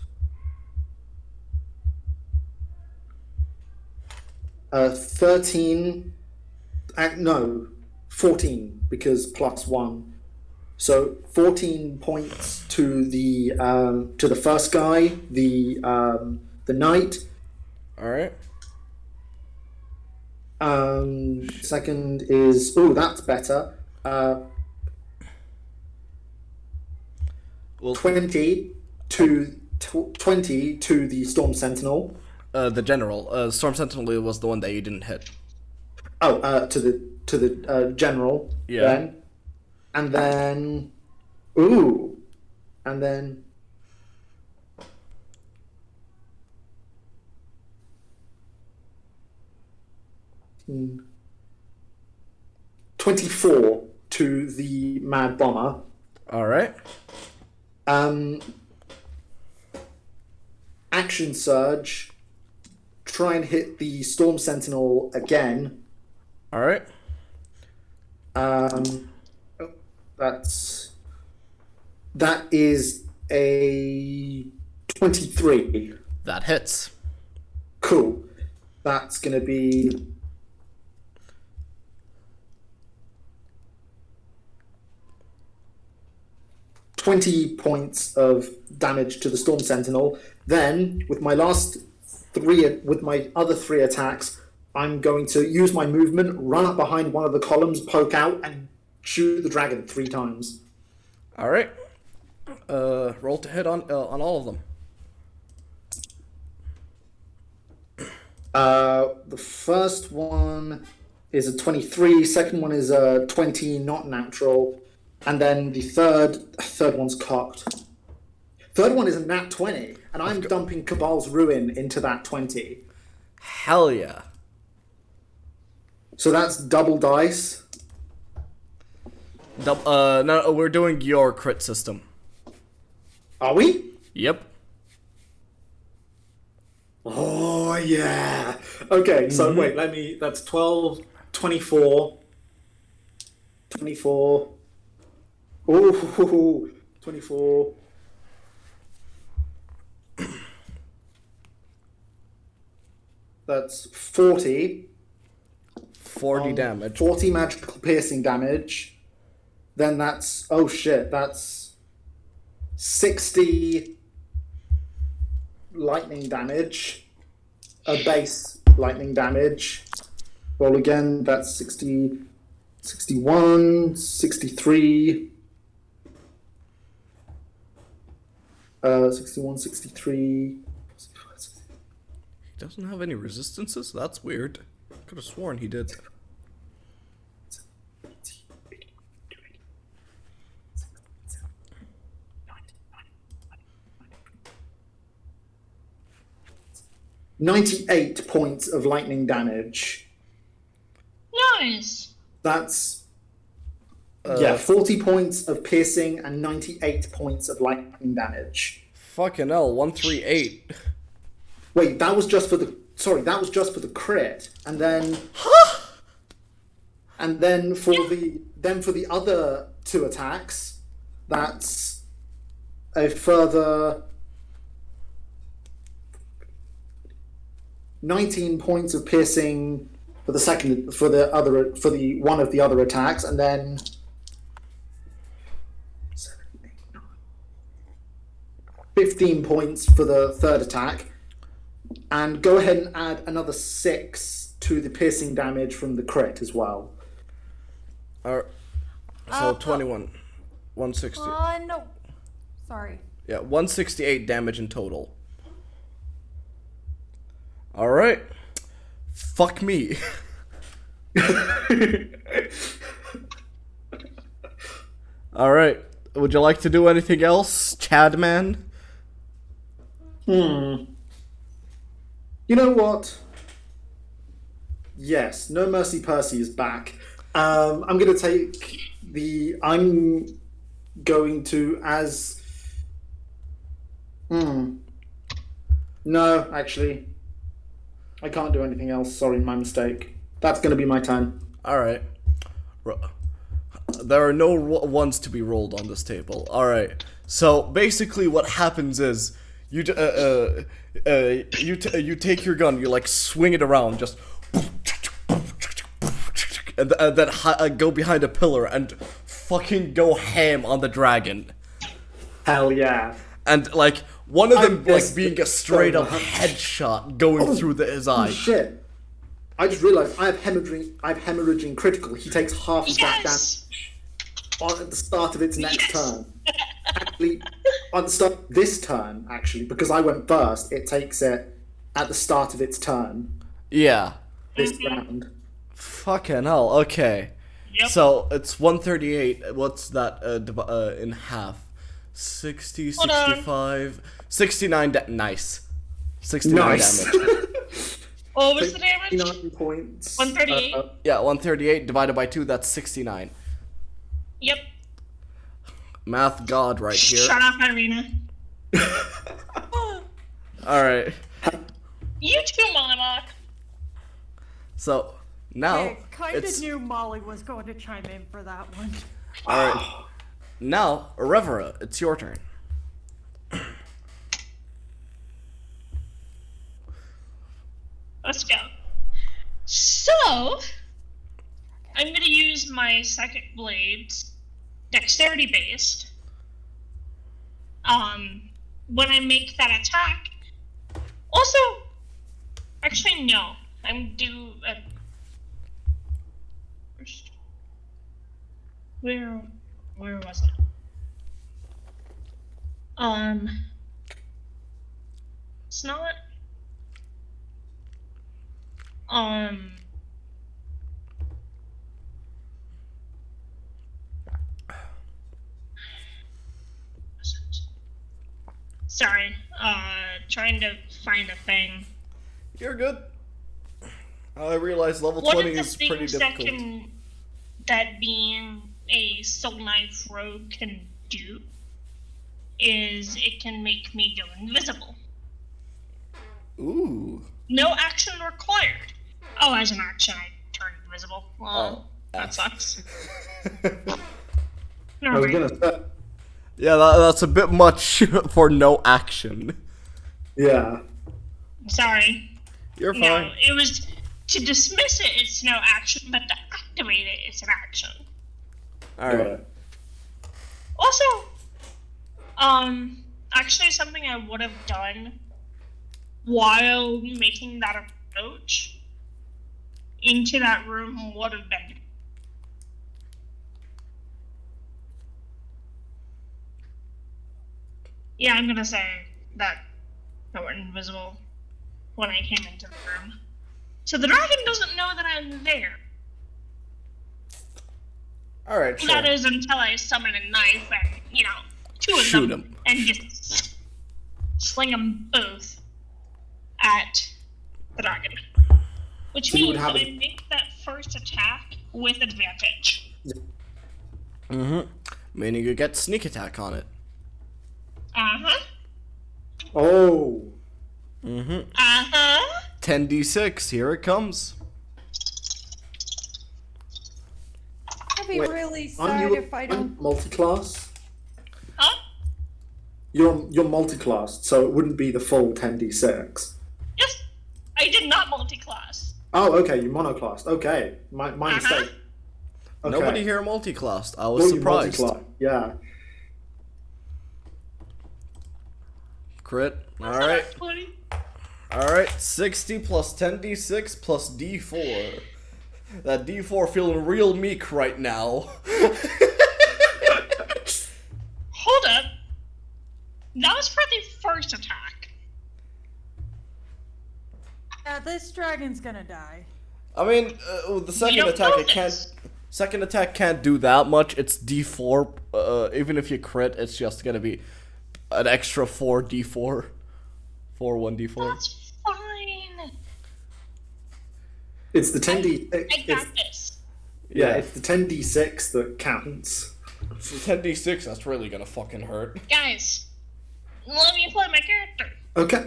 [SPEAKER 2] 13. No, 14 because plus 1. So 14 points to the first guy, the knight.
[SPEAKER 1] All right.
[SPEAKER 2] Second is that's better.
[SPEAKER 1] Well,
[SPEAKER 2] 20 to 20 to the Storm Sentinel.
[SPEAKER 1] the general, Storm Sentinel was the one that you didn't hit.
[SPEAKER 2] To the general.
[SPEAKER 1] Yeah.
[SPEAKER 2] Then, and then, and then. 24 to the Mad Bomber.
[SPEAKER 1] All right.
[SPEAKER 2] Action Surge. Try and hit the Storm Sentinel again.
[SPEAKER 1] All right.
[SPEAKER 2] That is a 23.
[SPEAKER 1] That hits.
[SPEAKER 2] Cool. That's gonna be 20 points of damage to the Storm Sentinel. Then, with my other 3 attacks, I'm going to use my movement, run up behind one of the columns, poke out, and shoot the dragon 3 times.
[SPEAKER 1] All right. Roll to hit on all of them.
[SPEAKER 2] The first one is a 23, second one is a 20, not natural, and then the third one's cocked. Third one is a nat 20, and I'm dumping Cabal's Ruin into that 20.
[SPEAKER 1] Hell yeah.
[SPEAKER 2] So that's double dice.
[SPEAKER 1] No, we're doing your crit system.
[SPEAKER 2] Are we?
[SPEAKER 1] Yep.
[SPEAKER 2] Oh, yeah. Okay, so wait, that's 12, 24. 24. Ooh, 24. That's 40.
[SPEAKER 1] 40 damage.
[SPEAKER 2] 40 magical piercing damage. Then that's, that's 60 lightning damage. A base lightning damage. Roll again, that's 60, 61, 63. 61, 63.
[SPEAKER 1] He doesn't have any resistances? That's weird. Could have sworn he did.
[SPEAKER 2] $98 points of lightning damage.
[SPEAKER 3] Nice.
[SPEAKER 2] That's 40 points of piercing and 98 points of lightning damage.
[SPEAKER 1] Fucking hell, 138.
[SPEAKER 2] Wait, that was just for the crit, and then and then for the other 2 attacks, that's a further 19 points of piercing for the one of the other attacks, and then 15 points for the third attack. And go ahead and add another 6 to the piercing damage from the crit as well.
[SPEAKER 1] So 21. 160.
[SPEAKER 5] No. Sorry.
[SPEAKER 1] Yeah, 168 damage in total. Alright. Fuck me. Alright. Would you like to do anything else, Chadman?
[SPEAKER 2] You know what? Yes, No Mercy Percy is back. I'm going to take the... I'm going to as... No, actually. I can't do anything else. Sorry, my mistake. That's going to be my turn.
[SPEAKER 1] Alright. There are no ones to be rolled on this table. Alright. So, basically what happens is... You take your gun, you like swing it around, just... And then go behind a pillar and fucking go ham on the dragon.
[SPEAKER 2] Hell yeah.
[SPEAKER 1] And like one of them like being a straight up headshot going through his eye.
[SPEAKER 2] Shit. I just realized I have hemorrhaging critical. He takes half of that damage at the start of its next turn. Actually, on the start of this turn, actually, because I went first, it takes it at the start of its turn.
[SPEAKER 1] Yeah.
[SPEAKER 2] This round.
[SPEAKER 1] Fucking hell, okay.
[SPEAKER 3] Yep.
[SPEAKER 1] So, it's 138, what's that in half? 60, 65, 69, nice. 69 damage.
[SPEAKER 3] What was the damage?
[SPEAKER 2] 69 points.
[SPEAKER 3] 138?
[SPEAKER 1] Yeah, 138 divided by 2, that's 69.
[SPEAKER 3] Yep.
[SPEAKER 1] Math god right here.
[SPEAKER 3] Shut up, Irene.
[SPEAKER 1] Alright.
[SPEAKER 3] You too, Monomock.
[SPEAKER 1] So, now,
[SPEAKER 4] I kind
[SPEAKER 1] it's...
[SPEAKER 4] of knew Molly was going to chime in for that one.
[SPEAKER 1] Alright. Now, Oravira, it's your turn.
[SPEAKER 3] Let's go. So, I'm gonna use my second blades, dexterity based. When I make that attack. Also, actually no, I'm due at first. Where was it? It's not. Sorry, trying to find a thing.
[SPEAKER 1] You're good. I realize level
[SPEAKER 3] One
[SPEAKER 1] 20
[SPEAKER 3] of the
[SPEAKER 1] is pretty
[SPEAKER 3] things
[SPEAKER 1] difficult.
[SPEAKER 3] that being a Soulknife rogue can do is it can make me go invisible.
[SPEAKER 1] Ooh.
[SPEAKER 3] No action required. Oh, as an action, I turn invisible. Well, that
[SPEAKER 1] F.
[SPEAKER 3] sucks.
[SPEAKER 2] I was gonna say.
[SPEAKER 1] Yeah, that's a bit much for no action.
[SPEAKER 2] Yeah.
[SPEAKER 3] Sorry.
[SPEAKER 1] You're fine.
[SPEAKER 3] No, it was to dismiss it. It's no action, but to activate it, it's an action.
[SPEAKER 1] Alright.
[SPEAKER 3] Also, actually, something I would have done while making that approach into that room would have been. Yeah, I'm gonna say that I went invisible when I came into the room. So the dragon doesn't know that I'm there.
[SPEAKER 1] Alright, sure.
[SPEAKER 3] That is until I summon a knife and, two of
[SPEAKER 1] Shoot
[SPEAKER 3] them.
[SPEAKER 1] 'em.
[SPEAKER 3] And just sling them both at the dragon. Which
[SPEAKER 2] So you
[SPEAKER 3] means
[SPEAKER 2] would have
[SPEAKER 3] that I
[SPEAKER 2] a-
[SPEAKER 3] make that first attack with advantage.
[SPEAKER 1] Mm-hmm. Meaning you get sneak attack on it.
[SPEAKER 3] Uh-huh.
[SPEAKER 2] Oh.
[SPEAKER 1] Mm-hmm.
[SPEAKER 3] Uh-huh.
[SPEAKER 1] 10d6, here it comes.
[SPEAKER 5] I'd be
[SPEAKER 2] Wait,
[SPEAKER 5] really
[SPEAKER 2] Aren't
[SPEAKER 5] sad
[SPEAKER 2] you
[SPEAKER 5] if I don't.
[SPEAKER 2] multi-class?
[SPEAKER 3] Huh?
[SPEAKER 2] You're multi-classed, so it wouldn't be the full 10d6.
[SPEAKER 3] Yes. I did not multi-class.
[SPEAKER 2] Oh, okay, you monoclassed. Okay, my mistake. Okay.
[SPEAKER 1] Nobody here multi-classed. I was
[SPEAKER 2] Oh, you
[SPEAKER 1] surprised.
[SPEAKER 2] multi-classed. Yeah.
[SPEAKER 1] Crit.
[SPEAKER 3] That's
[SPEAKER 1] Alright.
[SPEAKER 3] not 20.
[SPEAKER 1] Alright, 60 plus 10d6 plus d4. That d4 feeling real meek right now.
[SPEAKER 3] Hold up. That was for the first attack.
[SPEAKER 4] Yeah, this dragon's gonna die.
[SPEAKER 1] I mean, the second
[SPEAKER 3] don't
[SPEAKER 1] attack
[SPEAKER 3] know
[SPEAKER 1] it can't.
[SPEAKER 3] this.
[SPEAKER 1] Second attack can't do that much. It's d4. Even if you crit, it's just gonna be an extra 4d4. 1d4.
[SPEAKER 3] That's fine.
[SPEAKER 2] It's the 10d.
[SPEAKER 3] I got this.
[SPEAKER 2] Yeah, it's the 10d6 that counts.
[SPEAKER 1] So 10d6. That's really gonna fucking hurt.
[SPEAKER 3] Guys, let me play my character.
[SPEAKER 2] Okay.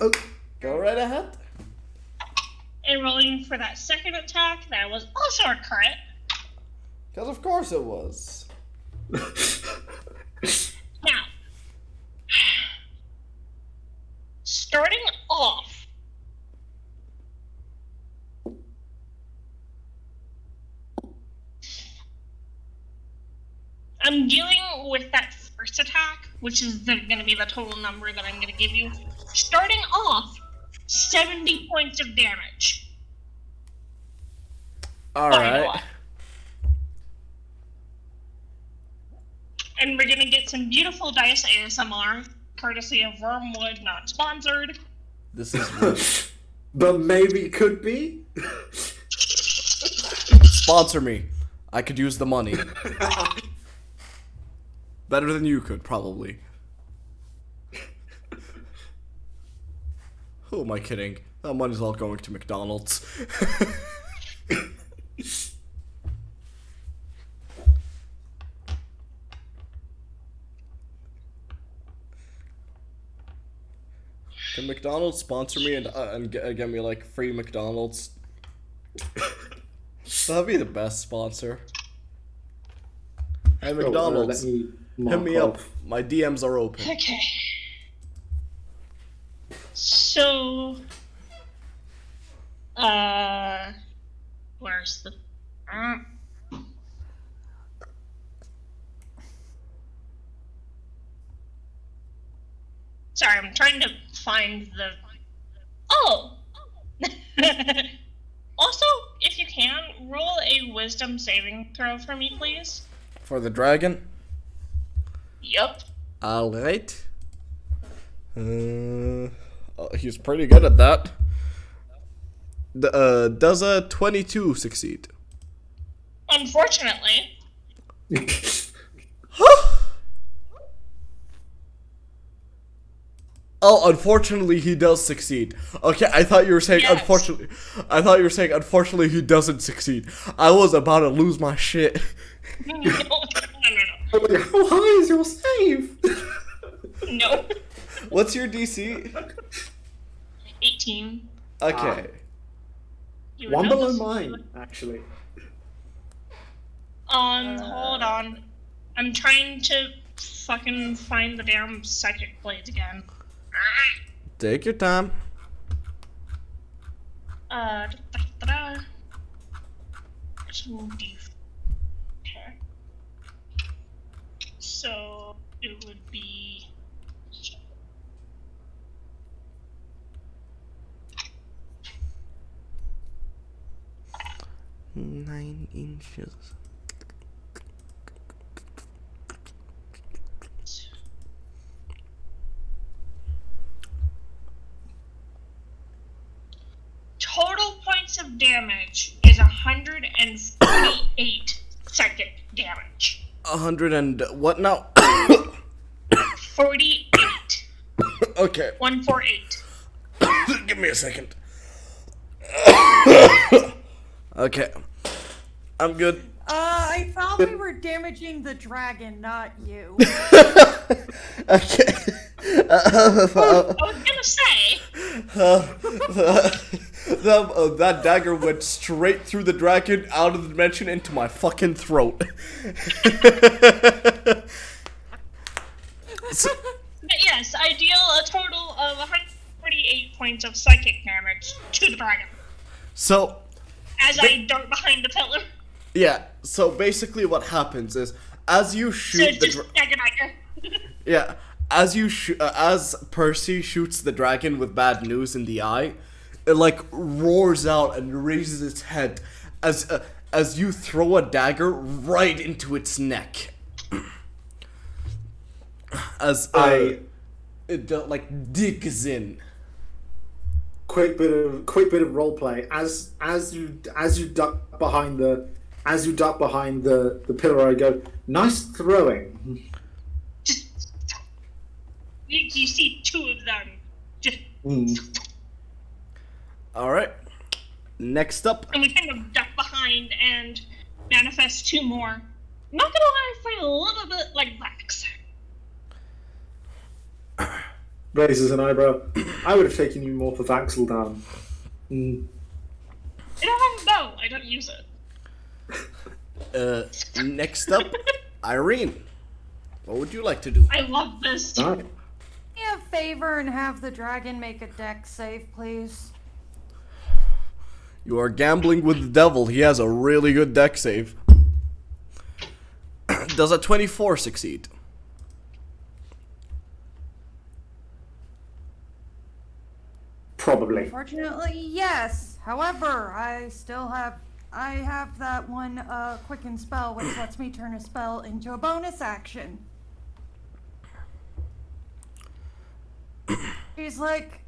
[SPEAKER 1] Go right ahead.
[SPEAKER 3] And rolling for that second attack, that was also a crit.
[SPEAKER 1] Because of course it was.
[SPEAKER 3] Now, starting off, I'm dealing with that first attack, which is going to be the total number that I'm going to give you. Starting off, 70 points of damage.
[SPEAKER 1] Alright.
[SPEAKER 3] And we're going to get some beautiful dice ASMR, courtesy of Wormwood, not sponsored.
[SPEAKER 1] This is weird.
[SPEAKER 2] But maybe it could be.
[SPEAKER 1] Sponsor me. I could use the money. Better than you could, probably. Who am I kidding? That money's all going to McDonald's. Can McDonald's sponsor me and get me like free McDonald's? That'd be the best sponsor. Hey McDonald's, hit me up. My DMs are open.
[SPEAKER 3] Okay. So, where's the? Sorry, I'm trying to find the. Oh. Also, if you can, roll a Wisdom saving throw for me, please.
[SPEAKER 1] For the dragon.
[SPEAKER 3] Yup.
[SPEAKER 1] Alright. He's pretty good at that. Does a 22 succeed?
[SPEAKER 3] Unfortunately.
[SPEAKER 1] Oh, unfortunately, he does succeed. Okay, I thought you were saying
[SPEAKER 3] Yes.
[SPEAKER 1] unfortunately. I thought you were saying unfortunately he doesn't succeed. I was about to lose my shit.
[SPEAKER 3] No.
[SPEAKER 2] How high is your save?
[SPEAKER 3] No.
[SPEAKER 1] What's your DC?
[SPEAKER 3] 18.
[SPEAKER 1] Okay.
[SPEAKER 3] You would
[SPEAKER 2] One
[SPEAKER 3] know
[SPEAKER 2] below
[SPEAKER 3] this.
[SPEAKER 2] mine, actually.
[SPEAKER 3] Hold on. I'm trying to fucking find the damn psychic blades again.
[SPEAKER 1] Take your time.
[SPEAKER 3] Da-da-da-da. 2d4. Okay. So it would be.
[SPEAKER 1] 9 inches.
[SPEAKER 3] Total points of damage is 148 psychic damage.
[SPEAKER 1] 100 and what now?
[SPEAKER 3] 48.
[SPEAKER 1] Okay.
[SPEAKER 3] 148.
[SPEAKER 1] Give me a second. Okay. I'm good.
[SPEAKER 4] I thought we were damaging the dragon, not you.
[SPEAKER 1] Okay.
[SPEAKER 3] I was gonna say.
[SPEAKER 1] That dagger went straight through the dragon, out of the dimension, into my fucking throat.
[SPEAKER 3] But yes, I deal a total of 148 points of psychic damage to the dragon
[SPEAKER 1] So,
[SPEAKER 3] as I dart behind the pillar.
[SPEAKER 1] yeah. So basically, what happens is, as you
[SPEAKER 3] So
[SPEAKER 1] shoot the
[SPEAKER 3] just dagger.
[SPEAKER 1] yeah, as Percy shoots the dragon with bad news in the eye, it like roars out and raises its head as you throw a dagger right into its neck. As it like digs in.
[SPEAKER 2] Quick bit of roleplay. As you duck behind the pillar, I go, nice throwing.
[SPEAKER 3] You see two of them. Just.
[SPEAKER 1] All right. Next up.
[SPEAKER 3] And we kind of duck behind and manifest two more. Not gonna lie, I fight a little bit like Vax.
[SPEAKER 2] Raises an eyebrow. I would have taken you more for Vaxel down.
[SPEAKER 3] I don't have a bow. I don't use it.
[SPEAKER 1] Next up, Irene. What would you like to do?
[SPEAKER 3] I love this.
[SPEAKER 2] All right.
[SPEAKER 4] Me a favor and have the dragon make a dex save, please.
[SPEAKER 1] You are gambling with the devil. He has a really good deck save. Does a 24 succeed?
[SPEAKER 2] Probably.
[SPEAKER 4] Unfortunately, yes. However, I have that one quicken spell which lets me turn a spell into a bonus action. She's like,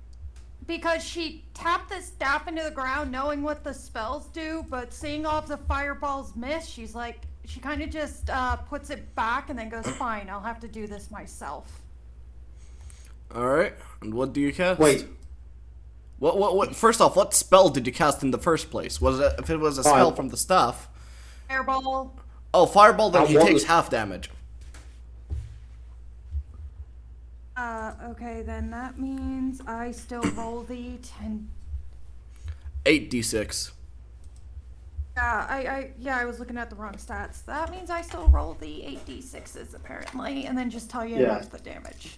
[SPEAKER 4] because she tapped the staff into the ground knowing what the spells do, but seeing all of the fireballs miss, she's like, she kind of just puts it back and then goes, fine, I'll have to do this myself.
[SPEAKER 1] Alright, and what do you cast?
[SPEAKER 2] Wait.
[SPEAKER 1] What? First off, what spell did you cast in the first place? Was it, if it was a spell from the staff?
[SPEAKER 4] Fireball.
[SPEAKER 1] Oh, fireball, then he takes half damage.
[SPEAKER 4] Okay, then that means I still roll the 10.
[SPEAKER 1] 8d6.
[SPEAKER 4] I was looking at the wrong stats. That means I still roll the 8d6s apparently, and then just tell you half the damage.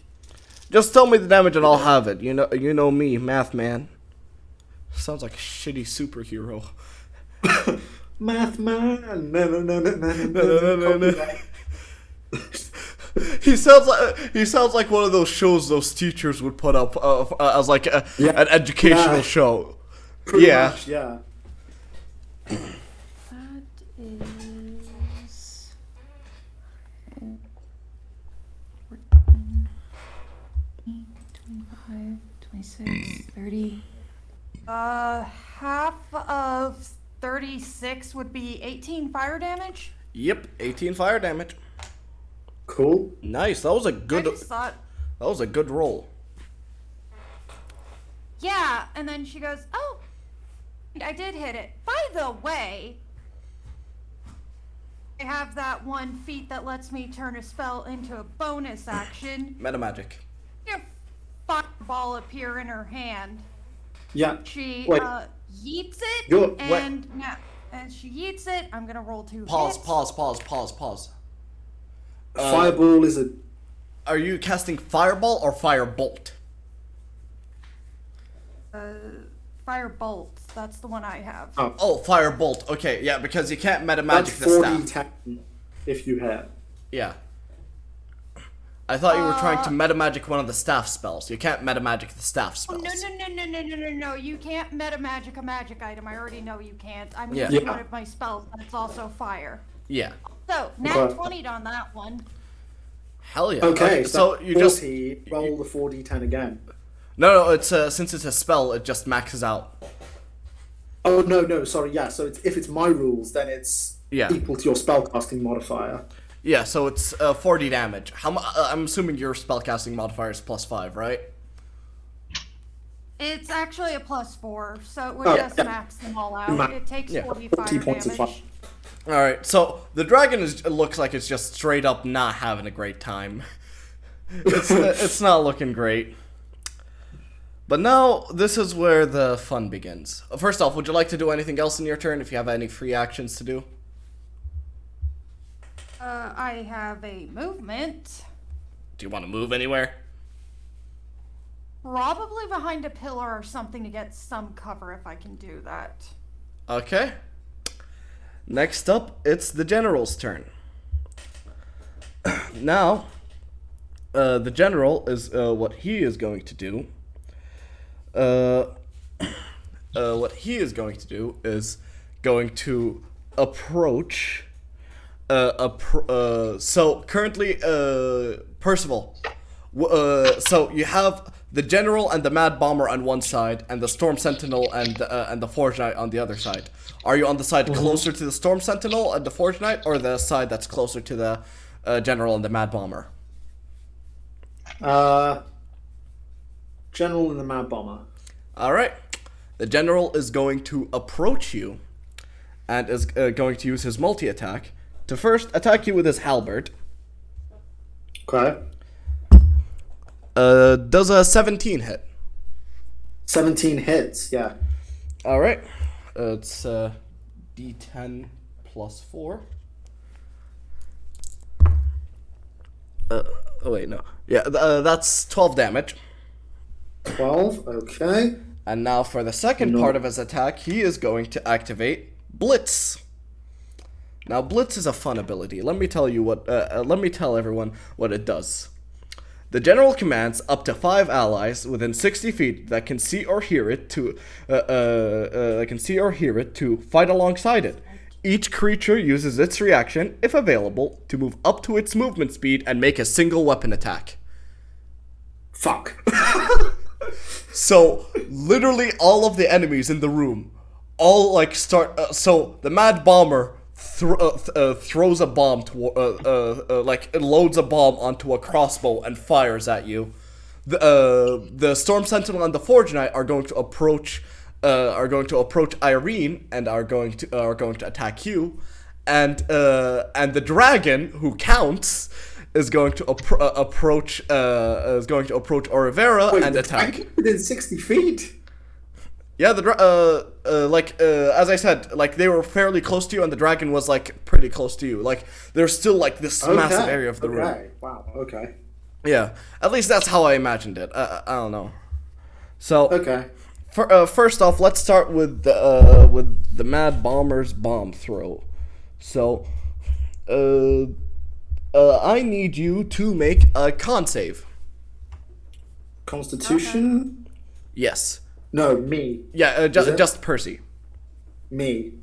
[SPEAKER 1] Just tell me the damage and I'll have it. You know me, math man. Sounds like a shitty superhero.
[SPEAKER 2] Math man. No.
[SPEAKER 1] He sounds like one of those shows those teachers would put up as like an educational show.
[SPEAKER 2] Pretty much, yeah.
[SPEAKER 4] That is 25, 26, 30. Half of 36 would be 18 fire damage.
[SPEAKER 1] Yep, 18 fire damage.
[SPEAKER 2] Cool.
[SPEAKER 1] Nice. That was a good.
[SPEAKER 4] I just thought.
[SPEAKER 1] That was a good roll.
[SPEAKER 4] Yeah, and then she goes, "Oh, I did hit it. By the way, I have that one feat that lets me turn a spell into a bonus action.
[SPEAKER 1] Metamagic.
[SPEAKER 4] A fireball appear in her hand.
[SPEAKER 2] Yeah.
[SPEAKER 4] She
[SPEAKER 2] Wait.
[SPEAKER 4] yeets it,
[SPEAKER 2] You're-
[SPEAKER 4] and now as she yeets it, I'm gonna roll 2
[SPEAKER 1] Pause.
[SPEAKER 4] hits.
[SPEAKER 1] Pause.
[SPEAKER 2] Fireball is a.
[SPEAKER 1] Are you casting fireball or firebolt?
[SPEAKER 4] Firebolt. That's the one I have.
[SPEAKER 1] Oh, firebolt. Okay, yeah, because you can't
[SPEAKER 2] That's
[SPEAKER 1] metamagic the
[SPEAKER 2] 4d10
[SPEAKER 1] staff.
[SPEAKER 2] if you have.
[SPEAKER 1] Yeah. I thought you were trying to metamagic one of the staff spells. You can't metamagic the staff
[SPEAKER 4] Oh,
[SPEAKER 1] spells.
[SPEAKER 4] no. You can't meta magic a magic item. I already know you can't. I'm
[SPEAKER 1] Yeah.
[SPEAKER 4] using
[SPEAKER 2] Yeah.
[SPEAKER 4] one of my spells, but it's also fire.
[SPEAKER 1] Yeah.
[SPEAKER 4] So, nat
[SPEAKER 2] Okay.
[SPEAKER 4] 20'd on that one.
[SPEAKER 1] Hell yeah.
[SPEAKER 2] Okay,
[SPEAKER 1] so you just
[SPEAKER 2] 40, roll the 4d10 again.
[SPEAKER 1] no. It's since it's a spell, it just maxes out.
[SPEAKER 2] Oh no, sorry. Yeah, so if it's my rules, then it's
[SPEAKER 1] Yeah.
[SPEAKER 2] equal to your spellcasting modifier.
[SPEAKER 1] Yeah, so it's 40 damage. I'm assuming your spellcasting modifier is +5, right?
[SPEAKER 4] It's actually a +4, so it would
[SPEAKER 2] Oh,
[SPEAKER 4] just
[SPEAKER 2] yeah.
[SPEAKER 4] max them all out.
[SPEAKER 2] Ma-
[SPEAKER 4] It takes
[SPEAKER 1] yeah.
[SPEAKER 4] 40 fire
[SPEAKER 2] 40 points of
[SPEAKER 4] damage.
[SPEAKER 2] fire.
[SPEAKER 1] All right. So the dragon looks like it's just straight up not having a great time. It's not looking great. But now this is where the fun begins. First off, would you like to do anything else in your turn if you have any free actions to do?
[SPEAKER 4] I have a movement.
[SPEAKER 1] Do you want to move anywhere?
[SPEAKER 4] Probably behind a pillar or something to get some cover if I can do that.
[SPEAKER 1] Okay. Next up, it's the general's turn. Now, the general is what he is going to do. What he is going to do is going to approach. So currently, Percival. So you have the general and the mad bomber on one side, and the storm sentinel and the forge knight on the other side. Are you on the side closer to the storm sentinel and the forge knight, or the side that's closer to the general and the mad bomber?
[SPEAKER 2] General and the mad bomber.
[SPEAKER 1] All right. The general is going to approach you, and is going to use his multi-attack to first attack you with his halberd.
[SPEAKER 2] Okay.
[SPEAKER 1] Does a 17 hit?
[SPEAKER 2] 17 hits, yeah.
[SPEAKER 1] All right. It's D10 plus 4. Oh wait, no. Yeah, that's 12 damage.
[SPEAKER 2] 12, okay.
[SPEAKER 1] And now for the second part of his attack, he is going to activate Blitz. Now, Blitz is a fun ability. Let me tell everyone what it does. The general commands up to 5 allies within 60 feet that can see or hear it to fight alongside it. Each creature uses its reaction, if available, to move up to its movement speed and make a single weapon attack.
[SPEAKER 2] Fuck.
[SPEAKER 1] So, literally all of the enemies in the room all start. So the mad bomber throws a bomb loads a bomb onto a crossbow and fires at you. The storm sentinel and the forge knight are going to approach Irene and are going to attack you, and the dragon, who counts, is going to approach Oravira and attack.
[SPEAKER 2] Within 60 feet.
[SPEAKER 1] Yeah, as I said, they were fairly close to you, and the dragon was pretty close to you. There's still this massive area of the room.
[SPEAKER 2] Wow. Okay.
[SPEAKER 1] Yeah, at least that's how I imagined it. I don't know. So
[SPEAKER 2] okay.
[SPEAKER 1] First off, let's start with the mad bomber's bomb throw. So, I need you to make a con save.
[SPEAKER 2] Constitution?
[SPEAKER 1] Yes.
[SPEAKER 2] No, me.
[SPEAKER 1] Yeah, just Percy.
[SPEAKER 2] Me.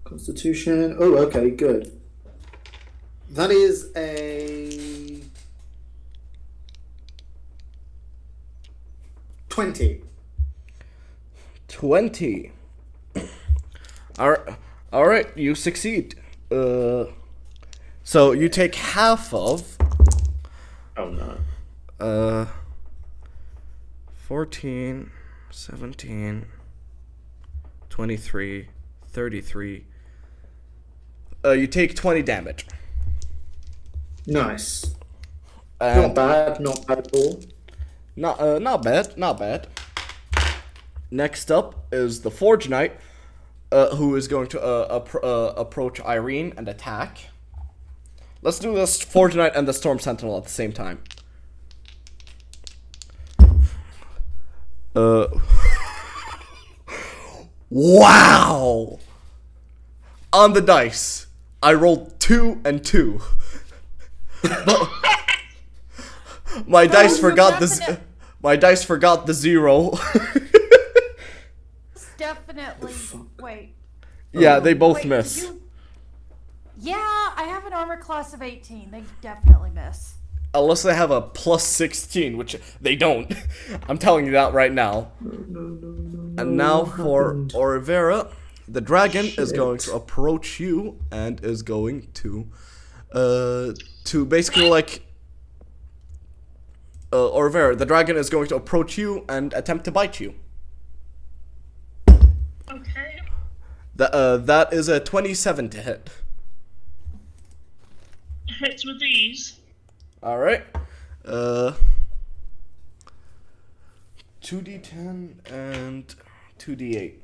[SPEAKER 2] Constitution. Oh, okay, good. That is a 20.
[SPEAKER 1] 20. All right, you succeed. So you take half of.
[SPEAKER 2] Oh no.
[SPEAKER 1] 14, 17, 23, 33. You take 20 damage.
[SPEAKER 2] Nice.
[SPEAKER 1] And
[SPEAKER 2] Not bad at all.
[SPEAKER 1] not bad. Next up is the Forge Knight, who is going to approach Irene and attack. Let's do this Forge Knight and the Storm Sentinel at the same time. Wow! On the dice, I rolled 2 and 2. My dice forgot the my dice forgot the 0.
[SPEAKER 4] Definitely. Wait.
[SPEAKER 1] Yeah, they both
[SPEAKER 4] Wait,
[SPEAKER 1] miss.
[SPEAKER 4] Yeah, I have an armor class of 18. They definitely miss.
[SPEAKER 1] Unless they have a plus 16, which they don't. I'm telling you that right now. And now for Oravira, the dragon is going to approach you and is going to basically Oravira, the dragon is going to approach you and attempt to bite you.
[SPEAKER 3] Okay.
[SPEAKER 1] That is a 27 to hit.
[SPEAKER 3] Hits with ease.
[SPEAKER 1] All right. 2d10 and 2d8.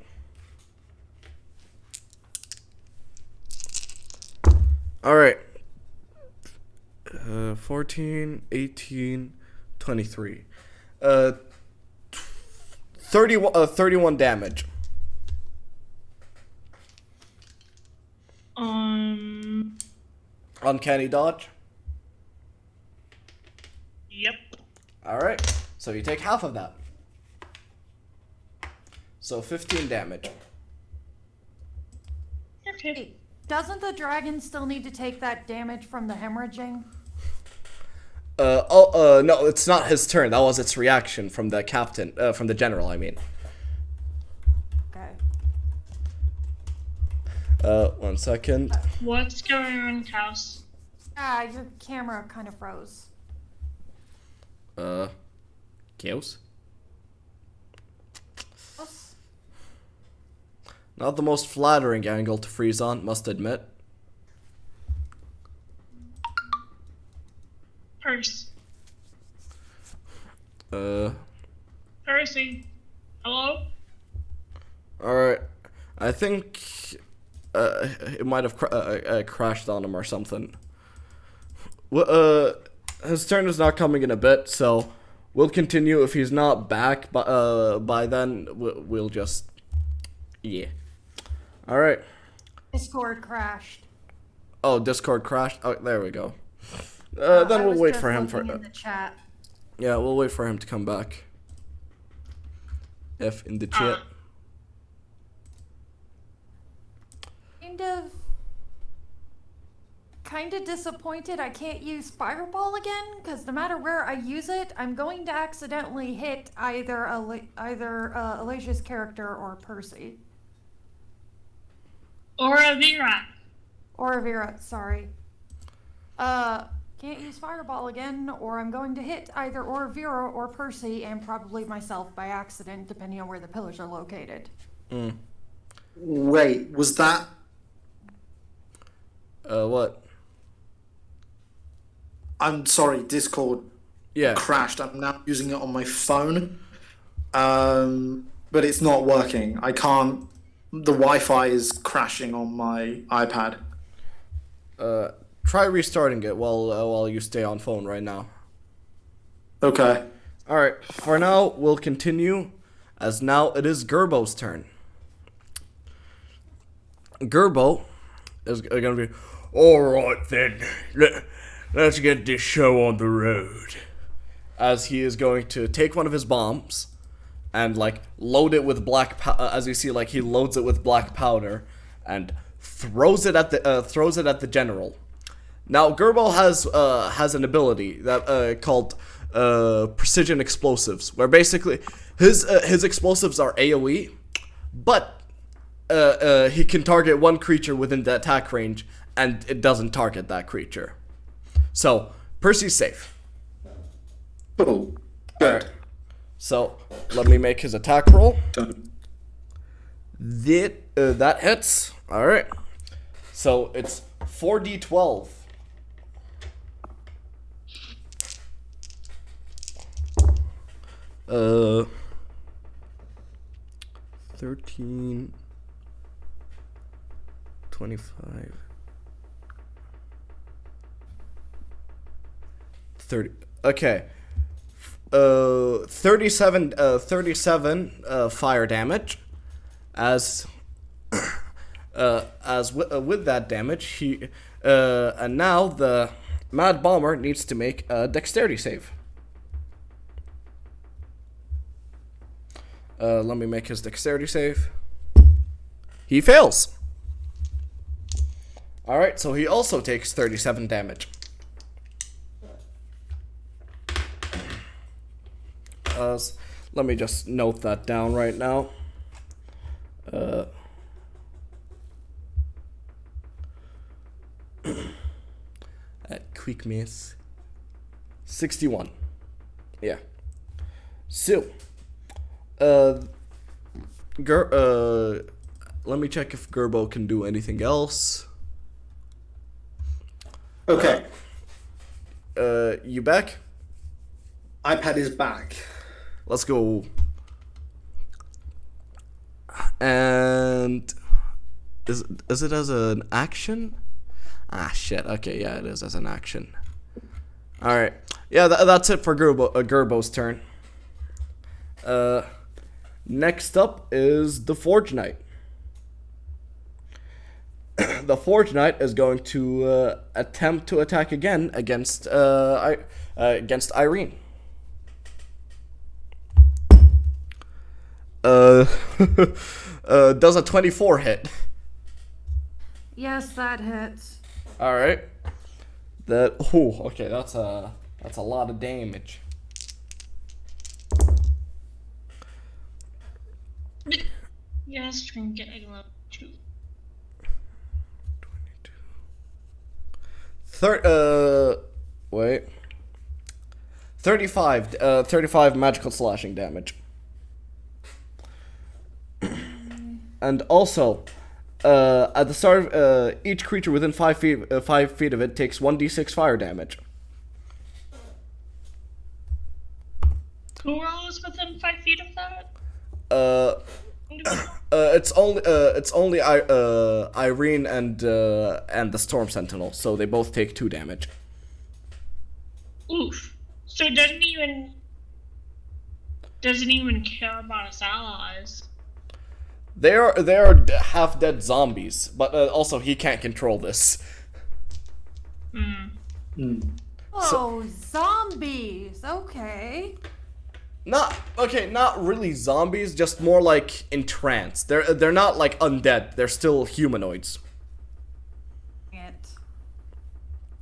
[SPEAKER 1] All right. 14, 18, 23. 31 damage.
[SPEAKER 3] Um.
[SPEAKER 1] Uncanny dodge.
[SPEAKER 3] Yep.
[SPEAKER 1] Alright, so you take half of that. So 15 damage.
[SPEAKER 3] Okay.
[SPEAKER 4] Hey, doesn't the dragon still need to take that damage from the hemorrhaging?
[SPEAKER 1] No, it's not his turn. That was its reaction from the captain, from the general, I mean.
[SPEAKER 4] Okay.
[SPEAKER 1] 1 second.
[SPEAKER 3] What's going on, Kaus?
[SPEAKER 4] Ah, your camera kind of froze.
[SPEAKER 1] Chaos?
[SPEAKER 4] Oops.
[SPEAKER 1] Not the most flattering angle to freeze on, must admit.
[SPEAKER 3] Purse. Percy. Hello?
[SPEAKER 1] Alright. I think it might have crashed on him or something. His turn is not coming in a bit, so we'll continue. If he's not back by then, we'll just... Yeah. Alright.
[SPEAKER 4] Discord crashed.
[SPEAKER 1] Oh, Discord crashed? Oh, there we go.
[SPEAKER 4] I
[SPEAKER 1] Then we'll
[SPEAKER 4] was
[SPEAKER 1] wait
[SPEAKER 4] just
[SPEAKER 1] for him for...
[SPEAKER 4] looking in the chat.
[SPEAKER 1] Yeah, we'll wait for him to come back. F in the chat.
[SPEAKER 4] Kind of disappointed I can't use Fireball again, because no matter where I use it, I'm going to accidentally hit either Alicia's character or Percy.
[SPEAKER 3] Oravira.
[SPEAKER 4] Oravira, sorry. Can't use Fireball again, or I'm going to hit either Oravira or Percy, and probably myself by accident, depending on where the pillars are located.
[SPEAKER 2] Wait, was that...
[SPEAKER 1] What?
[SPEAKER 2] I'm sorry, Discord
[SPEAKER 1] Yeah.
[SPEAKER 2] crashed. I'm now using it on my phone. But it's not working. I can't... The Wi-Fi is crashing on my iPad.
[SPEAKER 1] Try restarting it while you stay on phone right now.
[SPEAKER 2] Okay.
[SPEAKER 1] Alright, for now, we'll continue, as now it is Gerbo's turn. Gerbo is gonna be, alright then, let's get this show on the road. As he is going to take one of his bombs and, like, load it with black as you see, like, he loads it with black powder and throws it at the general. Now, Gerbo has an ability that called precision explosives, where basically his explosives are AoE, but he can target one creature within the attack range, and it doesn't target that creature. So Percy's safe.
[SPEAKER 2] Cool. Good.
[SPEAKER 1] So let me make his attack roll.
[SPEAKER 2] Done.
[SPEAKER 1] That hits. All right. So it's 4d12. Uh, 13, 25, 30. Okay. 37 fire damage. As with that damage, he and now the Mad Bomber needs to make a dexterity save. Let me make his dexterity save. He fails. Alright, so he also takes 37 damage. Let me just note that down right now. Quick miss. 61. Yeah. So, let me check if Gerbo can do anything else.
[SPEAKER 2] Okay.
[SPEAKER 1] You back?
[SPEAKER 2] iPad is back.
[SPEAKER 1] Let's go. And is it as an action? Ah, shit. Okay, yeah, it is as an action. All right. Yeah, that's it for Gerbo's turn. Next up is the Forge Knight. The Forge Knight is going to attempt to attack again against against Irene. Does a 24 hit?
[SPEAKER 4] Yes, that hits.
[SPEAKER 1] All right. That. Oh, okay. That's a lot of damage.
[SPEAKER 3] Yes, from getting level 2.
[SPEAKER 1] 22. Wait. 35 magical slashing damage. And also, at the start of each creature within 5 feet of it takes 1d6 fire damage.
[SPEAKER 3] Who all is within 5 feet of that?
[SPEAKER 1] It's only Irene and the Storm Sentinel, so they both take 2 damage.
[SPEAKER 3] Oof. So it doesn't even care about his allies.
[SPEAKER 1] They are half dead zombies, but also he can't control this.
[SPEAKER 4] Oh, zombies. Okay.
[SPEAKER 1] Not really zombies, just more like in trance. They're not like undead. They're still humanoids.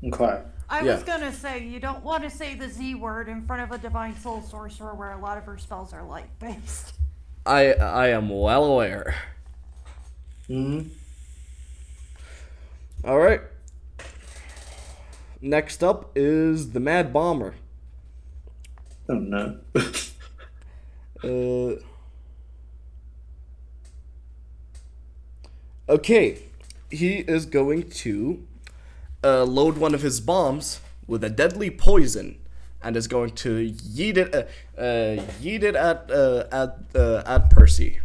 [SPEAKER 2] Okay.
[SPEAKER 4] I
[SPEAKER 1] Yeah.
[SPEAKER 4] was gonna say, you don't want to say the Z word in front of a Divine Soul Sorcerer where a lot of her spells are light-based.
[SPEAKER 1] I am well aware. Alright. Next up is the Mad Bomber.
[SPEAKER 2] Oh no.
[SPEAKER 1] Okay. He is going to load one of his bombs with a deadly poison and is going to yeet it at Percy.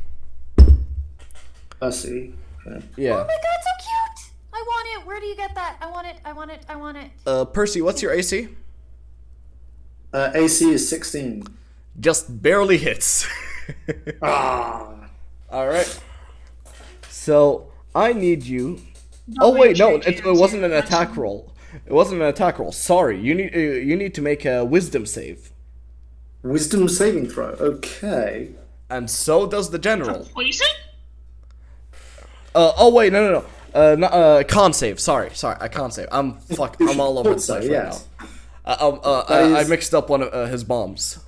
[SPEAKER 2] I see. Okay.
[SPEAKER 1] Yeah.
[SPEAKER 4] Oh my god, so cute! I want it! Where do you get that? I want it.
[SPEAKER 1] Percy, what's your AC?
[SPEAKER 2] AC is 16.
[SPEAKER 1] Just barely hits.
[SPEAKER 2] Ah.
[SPEAKER 1] Alright. So, I need you... Oh wait, no, it wasn't an attack roll. It wasn't an attack roll. Sorry, you need to make a wisdom save.
[SPEAKER 2] Wisdom saving throw. Okay.
[SPEAKER 1] And so does the general.
[SPEAKER 3] Poison?
[SPEAKER 1] Oh wait, no. Con save. Sorry, a con save. I'm all over the place right now. I mixed up one of his bombs.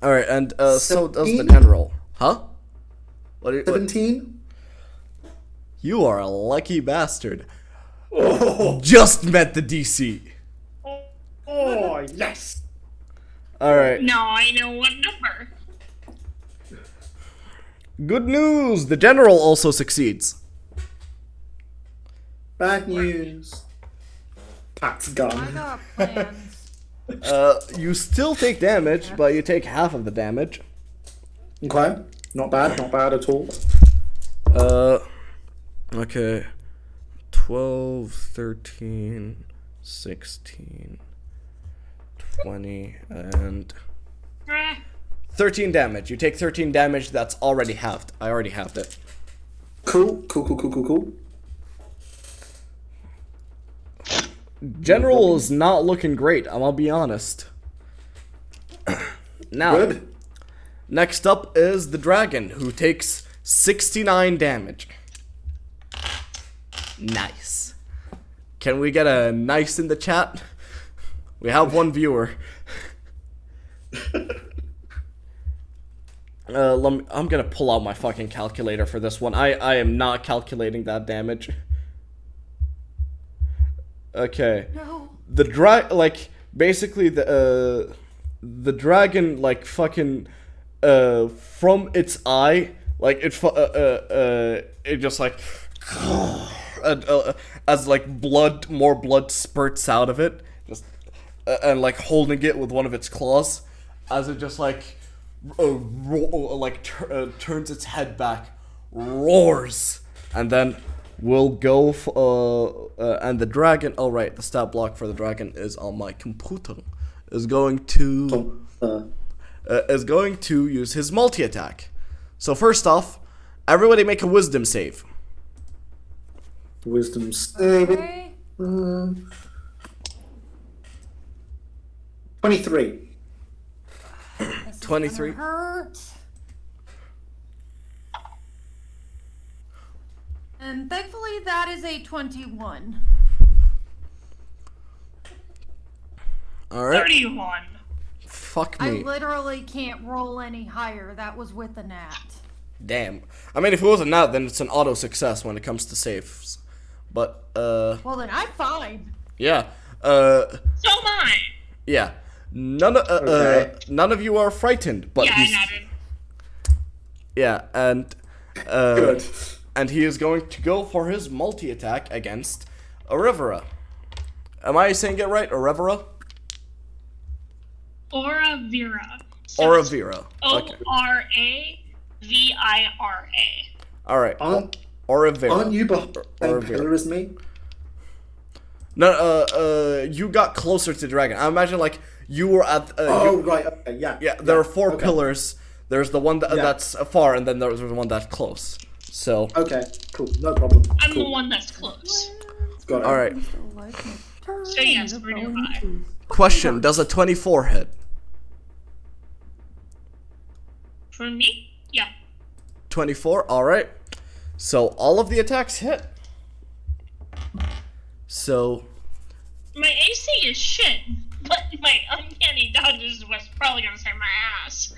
[SPEAKER 1] All right, and so does the general. Huh? What?
[SPEAKER 2] 17?
[SPEAKER 1] You are a lucky bastard. Oh. Just met the DC.
[SPEAKER 2] Oh, yes!
[SPEAKER 1] All right.
[SPEAKER 3] Now I know what number.
[SPEAKER 1] Good news. The general also succeeds.
[SPEAKER 2] Bad news. Pat's
[SPEAKER 4] I
[SPEAKER 2] gun.
[SPEAKER 4] got plans.
[SPEAKER 1] You still take damage, but you take half of the damage.
[SPEAKER 2] Okay. Not bad at all.
[SPEAKER 1] Okay. 12, 13, 16, 20, and 13 damage. You take 13 damage, that's already halved. I already halved it.
[SPEAKER 2] Cool.
[SPEAKER 1] General is not looking great, I'm gonna be honest. Now,
[SPEAKER 2] Good.
[SPEAKER 1] next up is the dragon, who takes 69 damage. Nice. Can we get a nice in the chat? We have one viewer. I'm gonna pull out my fucking calculator for this one. I am not calculating that damage. Okay.
[SPEAKER 4] No.
[SPEAKER 1] Basically the dragon fucking from its eye, it just as more blood spurts out of it, just and holding it with one of its claws, as it just turns its head back, roars, and then will go and the dragon. Oh right, the stat block for the dragon is on my computer. Is going to use his multi attack. So first off, everybody make a wisdom save.
[SPEAKER 2] Wisdom saving.
[SPEAKER 4] Okay.
[SPEAKER 2] 23.
[SPEAKER 4] This is
[SPEAKER 1] 23.
[SPEAKER 4] gonna hurt. And thankfully, that is a 21.
[SPEAKER 1] Alright.
[SPEAKER 3] 31.
[SPEAKER 1] Fuck
[SPEAKER 4] I
[SPEAKER 1] me.
[SPEAKER 4] literally can't roll any higher. That was with a nat.
[SPEAKER 1] Damn. I mean, if it wasn't that, then it's an auto success when it comes to saves. But,
[SPEAKER 4] Well, then I'm fine.
[SPEAKER 1] yeah.
[SPEAKER 3] So am I.
[SPEAKER 1] Yeah.
[SPEAKER 2] Okay.
[SPEAKER 1] None of you are frightened, but
[SPEAKER 3] Yeah, I
[SPEAKER 1] he's...
[SPEAKER 3] nodded.
[SPEAKER 1] Yeah, and,
[SPEAKER 2] Good.
[SPEAKER 1] and he is going to go for his multi-attack against Oravira. Am I saying it right? Oravira?
[SPEAKER 3] Oravira.
[SPEAKER 1] Oravira. Okay.
[SPEAKER 3] Oravira.
[SPEAKER 1] Alright.
[SPEAKER 2] Aren't
[SPEAKER 1] Oravira.
[SPEAKER 2] you behind the same
[SPEAKER 1] Oravira.
[SPEAKER 2] pillar as me?
[SPEAKER 1] No, you got closer to the dragon. I imagine, like, you were at...
[SPEAKER 2] Right, okay, yeah.
[SPEAKER 1] Yeah, there are four
[SPEAKER 2] okay.
[SPEAKER 1] pillars. There's the one
[SPEAKER 2] Yeah.
[SPEAKER 1] that's far, and then there's the one that's close. So,
[SPEAKER 2] Okay, cool, no problem.
[SPEAKER 3] I'm
[SPEAKER 2] cool.
[SPEAKER 3] the one that's close.
[SPEAKER 2] Got it.
[SPEAKER 1] alright.
[SPEAKER 3] So yes, pretty high.
[SPEAKER 1] Question, does a 24 hit?
[SPEAKER 3] For me? Yeah.
[SPEAKER 1] 24, alright. So, all of the attacks hit. So,
[SPEAKER 3] My AC is shit, but my uncanny dodges was probably gonna save my ass.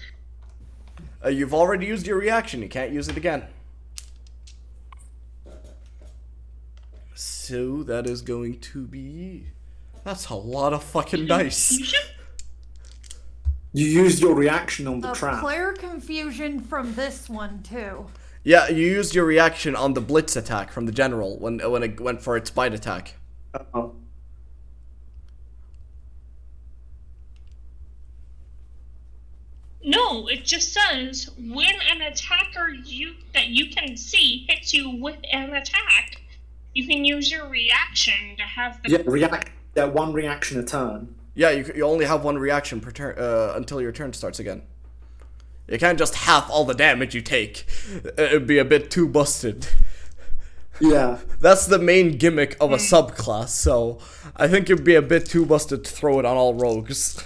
[SPEAKER 1] you've already used your reaction. You can't use it again. So, that is going to be... That's a lot of fucking dice.
[SPEAKER 3] You should.
[SPEAKER 2] You used your reaction on the
[SPEAKER 4] A
[SPEAKER 2] trap.
[SPEAKER 4] player confusion from this one, too.
[SPEAKER 1] Yeah, you used your reaction on the blitz attack from the general when it went for its bite attack.
[SPEAKER 2] Oh.
[SPEAKER 3] No, it just says when an attacker that you can see hits you with an attack, you can use your reaction to have the.
[SPEAKER 2] Yeah, one reaction a turn.
[SPEAKER 1] Yeah, you only have one reaction per turn until your turn starts again. You can't just half all the damage you take. It'd be a bit too busted.
[SPEAKER 2] Yeah.
[SPEAKER 1] That's the main gimmick of a subclass, so I think it'd be a bit too busted to throw it on all rogues.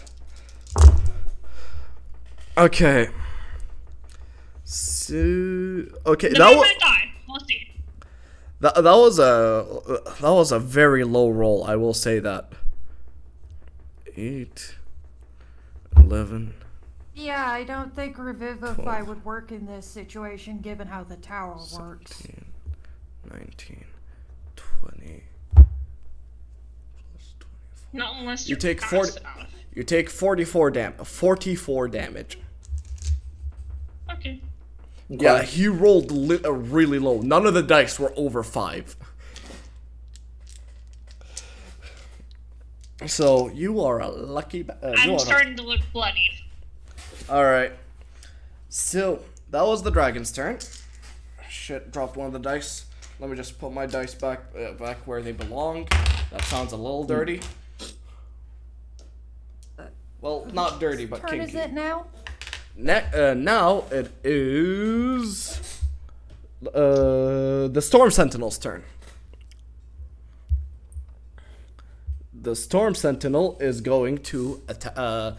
[SPEAKER 1] Okay. So okay,
[SPEAKER 3] The
[SPEAKER 1] that
[SPEAKER 3] man
[SPEAKER 1] was
[SPEAKER 3] might die. We'll see.
[SPEAKER 1] that was a very low roll. I will say that. 8, 11.
[SPEAKER 4] Yeah, I don't think Revivify would work in this situation given how the tower works.
[SPEAKER 1] 17, 19, 20. Plus 24.
[SPEAKER 3] Not unless
[SPEAKER 1] You
[SPEAKER 3] you're
[SPEAKER 1] take
[SPEAKER 3] fast
[SPEAKER 1] 40.
[SPEAKER 3] enough.
[SPEAKER 1] You take 44 damage.
[SPEAKER 3] Okay.
[SPEAKER 1] Yeah, he rolled really low. None of the dice were over 5. So you are a lucky.
[SPEAKER 3] I'm starting to look bloodied.
[SPEAKER 1] All right. So that was the dragon's turn. Shit, dropped one of the dice. Let me just put my dice back where they belong. That sounds a little dirty. Well, not dirty, but
[SPEAKER 4] Turn
[SPEAKER 1] kinky.
[SPEAKER 4] is it now?
[SPEAKER 1] Now it is the Storm Sentinel's turn. The Storm Sentinel is going to attack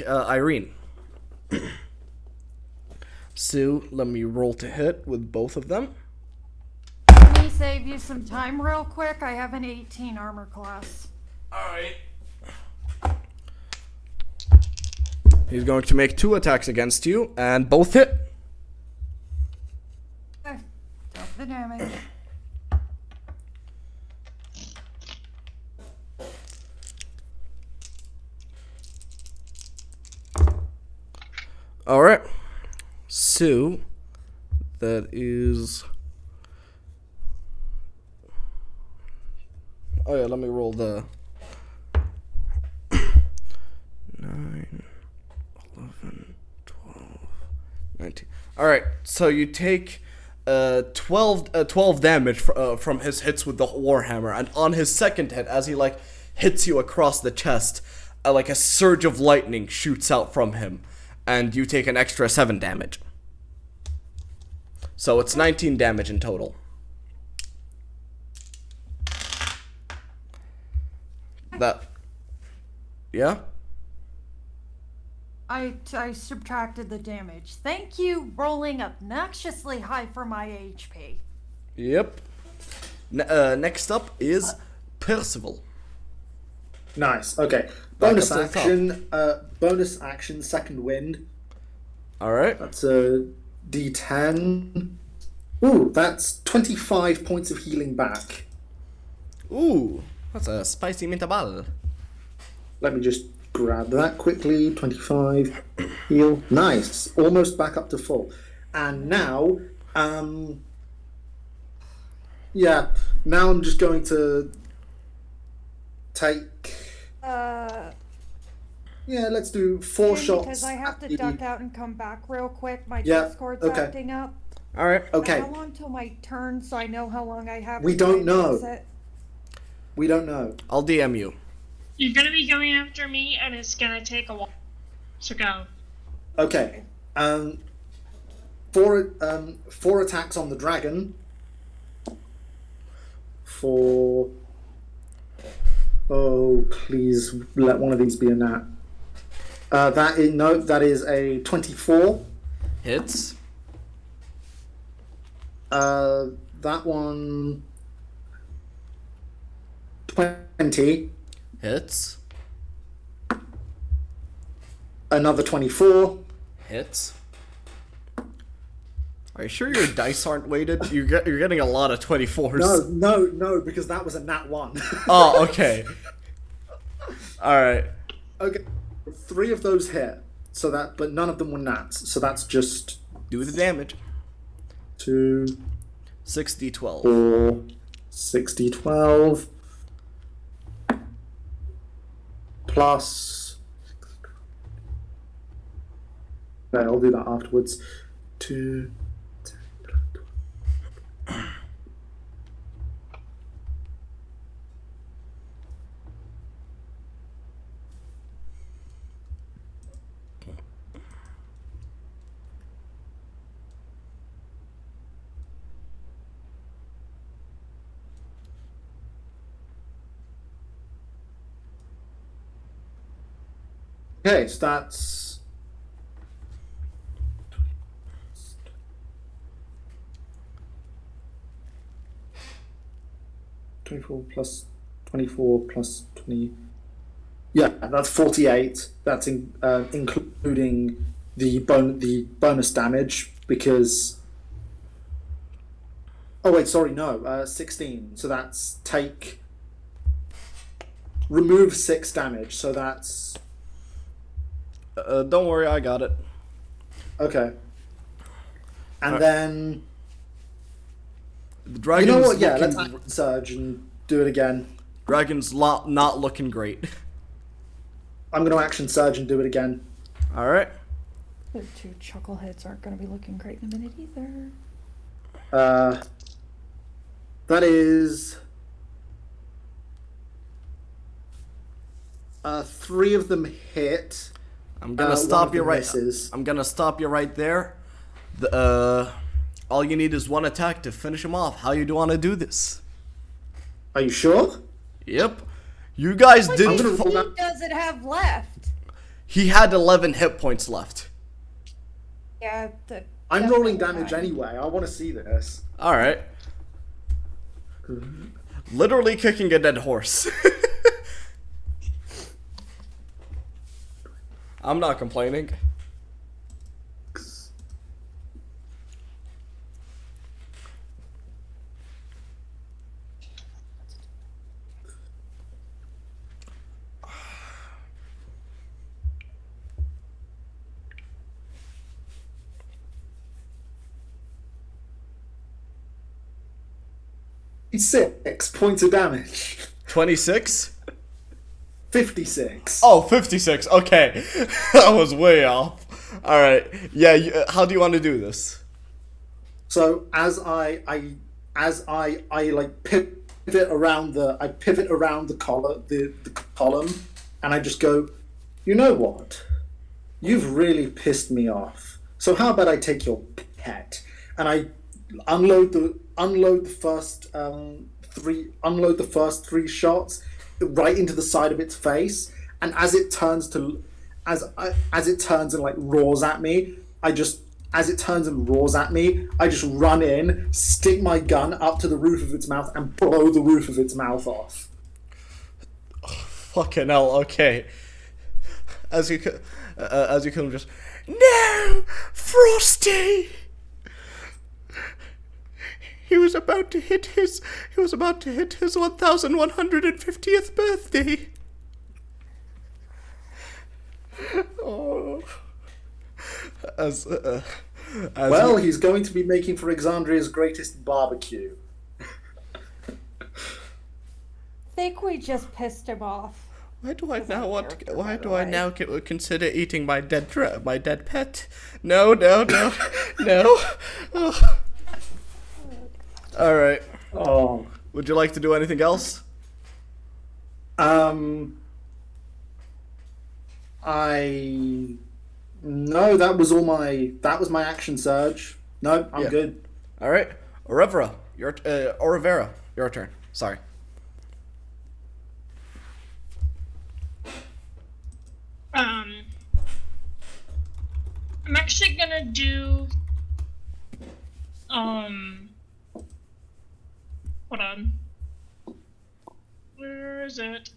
[SPEAKER 1] Irene. So let me roll to hit with both of them.
[SPEAKER 4] Let me save you some time real quick. I have an 18 armor class.
[SPEAKER 1] Alright. He's going to make 2 attacks against you, and both hit.
[SPEAKER 4] Okay, take the damage.
[SPEAKER 1] Alright. So, that is... Oh yeah, let me roll the... 9, 11, 12, 19. Alright, so you take 12 damage from his hits with the Warhammer, and on his second hit, as he like hits you across the chest, like a surge of lightning shoots out from him, and you take an extra 7 damage. So it's 19 damage in total. That. Yeah?
[SPEAKER 4] I subtracted the damage. Thank you, rolling obnoxiously high for my HP.
[SPEAKER 1] Yep. Next up is Percival.
[SPEAKER 2] Nice. Okay.
[SPEAKER 1] Back
[SPEAKER 2] Bonus
[SPEAKER 1] up to the top.
[SPEAKER 2] action. Bonus action. Second wind.
[SPEAKER 1] Alright.
[SPEAKER 2] That's a D10. Ooh, that's 25 points of healing back.
[SPEAKER 1] Ooh, that's a spicy metabal.
[SPEAKER 2] Let me just grab that quickly. 25 heal. Nice. Almost back up to full. And now, yeah. Now I'm just going to take. Yeah, let's do 4 shots.
[SPEAKER 5] Because I have to
[SPEAKER 2] at the-
[SPEAKER 5] duck out and come back real quick. My
[SPEAKER 2] Yeah,
[SPEAKER 5] Discord's
[SPEAKER 2] okay.
[SPEAKER 5] acting up.
[SPEAKER 1] Alright.
[SPEAKER 2] Okay,
[SPEAKER 5] How long till my turn so I know how long I have?
[SPEAKER 2] We
[SPEAKER 5] to
[SPEAKER 2] don't
[SPEAKER 5] try and
[SPEAKER 2] know.
[SPEAKER 5] fix it?
[SPEAKER 2] we don't know.
[SPEAKER 1] I'll DM you.
[SPEAKER 3] You're gonna be going after me, and it's gonna take a while. So go.
[SPEAKER 2] Okay. Four attacks on the dragon. Oh, please let one of these be a nat. That is a 24.
[SPEAKER 1] Hits.
[SPEAKER 2] That one 20.
[SPEAKER 1] Hits.
[SPEAKER 2] Another 24.
[SPEAKER 1] Hits. Are you sure your dice aren't weighted? You're getting a lot of 24s.
[SPEAKER 2] No, because that was a nat 1.
[SPEAKER 1] Oh, okay. Alright.
[SPEAKER 2] Okay. 3 of those hit. But none of them were nats. So that's just
[SPEAKER 1] Do the damage.
[SPEAKER 2] 2,
[SPEAKER 1] 6d12.
[SPEAKER 2] 4, 60, 12. Plus. Okay, I'll do that afterwards. 2. 10, 12. Okay, so that's 24 plus 24 plus 20. Yeah, that's 48. That's including the bonus damage because. Oh wait, sorry, no, 16. So that's remove 6 damage. So that's
[SPEAKER 1] Don't worry, I got it.
[SPEAKER 2] okay. And
[SPEAKER 1] Alright.
[SPEAKER 2] then
[SPEAKER 1] The
[SPEAKER 2] you
[SPEAKER 1] dragon's
[SPEAKER 2] know what? Yeah, let's
[SPEAKER 1] looking,
[SPEAKER 2] act surge and do it again.
[SPEAKER 1] dragon's not looking great.
[SPEAKER 2] I'm going to action surge and do it again.
[SPEAKER 1] Alright.
[SPEAKER 5] The 2 chuckleheads aren't going to be looking great in a minute either.
[SPEAKER 2] That is 3 of them hit.
[SPEAKER 1] I'm gonna
[SPEAKER 2] one
[SPEAKER 1] stop
[SPEAKER 2] of
[SPEAKER 1] you
[SPEAKER 2] them
[SPEAKER 1] right.
[SPEAKER 2] misses.
[SPEAKER 1] I'm gonna stop you right there. All you need is 1 attack to finish him off. How you do want to do this?
[SPEAKER 2] Are you sure?
[SPEAKER 1] Yep. You guys
[SPEAKER 2] I'm
[SPEAKER 1] didn't.
[SPEAKER 2] gonna roll that.
[SPEAKER 5] What does it have left?
[SPEAKER 1] He had 11 hit points left.
[SPEAKER 5] Yeah,
[SPEAKER 2] I'm rolling
[SPEAKER 5] definitely
[SPEAKER 2] damage
[SPEAKER 5] fine.
[SPEAKER 2] anyway. I want to see this.
[SPEAKER 1] All right. Literally kicking a dead horse. I'm not complaining.
[SPEAKER 2] Six points of damage.
[SPEAKER 1] 26?
[SPEAKER 2] 56.
[SPEAKER 1] Oh, 56. Okay. I was way off. All right. Yeah, how do you want to do this?
[SPEAKER 2] So as I like pivot around the column, and I just go, you know what? You've really pissed me off. So how about I take your pet and I unload the first 3 shots right into the side of its face, and as it turns and like roars at me, I just run in, stick my gun up to the roof of its mouth, and blow the roof of its mouth off.
[SPEAKER 1] Fucking hell, okay. As you can just, no, Frosty. He was about to hit his 1150th birthday. Oh.
[SPEAKER 2] Well, he's going to be making for Exandria's greatest barbecue.
[SPEAKER 5] Think we just pissed him off.
[SPEAKER 1] Why do I now consider eating my dead pet? No. Oh. All right.
[SPEAKER 2] Oh.
[SPEAKER 1] Would you like to do anything else?
[SPEAKER 2] No, that was my action surge. No, I'm good.
[SPEAKER 1] All right. Oravira, your turn. Sorry.
[SPEAKER 3] I'm actually gonna do hold on. Where is it?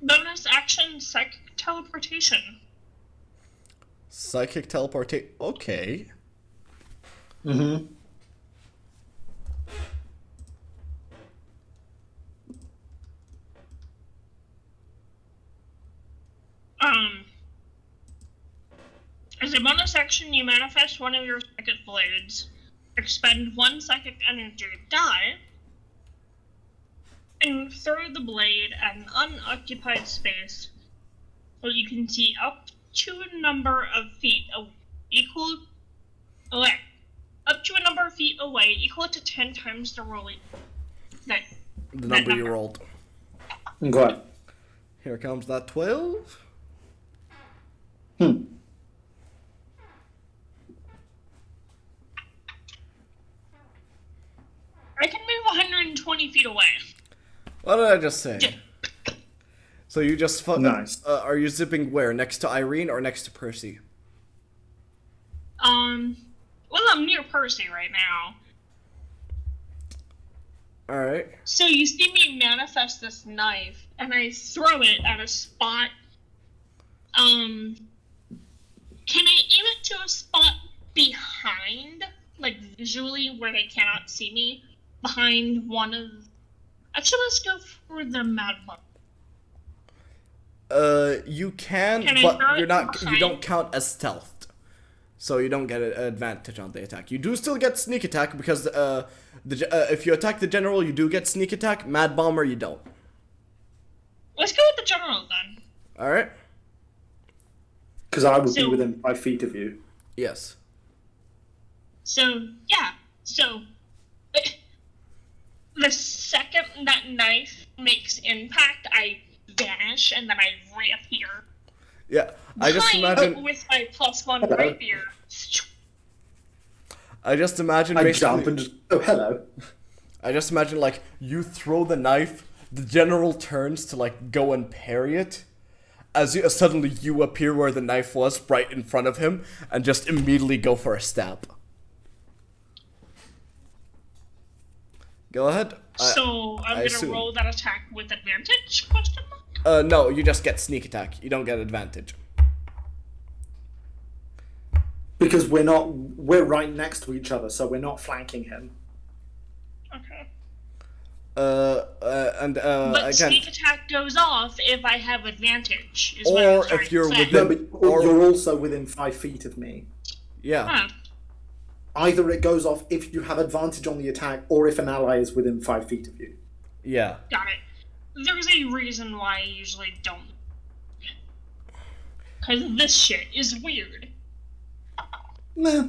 [SPEAKER 3] Bonus action, psychic teleportation.
[SPEAKER 1] Psychic teleportation. Okay.
[SPEAKER 2] Mm-hmm.
[SPEAKER 3] As a bonus action, you manifest one of your psychic blades, expend 1 psychic energy die, and throw the blade at an unoccupied space where you can see up to a number of feet equal to 10 times the rolling.
[SPEAKER 1] The number you rolled.
[SPEAKER 2] Okay.
[SPEAKER 1] Here comes that 12.
[SPEAKER 3] I can move 120 feet away.
[SPEAKER 1] What did I just say? So you just
[SPEAKER 2] nice.
[SPEAKER 1] Are you zipping where? Next to Irene or next to Percy?
[SPEAKER 3] Well, I'm near Percy right now.
[SPEAKER 1] Alright.
[SPEAKER 3] So you see me manifest this knife, and I throw it at a spot. Can I aim it to a spot behind, like visually where they cannot see me? Behind one of... Actually, let's go for the Mad Bug.
[SPEAKER 1] You can but you're not. You don't count as stealthed, so you don't get an advantage on the attack. You do still get sneak attack because if you attack the general, you do get sneak attack. Mad Bomber, you don't.
[SPEAKER 3] Let's go with the general then.
[SPEAKER 1] All right.
[SPEAKER 2] Because I would be within 5 feet of you.
[SPEAKER 1] Yes.
[SPEAKER 3] So yeah. So the second that knife makes impact, I vanish and then I reappear.
[SPEAKER 1] Yeah, I just imagine
[SPEAKER 3] with my +1 rapier.
[SPEAKER 1] I just imagine
[SPEAKER 2] I
[SPEAKER 1] basically.
[SPEAKER 2] jump and just hello.
[SPEAKER 1] I just imagine like you throw the knife, the general turns to like go and parry it, as suddenly you appear where the knife was, right in front of him, and just immediately go for a stab. Go ahead.
[SPEAKER 3] So I'm gonna roll that attack with advantage? Question mark?
[SPEAKER 1] No, you just get sneak attack. You don't get advantage.
[SPEAKER 2] Because we're right next to each other, so we're not flanking him.
[SPEAKER 3] Okay.
[SPEAKER 1] But
[SPEAKER 3] again, sneak attack goes off if I have advantage. Is what I'm
[SPEAKER 1] if you're
[SPEAKER 3] within.
[SPEAKER 2] No, but you're also within 5 feet of me.
[SPEAKER 1] Yeah.
[SPEAKER 3] Huh.
[SPEAKER 2] Either it goes off if you have advantage on the attack, or if an ally is within 5 feet of you.
[SPEAKER 1] Yeah.
[SPEAKER 3] Got it. There's a reason why I usually don't. Because this shit is weird.
[SPEAKER 2] Nah.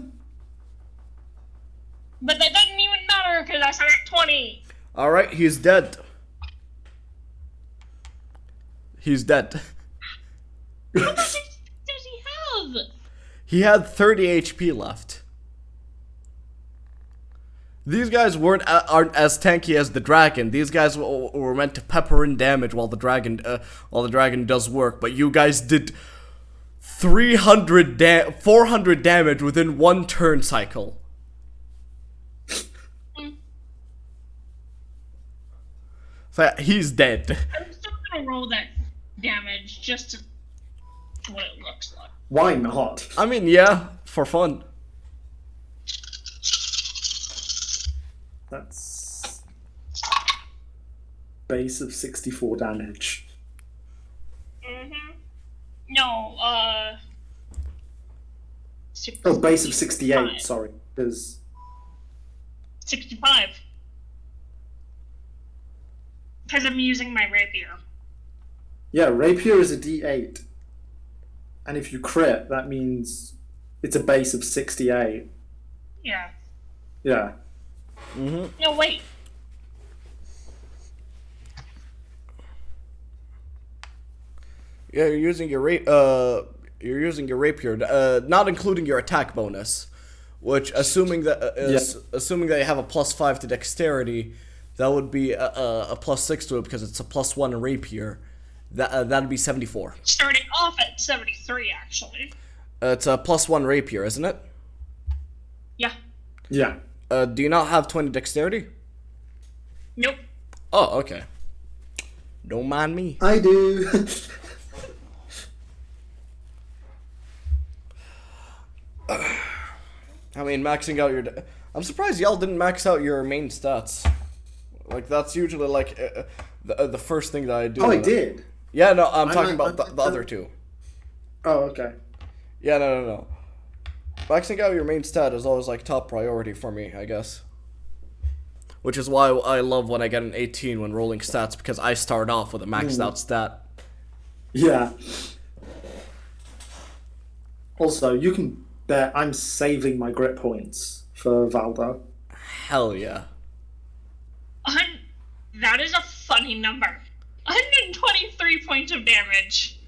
[SPEAKER 3] But that doesn't even matter because I said at 20.
[SPEAKER 1] Alright, he's dead. He's dead.
[SPEAKER 3] How much does he have?
[SPEAKER 1] He had 30 HP left. These guys aren't as tanky as the dragon. These guys were meant to pepper in damage while the dragon does work. But you guys did 400 damage within one turn cycle. So he's dead.
[SPEAKER 3] I'm still gonna roll that damage just to see what it looks like.
[SPEAKER 2] Why not?
[SPEAKER 1] I mean, yeah, for fun.
[SPEAKER 2] That's base of 64 damage.
[SPEAKER 3] No,
[SPEAKER 2] Oh, base of 68, sorry. Because
[SPEAKER 3] 65. Because I'm using my rapier.
[SPEAKER 2] yeah, rapier is a D8. And if you crit, that means it's a base of 68.
[SPEAKER 3] Yeah.
[SPEAKER 2] Yeah.
[SPEAKER 3] No, wait.
[SPEAKER 1] Yeah, you're using your rapier, not including your attack bonus, which assuming that you have a +5 to dexterity, that would be a +6 to it because it's a +1 rapier. That'd be 74.
[SPEAKER 3] Starting off at 73, actually.
[SPEAKER 1] It's a +1 rapier, isn't it?
[SPEAKER 3] Yeah.
[SPEAKER 2] Yeah.
[SPEAKER 1] Do you not have 20 dexterity?
[SPEAKER 3] Nope.
[SPEAKER 1] Oh, okay. Don't mind me.
[SPEAKER 2] I do.
[SPEAKER 1] I mean, maxing out your... I'm surprised y'all didn't max out your main stats. Like, that's usually, like, the first thing that I do.
[SPEAKER 2] Oh, I did.
[SPEAKER 1] Yeah, no, I'm talking about the other two.
[SPEAKER 2] Oh, okay.
[SPEAKER 1] Yeah, no. Maxing out your main stat is always, like, top priority for me, I guess. Which is why I love when I get an 18 when rolling stats, because I start off with a maxed out stat.
[SPEAKER 2] Yeah. Also, you can bet I'm saving my grit points for Valda.
[SPEAKER 1] Hell yeah.
[SPEAKER 3] That is a funny number. 123 points of damage.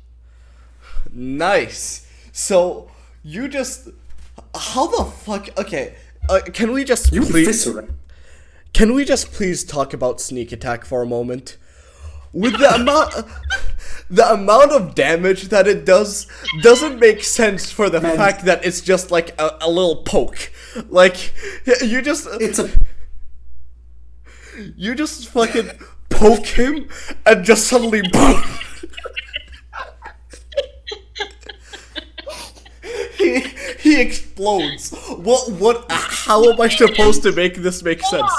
[SPEAKER 1] Nice. So, you just... How the fuck... Okay, can we just
[SPEAKER 2] You
[SPEAKER 1] please...
[SPEAKER 2] eviscerate.
[SPEAKER 1] Can we just please talk about sneak attack for a moment? With the amount of damage that it doesn't make sense for the fact that it's just like a little poke. Like you just fucking poke him and just suddenly boom. He explodes. What how am I supposed to make this make sense?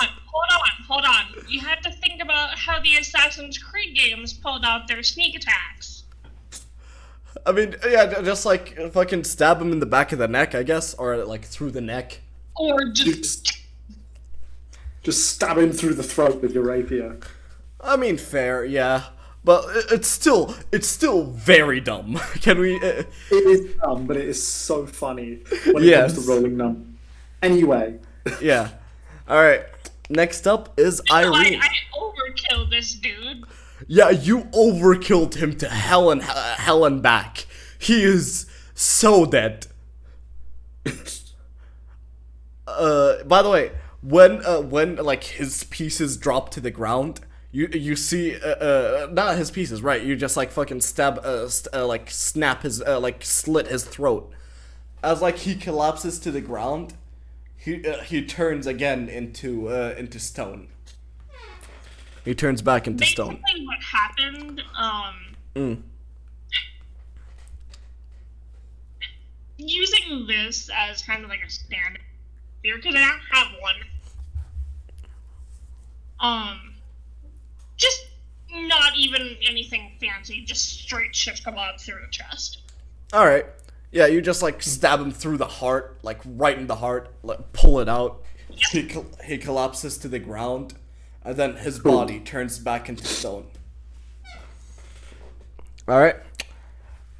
[SPEAKER 3] Hold on. You have to think about how the Assassin's Creed games pulled out their sneak attacks.
[SPEAKER 1] I mean, yeah, just like fucking stab him in the back of the neck, I guess, or like through the neck.
[SPEAKER 3] Or just
[SPEAKER 2] Stab him through the throat with your rapier.
[SPEAKER 1] I mean, fair, yeah, but it's still very dumb. Can we?
[SPEAKER 2] It is dumb, but it is so funny when it comes to rolling num. Anyway.
[SPEAKER 1] Yeah. All right. Next up is Irene.
[SPEAKER 3] I overkill this dude.
[SPEAKER 1] Yeah, you overkilled him to hell and back. He is so dead. By the way, when like his pieces drop to the ground, you see not his pieces, right? You just like fucking like snap his like slit his throat. As like he collapses to the ground, he turns again into stone. He turns back into stone.
[SPEAKER 3] Basically what happened, using this as kind of like a standard spear, because I don't have one. Just not even anything fancy, just straight shish kebab through the chest.
[SPEAKER 1] Alright. Yeah, you just like stab him through the heart, like right in the heart, like pull it out. Yep. He collapses to the ground, and then his body turns back into stone. Alright.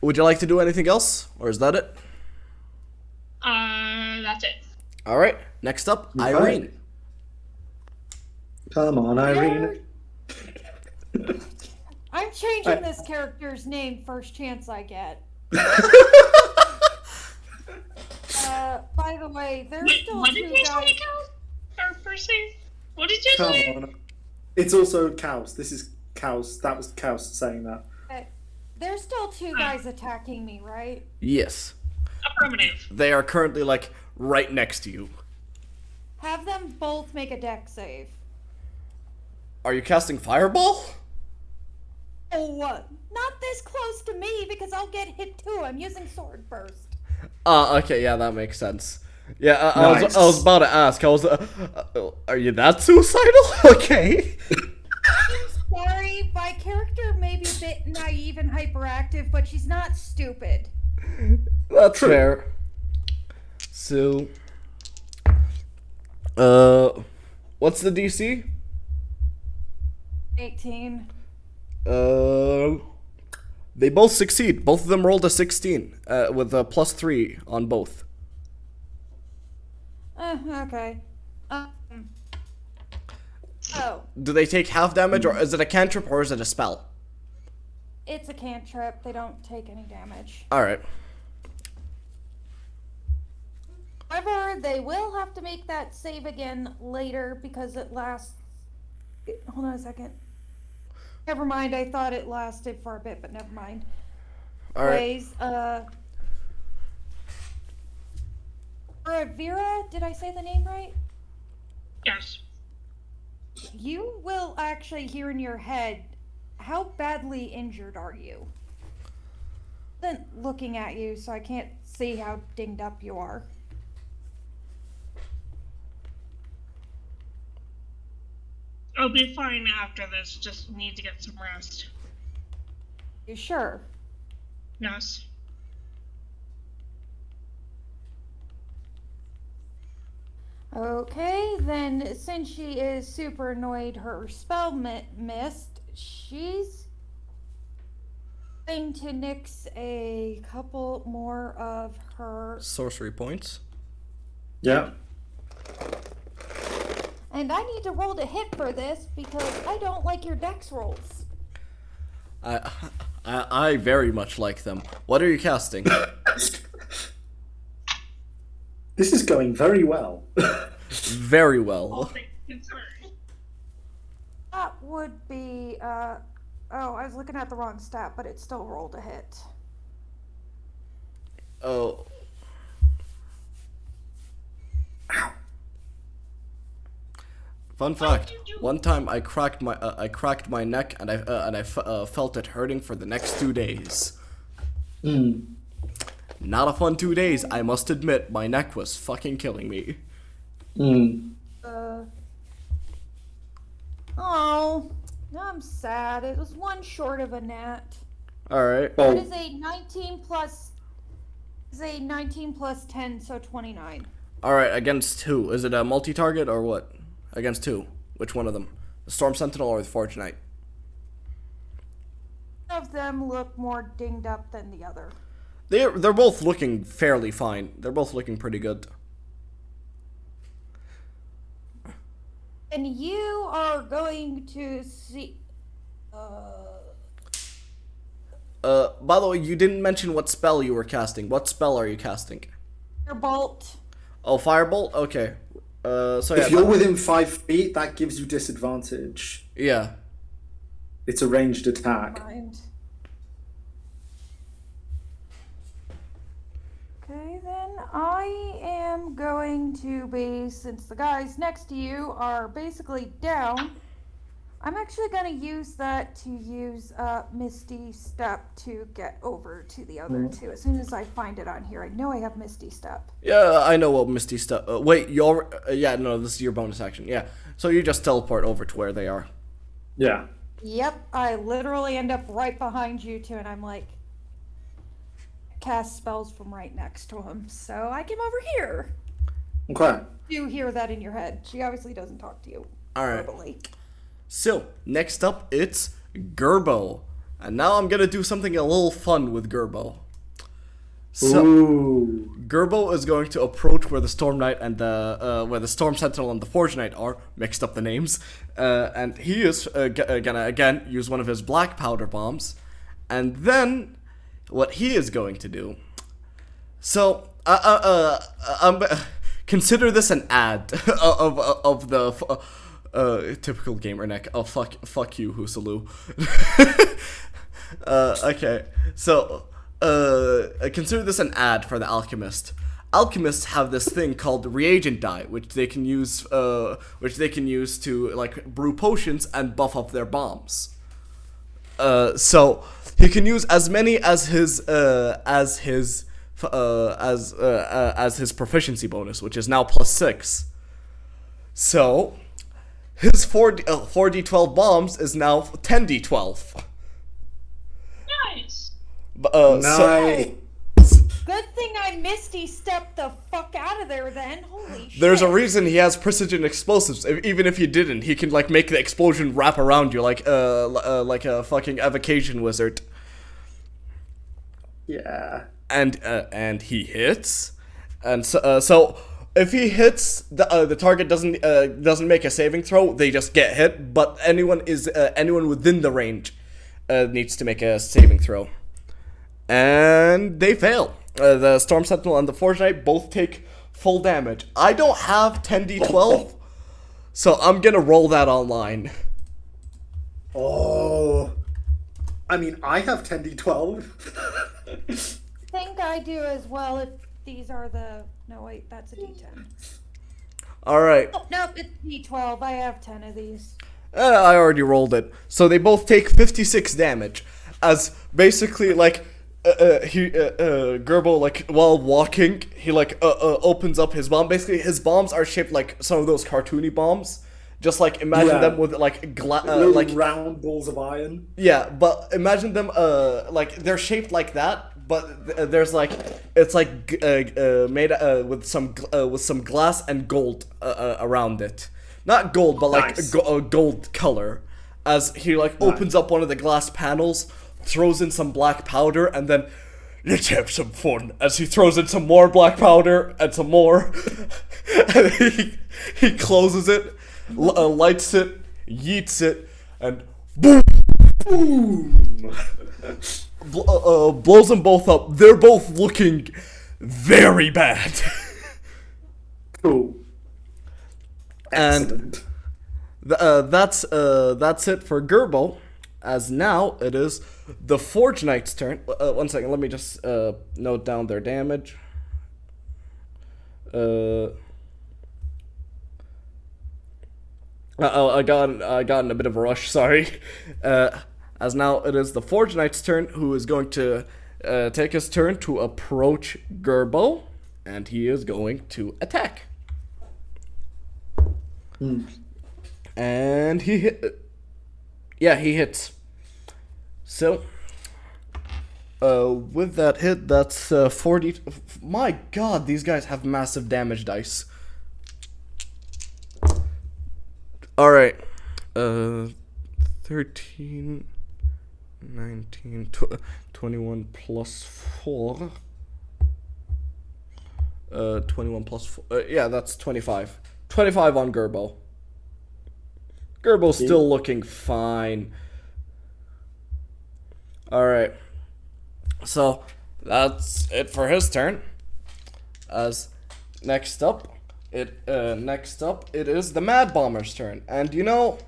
[SPEAKER 1] Would you like to do anything else? Or is that it?
[SPEAKER 3] That's it.
[SPEAKER 1] Alright, next up,
[SPEAKER 2] Okay.
[SPEAKER 1] Irene.
[SPEAKER 2] Come on, Irene.
[SPEAKER 5] I'm changing this character's name first chance I get. By the way, there's
[SPEAKER 3] Wait,
[SPEAKER 5] still
[SPEAKER 3] what
[SPEAKER 5] two
[SPEAKER 3] did you
[SPEAKER 5] guys.
[SPEAKER 3] say, Cal? Or Percy? What did you
[SPEAKER 2] Come
[SPEAKER 3] say?
[SPEAKER 2] on. It's also Kaus. This is Kaus. That was Kaus saying that.
[SPEAKER 5] There's still two guys attacking me, right?
[SPEAKER 1] Yes.
[SPEAKER 3] Affirmative.
[SPEAKER 1] They are currently, like, right next to you.
[SPEAKER 5] Have them both make a deck save.
[SPEAKER 1] Are you casting Fireball?
[SPEAKER 5] Oh, not this close to me because I'll get hit too. I'm using Sword Burst.
[SPEAKER 1] Okay, yeah, that makes sense. Yeah, I
[SPEAKER 2] Nice.
[SPEAKER 1] was about to ask. Are you that suicidal? Okay.
[SPEAKER 5] I'm sorry, my character may be a bit naive and hyperactive, but she's not stupid.
[SPEAKER 1] That's fair. So, what's the DC?
[SPEAKER 5] 18.
[SPEAKER 1] They both succeed. Both of them rolled a 16, with a +3 on both.
[SPEAKER 5] Okay. Oh,
[SPEAKER 1] Do they take half damage, or is it a cantrip, or is it a spell?
[SPEAKER 5] it's a cantrip. They don't take any damage.
[SPEAKER 1] Alright.
[SPEAKER 5] However, they will have to make that save again later because it lasts. Hold on a second. Never mind. I thought it lasted for a bit, but never mind.
[SPEAKER 1] Alright.
[SPEAKER 5] Anyways, Oravira, did I say the name right?
[SPEAKER 3] Yes.
[SPEAKER 5] You will actually hear in your head, how badly injured are you? Then looking at you, so I can't see how dinged up you are.
[SPEAKER 3] I'll be fine after this, just need to get some rest.
[SPEAKER 5] You sure?
[SPEAKER 3] Yes.
[SPEAKER 5] Okay, then since she is super annoyed her spell missed, she's going to nix a couple more of her.
[SPEAKER 1] Sorcery points.
[SPEAKER 2] Yeah.
[SPEAKER 5] And I need to roll to hit for this because I don't like your dex rolls.
[SPEAKER 1] I very much like them. What are you casting?
[SPEAKER 2] This is going very well.
[SPEAKER 1] Very
[SPEAKER 3] All
[SPEAKER 1] well.
[SPEAKER 3] things considered.
[SPEAKER 5] That would be, oh, I was looking at the wrong stat, but it still rolled a hit.
[SPEAKER 1] Oh. Fun fact: one time I cracked my neck, and I felt it hurting for the next 2 days. Not a fun 2 days, I must admit. My neck was fucking killing me.
[SPEAKER 5] Oh, I'm sad. It was one short of a nat.
[SPEAKER 1] All right.
[SPEAKER 5] That
[SPEAKER 2] Oh,
[SPEAKER 5] is a 19 plus. Is a 19 plus 10, so 29.
[SPEAKER 1] All right. Against who? Is it a multi-target or what? Against who? Which one of them? The Storm Sentinel or the Forge Knight?
[SPEAKER 5] One of them look more dinged up than the other.
[SPEAKER 1] They're both looking fairly fine. They're both looking pretty good.
[SPEAKER 5] And you are going to see.
[SPEAKER 1] By the way, you didn't mention what spell you were casting. What spell are you casting?
[SPEAKER 5] Your bolt.
[SPEAKER 1] Oh, Firebolt? Okay. So yeah.
[SPEAKER 2] if you're within 5 feet, that gives you disadvantage.
[SPEAKER 1] Yeah.
[SPEAKER 2] It's a ranged attack.
[SPEAKER 5] Mind. Okay, then I am going to be, since the guys next to you are basically down, I'm actually going to use that to use Misty Step to get over to the other two. As soon as I find it on here, I know I have Misty Step.
[SPEAKER 1] Yeah, I know what Misty stuff. Wait, you're. Yeah, no, this is your bonus action. Yeah. So you just teleport over to where they are.
[SPEAKER 2] Yeah.
[SPEAKER 5] Yep, I literally end up right behind you two, and I'm like, cast spells from right next to him. So I came over here.
[SPEAKER 2] Okay.
[SPEAKER 5] You hear that in your head. She obviously doesn't talk to you
[SPEAKER 1] Alright.
[SPEAKER 5] verbally.
[SPEAKER 1] So, next up, it's Gerbo. And now I'm gonna do something a little fun with Gerbo. So
[SPEAKER 2] Ooh.
[SPEAKER 1] Gerbo is going to approach where the Storm Knight and the where the Storm Sentinel and the Forge Knight are. Mixed up the names, and he is gonna again use one of his black powder bombs, and then what he is going to do. So consider this an ad of the typical gamer neck. Oh fuck you, Husalu. Okay, so. Consider this an ad for the alchemist. Alchemists have this thing called the reagent dye, which they can use to like brew potions and buff up their bombs. So he can use as many as his proficiency bonus, which is now +6. So his 4d12 bombs is now 10d12.
[SPEAKER 3] Nice.
[SPEAKER 2] Nice.
[SPEAKER 5] Good thing I Misty stepped the fuck out of there then. Holy shit.
[SPEAKER 1] There's a reason he has precision explosives. Even if he didn't, he can like make the explosion wrap around you like a fucking evocation wizard.
[SPEAKER 2] Yeah.
[SPEAKER 1] And he hits, and so if he hits, the target doesn't make a saving throw. They just get hit. But anyone within the range needs to make a saving throw. And they fail. The Storm Sentinel and the Forge Knight both take full damage. I don't have 10d12, so I'm gonna roll that online.
[SPEAKER 2] Oh. I mean, I have 10d12.
[SPEAKER 5] I think I do as well if these are the... No, wait, that's a D10.
[SPEAKER 1] Alright.
[SPEAKER 5] Oh, no, it's D12. I have 10 of these.
[SPEAKER 1] I already rolled it. So they both take 56 damage. As basically, like, Gerbo, like, while walking, he, like, opens up his bomb. Basically, his bombs are shaped like some of those cartoony bombs. Just, like, imagine them with, like, like
[SPEAKER 2] round balls of iron.
[SPEAKER 1] Yeah, but imagine them, like, they're shaped like that, but there's, like, it's, like, made with some glass and gold around it. Not gold, but, like,
[SPEAKER 2] Nice.
[SPEAKER 1] Gold color. As he, like, opens up one of the glass panels, throws in some black powder, and then, let's have some fun, as he throws in some more black powder, and some more. And he closes it, lights it, yeets it, and boom!
[SPEAKER 2] Boom!
[SPEAKER 1] Blows them both up. They're both looking very bad.
[SPEAKER 2] Cool.
[SPEAKER 1] And that's it for Gerbo. As now it is the Forge Knight's turn. 1 second, let me just note down their damage. I got in a bit of a rush. Sorry. As now it is the Forge Knight's turn, who is going to take his turn to approach Gerbo, and he is going to attack. And he hit. Yeah, he hits. So, with that hit, that's 40. My God, these guys have massive damage dice. All right, 13, 19, 21 plus 4. 21 plus 4. Yeah, that's 25. 25 on Gerbo. Gerbo's still looking fine. Alright. So, that's it for his turn. As next up, it is the Mad Bomber's turn. And you know,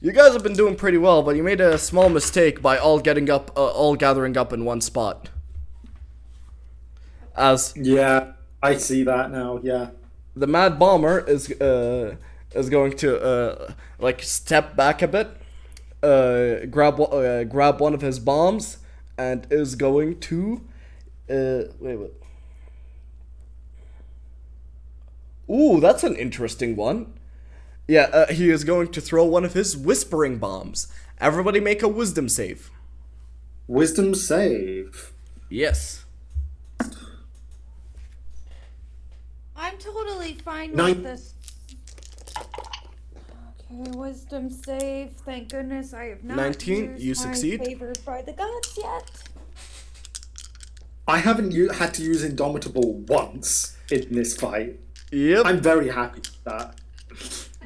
[SPEAKER 1] you guys have been doing pretty well, but you made a small mistake by all gathering up in one spot. As
[SPEAKER 2] Yeah, I see that now, yeah.
[SPEAKER 1] the Mad Bomber is going to like step back a bit, grab one of his bombs, and is going to wait. Ooh, that's an interesting one. Yeah, he is going to throw one of his whispering bombs. Everybody make a wisdom save.
[SPEAKER 2] Wisdom save.
[SPEAKER 1] Yes.
[SPEAKER 5] I'm totally fine
[SPEAKER 2] Nine.
[SPEAKER 5] with this. Okay, wisdom save. Thank goodness I have not
[SPEAKER 1] 19,
[SPEAKER 5] used
[SPEAKER 1] you
[SPEAKER 5] my
[SPEAKER 1] succeed.
[SPEAKER 5] favored by the gods yet.
[SPEAKER 2] I haven't had to use Indomitable once in this fight.
[SPEAKER 1] Yep.
[SPEAKER 2] I'm very happy with that.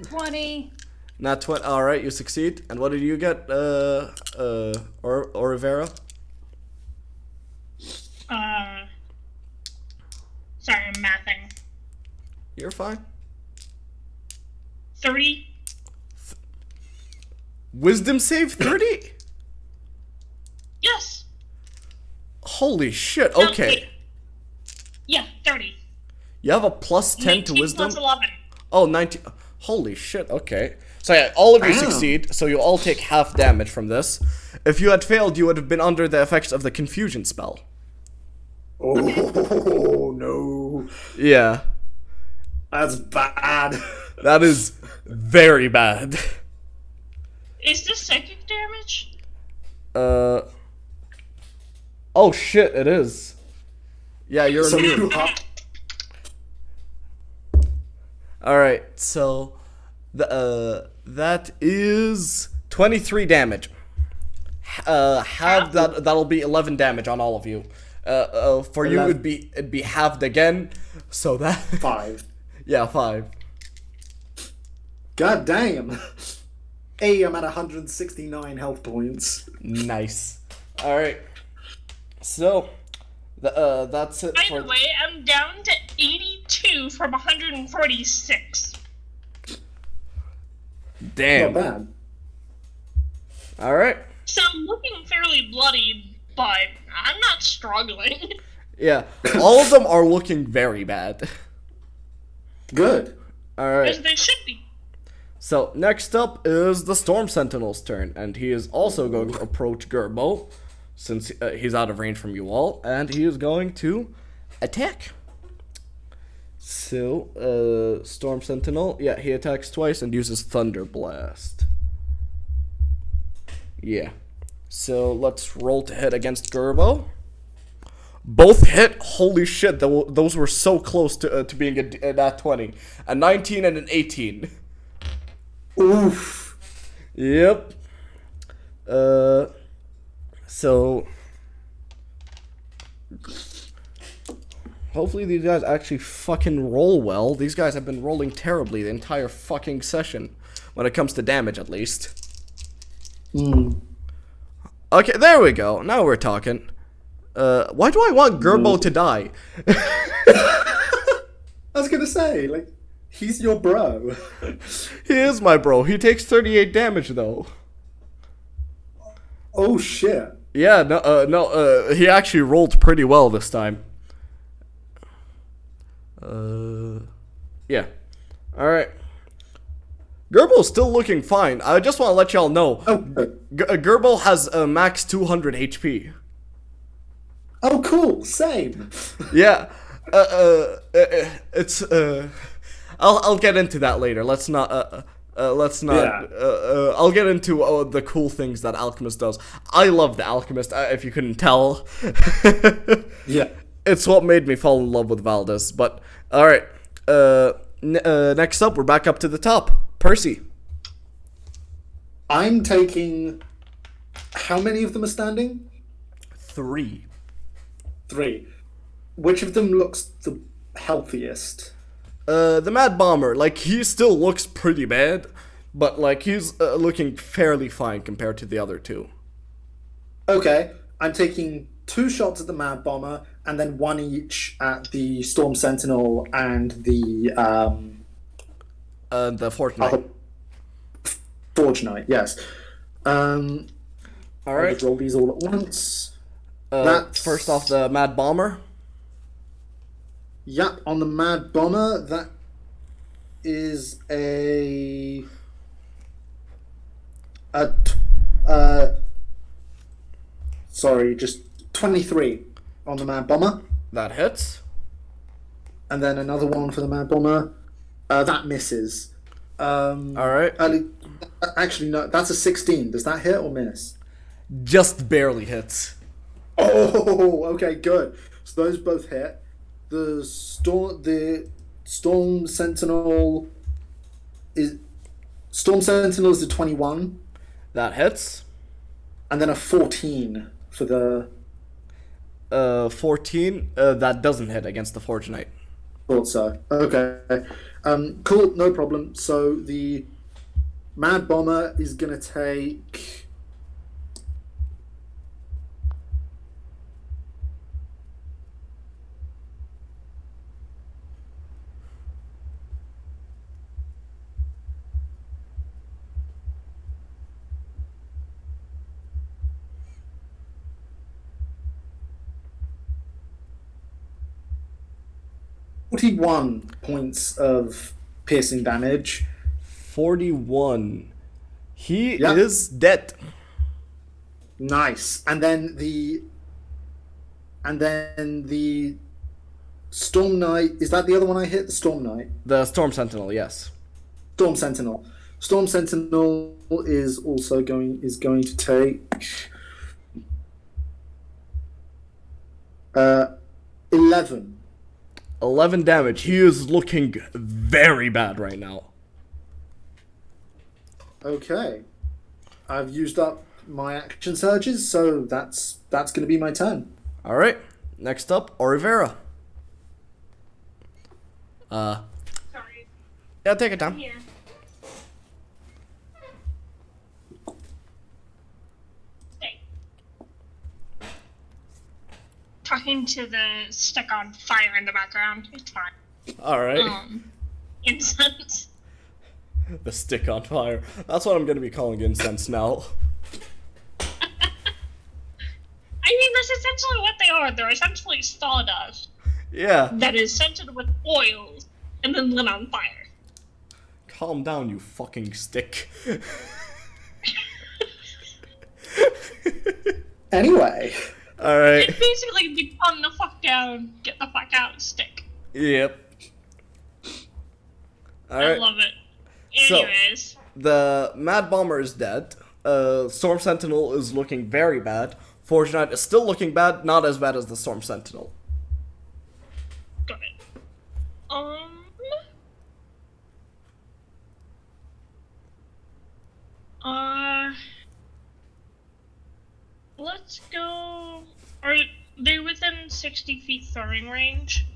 [SPEAKER 5] 20.
[SPEAKER 1] Not 20. All right, you succeed. And what did you get, Oravira?
[SPEAKER 3] Sorry, I'm mathing.
[SPEAKER 1] You're fine.
[SPEAKER 3] 30.
[SPEAKER 1] Wisdom save 30?
[SPEAKER 3] Yes.
[SPEAKER 1] Holy shit,
[SPEAKER 3] No,
[SPEAKER 1] okay.
[SPEAKER 3] wait. Yeah, 30.
[SPEAKER 1] You have a plus 10 to
[SPEAKER 3] 19
[SPEAKER 1] wisdom?
[SPEAKER 3] plus 11.
[SPEAKER 1] Oh, 19. Holy shit, okay. So yeah, all of you
[SPEAKER 2] Wow.
[SPEAKER 1] succeed, so you all take half damage from this. If you had failed, you would have been under the effects of the confusion spell.
[SPEAKER 2] Oh no,
[SPEAKER 1] Yeah,
[SPEAKER 2] that's bad.
[SPEAKER 1] that is very bad.
[SPEAKER 3] Is this psychic damage?
[SPEAKER 1] Oh shit, it is. Yeah, you're
[SPEAKER 2] So
[SPEAKER 1] immune.
[SPEAKER 2] you are-
[SPEAKER 1] Alright, so that is 23 damage. That'll be 11 damage on all of you. For you
[SPEAKER 2] 11.
[SPEAKER 1] it'd be halved again. So that
[SPEAKER 2] 5.
[SPEAKER 1] yeah, 5.
[SPEAKER 2] God damn. Hey, I'm at 169 health points.
[SPEAKER 1] Nice. Alright. So that's it
[SPEAKER 3] By
[SPEAKER 1] for
[SPEAKER 3] the way, I'm down to 82 from 146.
[SPEAKER 1] damn.
[SPEAKER 2] Not bad.
[SPEAKER 1] Alright.
[SPEAKER 3] So I'm looking fairly bloodied, but I'm not struggling.
[SPEAKER 1] Yeah. All of them are looking very bad.
[SPEAKER 2] Good.
[SPEAKER 1] Alright.
[SPEAKER 3] As they should be.
[SPEAKER 1] So, next up is the Storm Sentinel's turn, and he is also going to approach Gerbo, since he's out of range from you all, and he is going to attack. So, Storm Sentinel, yeah, he attacks twice and uses Thunder Blast. Yeah. So, let's roll to hit against Gerbo. Both hit. Holy shit, those were so close to being a nat 20. A 19 and an 18.
[SPEAKER 2] Oof.
[SPEAKER 1] Yep. So hopefully these guys actually fucking roll well. These guys have been rolling terribly the entire fucking session, when it comes to damage at least. Okay, there we go. Now we're talking. Why do I want Gerbo to die?
[SPEAKER 2] I was gonna say, like, he's your bro.
[SPEAKER 1] He is my bro. He takes 38 damage though.
[SPEAKER 2] Oh shit.
[SPEAKER 1] Yeah, no, he actually rolled pretty well this time. Yeah. Alright. Gerbo's still looking fine. I just want to let y'all know.
[SPEAKER 2] Oh, good.
[SPEAKER 1] Gerbo has max 200 HP.
[SPEAKER 2] Oh, cool. Same.
[SPEAKER 1] Yeah. It's I'll get into that later. Let's not.
[SPEAKER 2] Yeah.
[SPEAKER 1] I'll get into the cool things that Alchemist does. I love the Alchemist. If you couldn't tell.
[SPEAKER 2] Yeah.
[SPEAKER 1] It's what made me fall in love with Valdes. But all right. Next up, we're back up to the top. Percy.
[SPEAKER 2] I'm taking. How many of them are standing?
[SPEAKER 1] 3.
[SPEAKER 2] 3. Which of them looks the healthiest?
[SPEAKER 1] The Mad Bomber, like, he still looks pretty bad, but, like, he's looking fairly fine compared to the other two.
[SPEAKER 2] Okay, I'm taking 2 shots at the Mad Bomber, and then 1 each at the Storm Sentinel and the
[SPEAKER 1] Fortnite.
[SPEAKER 2] Forge Knight. Yes. I'll
[SPEAKER 1] Alright.
[SPEAKER 2] just roll these all at once.
[SPEAKER 1] First off, the Mad Bomber.
[SPEAKER 2] Yep, on the Mad Bomber, that is just 23 on the Mad Bomber.
[SPEAKER 1] That hits.
[SPEAKER 2] And then another one for the Mad Bomber. That misses.
[SPEAKER 1] Alright.
[SPEAKER 2] Actually, no, that's a 16. Does that hit or miss?
[SPEAKER 1] Just barely hits.
[SPEAKER 2] Oh, okay, good. So those both hit. The Storm Sentinel is the 21,
[SPEAKER 1] That hits.
[SPEAKER 2] and then a 14 for the
[SPEAKER 1] 14. That doesn't hit against the Fortunite.
[SPEAKER 2] Thought so. Okay. Cool, no problem. So the Mad Bomber is going to take... $41 points of piercing damage.
[SPEAKER 1] 41. He
[SPEAKER 2] Yep.
[SPEAKER 1] is dead.
[SPEAKER 2] Nice. And then the Storm Knight, is that the other one I hit? The Storm Knight?
[SPEAKER 1] The Storm Sentinel, yes.
[SPEAKER 2] Storm Sentinel. Storm Sentinel is also going to take 11.
[SPEAKER 1] 11 damage. He is looking very bad right now.
[SPEAKER 2] Okay. I've used up my action surges, so that's going to be my turn.
[SPEAKER 1] All right. Next up, Oravira.
[SPEAKER 3] Sorry.
[SPEAKER 1] Yeah, take it down.
[SPEAKER 3] Here. Stay. Talking to the stick on fire in the background. It's fine.
[SPEAKER 1] All right.
[SPEAKER 3] Incense.
[SPEAKER 1] The stick on fire. That's what I'm gonna be calling incense now.
[SPEAKER 3] I mean, that's essentially what they are. They're essentially sawdust
[SPEAKER 1] Yeah.
[SPEAKER 3] that is scented with oils and then lit on fire.
[SPEAKER 1] Calm down, you fucking stick.
[SPEAKER 2] Anyway.
[SPEAKER 1] All right.
[SPEAKER 3] It's basically the calm the fuck down, get the fuck out stick.
[SPEAKER 1] Yep. All
[SPEAKER 3] I
[SPEAKER 1] right.
[SPEAKER 3] love it.
[SPEAKER 1] So-
[SPEAKER 3] Anyways,
[SPEAKER 1] The Mad Bomber is dead. Storm Sentinel is looking very bad. Fortunite is still looking bad, not as bad as the Storm Sentinel.
[SPEAKER 3] got it. Let's go. Are they within 60 feet throwing range?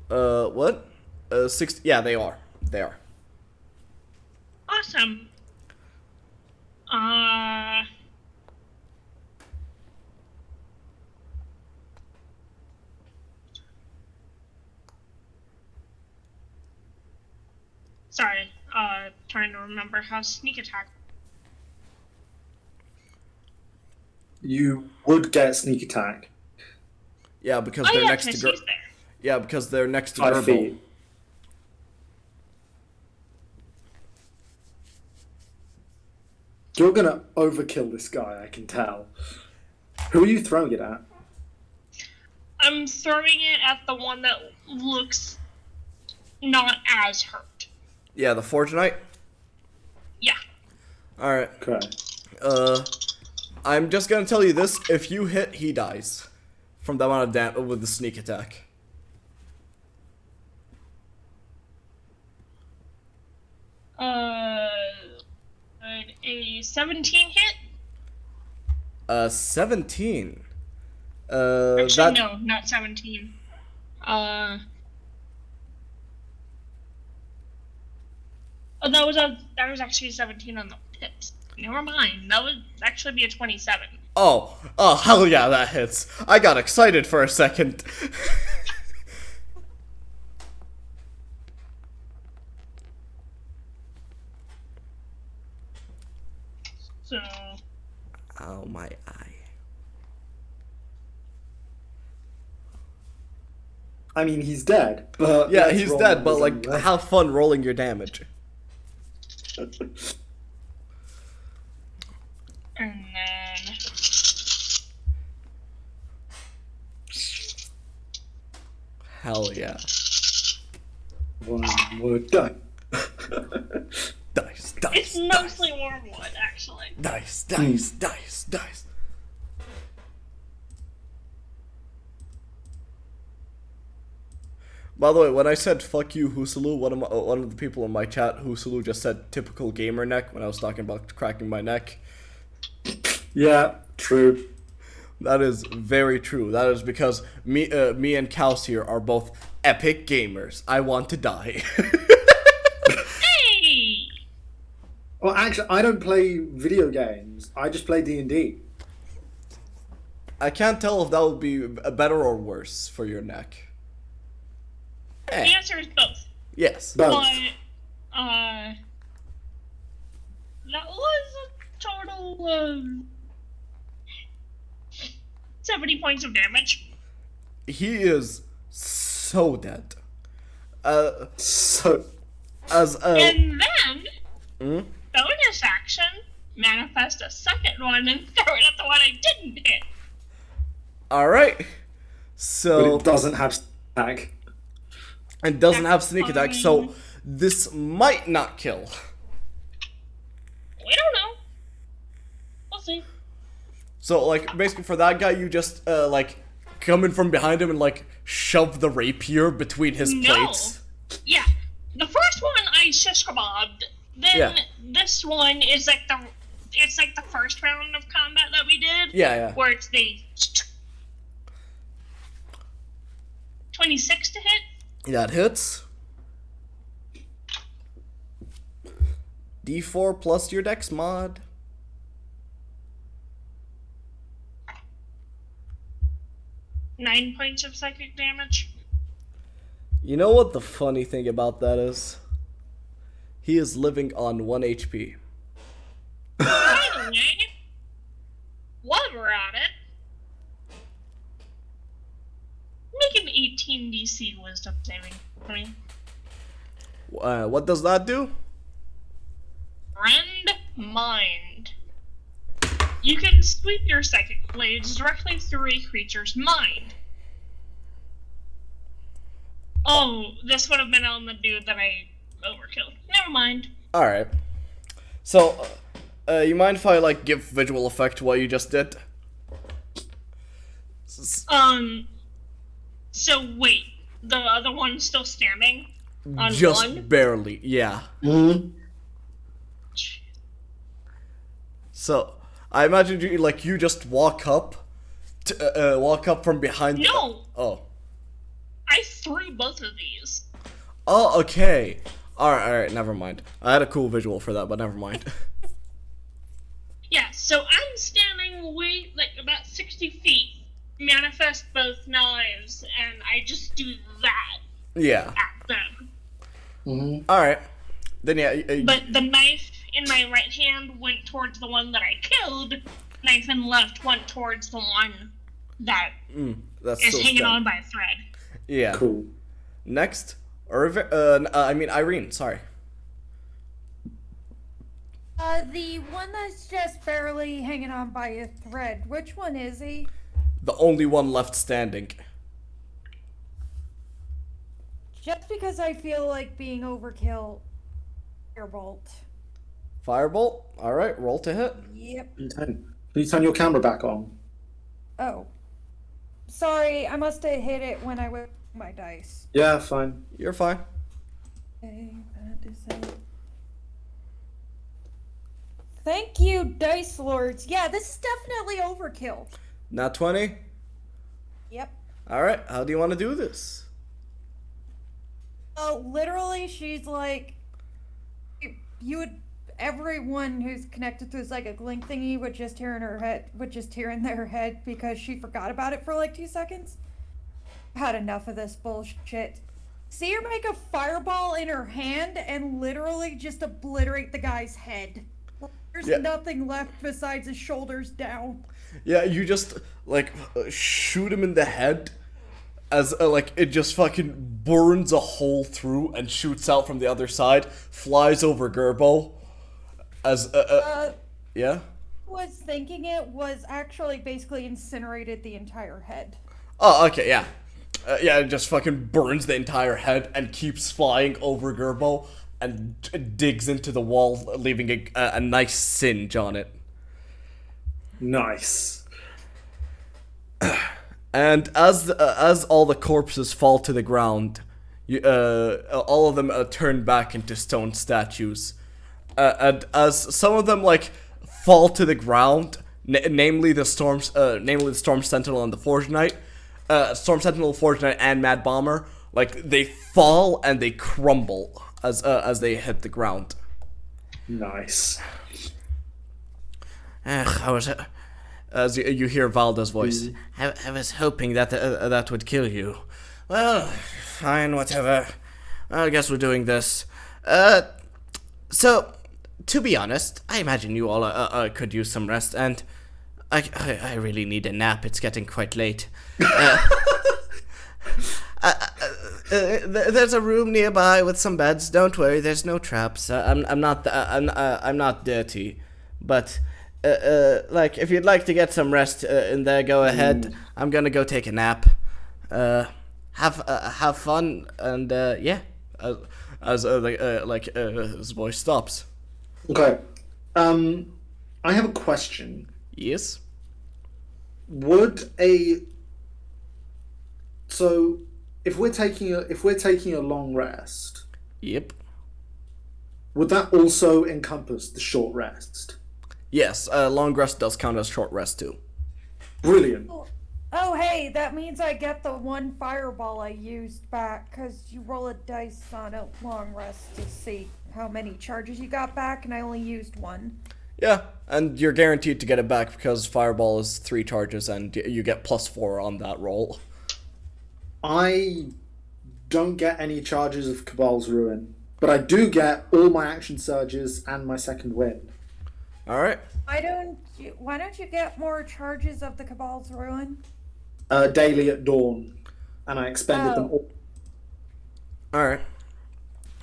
[SPEAKER 1] What? 60. Yeah, they are. They are.
[SPEAKER 3] Awesome. Sorry, trying to remember how sneak attack.
[SPEAKER 2] You would get sneak attack.
[SPEAKER 1] Yeah, because
[SPEAKER 3] Oh
[SPEAKER 1] they're
[SPEAKER 3] yeah,
[SPEAKER 1] next to
[SPEAKER 3] because
[SPEAKER 1] Ger-
[SPEAKER 3] he's there.
[SPEAKER 1] Yeah, because they're next to
[SPEAKER 2] 5
[SPEAKER 1] Gerbil.
[SPEAKER 2] feet. You're gonna overkill this guy, I can tell. Who are you throwing it at?
[SPEAKER 3] I'm throwing it at the one that looks not as hurt.
[SPEAKER 1] Yeah, the Fortunite.
[SPEAKER 3] Yeah.
[SPEAKER 1] All right.
[SPEAKER 2] Okay.
[SPEAKER 1] I'm just gonna tell you this: if you hit, he dies from the amount of damage with the sneak attack.
[SPEAKER 3] A 17 hit?
[SPEAKER 1] 17.
[SPEAKER 3] Actually,
[SPEAKER 1] That
[SPEAKER 3] no, not 17. Oh, that was actually 17 on the pips. Never mind. That would actually be a 27.
[SPEAKER 1] Oh, hell yeah, that hits. I got excited for a second.
[SPEAKER 3] So,
[SPEAKER 1] Oh, my eye.
[SPEAKER 2] I mean, he's dead, but...
[SPEAKER 1] Yeah,
[SPEAKER 2] let's
[SPEAKER 1] he's
[SPEAKER 2] roll
[SPEAKER 1] dead, but
[SPEAKER 2] numbers
[SPEAKER 1] like,
[SPEAKER 2] anyway.
[SPEAKER 1] have fun rolling your damage.
[SPEAKER 3] and then
[SPEAKER 1] Hell yeah.
[SPEAKER 2] One word done.
[SPEAKER 1] Dice,
[SPEAKER 3] it's
[SPEAKER 1] dice,
[SPEAKER 3] mostly wormwood, actually.
[SPEAKER 1] dice, dice, dice, dice. By the way, when I said "fuck you, Husulu," one of the people in my chat, Husulu, just said "typical gamer neck" when I was talking about cracking my neck.
[SPEAKER 2] Yeah, true.
[SPEAKER 1] That is very true. That is because me and Kaus here are both epic gamers. I want to die.
[SPEAKER 3] Hey!
[SPEAKER 2] Well, actually, I don't play video games. I just play D&D.
[SPEAKER 1] I can't tell if that would be better or worse for your neck.
[SPEAKER 3] The answer is both.
[SPEAKER 1] Yes.
[SPEAKER 2] Both.
[SPEAKER 3] But, that was a total of 70 points of damage.
[SPEAKER 1] He is so dead.
[SPEAKER 2] So,
[SPEAKER 3] And then,
[SPEAKER 1] Hmm?
[SPEAKER 3] bonus action, manifest a second one and throw it at the one I didn't hit.
[SPEAKER 1] Alright.
[SPEAKER 2] but
[SPEAKER 1] So
[SPEAKER 2] it doesn't have tag.
[SPEAKER 1] it doesn't have sneak attack, so this might not kill.
[SPEAKER 3] We don't know. We'll see.
[SPEAKER 1] So like basically for that guy you just like come in from behind him and like shove the rapier between his plates.
[SPEAKER 3] Yeah. The first one I shish-kebabbed. Then
[SPEAKER 1] Yeah.
[SPEAKER 3] this one is like the first round of combat that we did.
[SPEAKER 1] Yeah.
[SPEAKER 3] Where it's the 26 to hit.
[SPEAKER 1] That hits. D4 plus your dex mod.
[SPEAKER 3] Nine points of psychic damage.
[SPEAKER 1] You know what the funny thing about that is? He is living on 1 HP.
[SPEAKER 3] By the way, while we're at it, make an 18 DC wisdom saving for me.
[SPEAKER 1] What does that do?
[SPEAKER 3] Rend mind. You can sweep your psychic blades directly through a creature's mind. Oh, this would have been on the dude that I overkilled. Never mind.
[SPEAKER 1] Alright. So, you mind if I, like, give visual effect to what you just did?
[SPEAKER 3] So wait, the other one's still standing? On
[SPEAKER 1] Just
[SPEAKER 3] one?
[SPEAKER 1] barely, yeah.
[SPEAKER 2] Mm-hmm.
[SPEAKER 1] So, I imagine you, like, you just walk up from behind.
[SPEAKER 3] No!
[SPEAKER 1] Oh.
[SPEAKER 3] I threw both of these.
[SPEAKER 1] Oh, okay. Alright, never mind. I had a cool visual for that, but never mind.
[SPEAKER 3] Yeah, so I'm standing like about 60 feet, manifest both knives, and I just do that
[SPEAKER 1] Yeah.
[SPEAKER 3] at them.
[SPEAKER 2] Mm-hmm.
[SPEAKER 1] Alright. Then yeah,
[SPEAKER 3] But the knife in my right hand went towards the one that I killed, knife in left went towards the one that
[SPEAKER 1] that's
[SPEAKER 3] is
[SPEAKER 1] so
[SPEAKER 3] hanging
[SPEAKER 1] sad.
[SPEAKER 3] on by a thread.
[SPEAKER 1] Yeah.
[SPEAKER 2] Cool.
[SPEAKER 1] Next, Irene, sorry.
[SPEAKER 5] The one that's just barely hanging on by a thread. Which one is he?
[SPEAKER 1] The only one left standing.
[SPEAKER 5] Just because I feel like being overkill. Firebolt.
[SPEAKER 1] Firebolt? Alright, roll to hit.
[SPEAKER 5] Yep.
[SPEAKER 2] Can you turn your camera back on?
[SPEAKER 5] Oh. Sorry, I must have hit it when I whipped my dice.
[SPEAKER 2] Yeah, fine.
[SPEAKER 1] You're fine.
[SPEAKER 5] Okay, that is it. Thank you, Dice Lords. Yeah, this is definitely overkill.
[SPEAKER 1] Nat 20?
[SPEAKER 5] Yep.
[SPEAKER 1] Alright, how do you want to do this?
[SPEAKER 5] Literally, she's like, you would, everyone who's connected to a psychic link thingy would just hear in their head because she forgot about it for like 2 seconds. Had enough of this bullshit. See her make a fireball in her hand and literally just obliterate the guy's head. There's
[SPEAKER 1] Yeah.
[SPEAKER 5] nothing left besides his shoulders down.
[SPEAKER 1] Yeah, you just, like, shoot him in the head as, like, it just fucking burns a hole through and shoots out from the other side, flies over Gerbo as, yeah?
[SPEAKER 5] Was thinking it was actually basically incinerated the entire head.
[SPEAKER 1] Oh, okay, yeah. Yeah, it just fucking burns the entire head and keeps flying over Gerbo and digs into the wall, leaving a nice singe on it.
[SPEAKER 2] Nice.
[SPEAKER 1] And as all the corpses fall to the ground, all of them turn back into stone statues. And as some of them like fall to the ground, namely the Storm Sentinel and the Forge Knight, Storm Sentinel, Forge Knight, and Mad Bomber, like they fall and they crumble as they hit the ground.
[SPEAKER 2] Nice.
[SPEAKER 1] I was, as you hear Valda's voice. I was hoping that that would kill you. Well, fine, whatever. I guess we're doing this. So, to be honest, I imagine you all could use some rest, and I really need a nap. It's getting quite late. There's a room nearby with some beds. Don't worry, there's no traps. I'm not dirty, but like if you'd like to get some rest in there, go ahead. I'm gonna go take a nap. Have fun, and yeah. As his voice stops.
[SPEAKER 2] Okay. I have a question.
[SPEAKER 1] Yes.
[SPEAKER 2] So if we're taking a long rest,
[SPEAKER 1] Yep.
[SPEAKER 2] would that also encompass the short rest?
[SPEAKER 1] Yes, long rest does count as short rest too.
[SPEAKER 2] Brilliant.
[SPEAKER 5] Oh, hey, that means I get the one fireball I used back, because you roll a dice on a long rest to see how many charges you got back, and I only used one.
[SPEAKER 1] Yeah, and you're guaranteed to get it back because Fireball is 3 charges and you get +4 on that roll.
[SPEAKER 2] I don't get any charges of Cabal's Ruin, but I do get all my action surges and my second wind.
[SPEAKER 1] Alright.
[SPEAKER 5] Why don't you get more charges of the Cabal's Ruin?
[SPEAKER 2] Daily at dawn, and I expended them all.
[SPEAKER 1] Alright.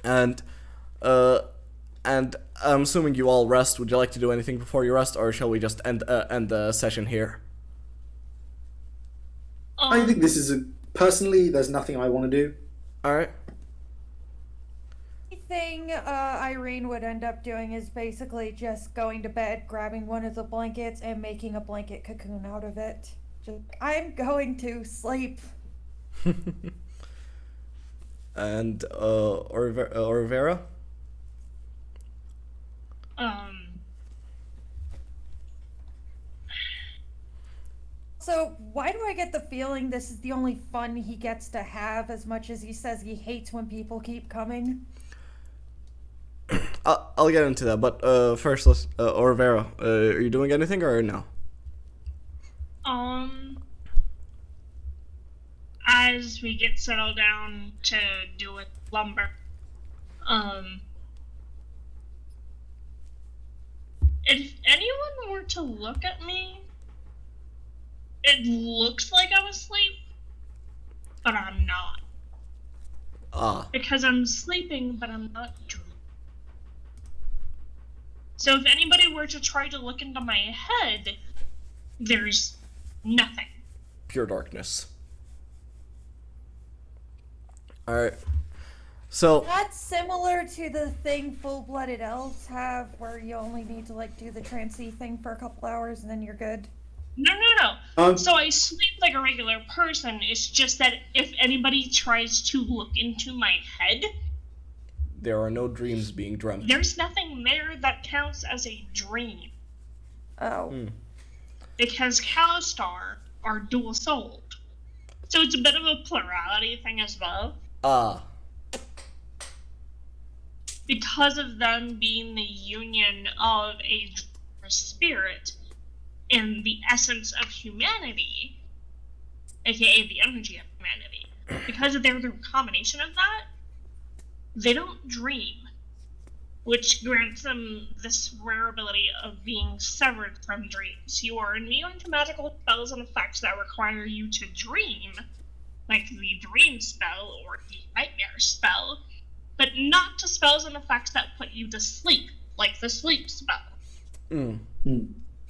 [SPEAKER 1] And I'm assuming you all rest. Would you like to do anything before you rest, or shall we just end the session here?
[SPEAKER 2] I think this is personally, there's nothing I want to do.
[SPEAKER 1] Alright.
[SPEAKER 5] The thing Irene would end up doing is basically just going to bed, grabbing one of the blankets, and making a blanket cocoon out of it. Just, I'm going to sleep.
[SPEAKER 1] And Oravira?
[SPEAKER 5] So, why do I get the feeling this is the only fun he gets to have, as much as he says he hates when people keep coming?
[SPEAKER 1] I'll get into that, but first, let's Oravira, are you doing anything or no?
[SPEAKER 3] As we get settled down to do with lumber, if anyone were to look at me, it looks like I'm asleep, but I'm not. Because I'm sleeping, but I'm not dreaming. So if anybody were to try to look into my head, there's nothing.
[SPEAKER 1] Pure darkness. Alright. So
[SPEAKER 5] That's similar to the thing full-blooded elves have, where you only need to like do the trancey thing for a couple hours and then you're good.
[SPEAKER 3] No. So I sleep like a regular person. It's just that if anybody tries to look into my head,
[SPEAKER 1] there are no dreams being dreamt.
[SPEAKER 3] there's nothing there that counts as a dream.
[SPEAKER 5] Oh.
[SPEAKER 3] Because Calistar are dual-souled. So it's a bit of a plurality thing as well. Because of them being the union of a spirit and the essence of humanity, aka the energy of humanity, because they're the combination of that, they don't dream, which grants them this rare ability of being severed from dreams. You are immune to magical spells and effects that require you to dream, like the dream spell or the nightmare spell, but not to spells and effects that put you to sleep, like the sleep spell.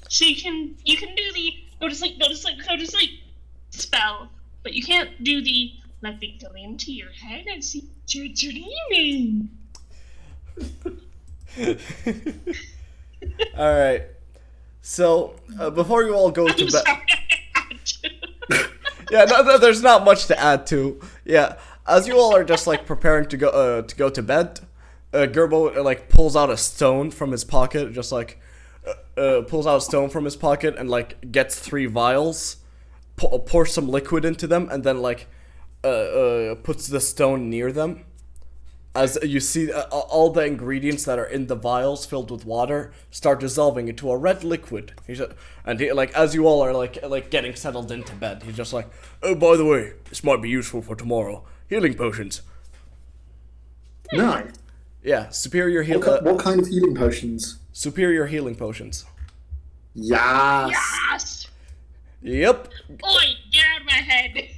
[SPEAKER 3] So you can do the go to sleep spell, but you can't do the let me go into your head and see what you're dreaming.
[SPEAKER 1] Alright. So, before you all go to bed... Yeah, no, there's not much to add to. Yeah, as you all are just, like, preparing to go to bed, Gerbo, like, pulls out a stone from his pocket, just like, pulls out a stone from his pocket and like gets 3 vials, pours some liquid into them, and then like puts the stone near them. As you see, all the ingredients that are in the vials filled with water start dissolving into a red liquid. Like as you all are like getting settled into bed, he's just like, "Oh, by the way, this might be useful for tomorrow. Healing potions."
[SPEAKER 2] Nice.
[SPEAKER 1] Yeah, superior heal.
[SPEAKER 2] What kind of healing potions?
[SPEAKER 1] Superior healing potions.
[SPEAKER 2] Yes.
[SPEAKER 3] Yes!
[SPEAKER 1] Yep.
[SPEAKER 3] Oi, get out of my head!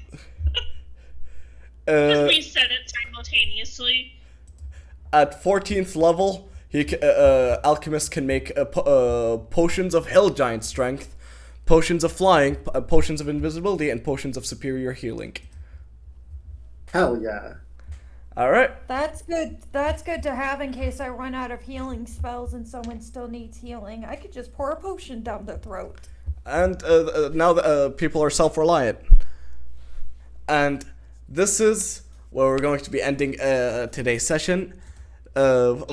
[SPEAKER 3] We said it simultaneously.
[SPEAKER 1] At 14th level, alchemists can make potions of hell giant strength, potions of flying, potions of invisibility, and potions of superior healing.
[SPEAKER 2] Hell yeah.
[SPEAKER 1] All right.
[SPEAKER 5] That's good. That's good to have in case I run out of healing spells and someone still needs healing. I could just pour a potion down their throat.
[SPEAKER 1] And now people are self-reliant. And this is where we're going to be ending today's session. Yep.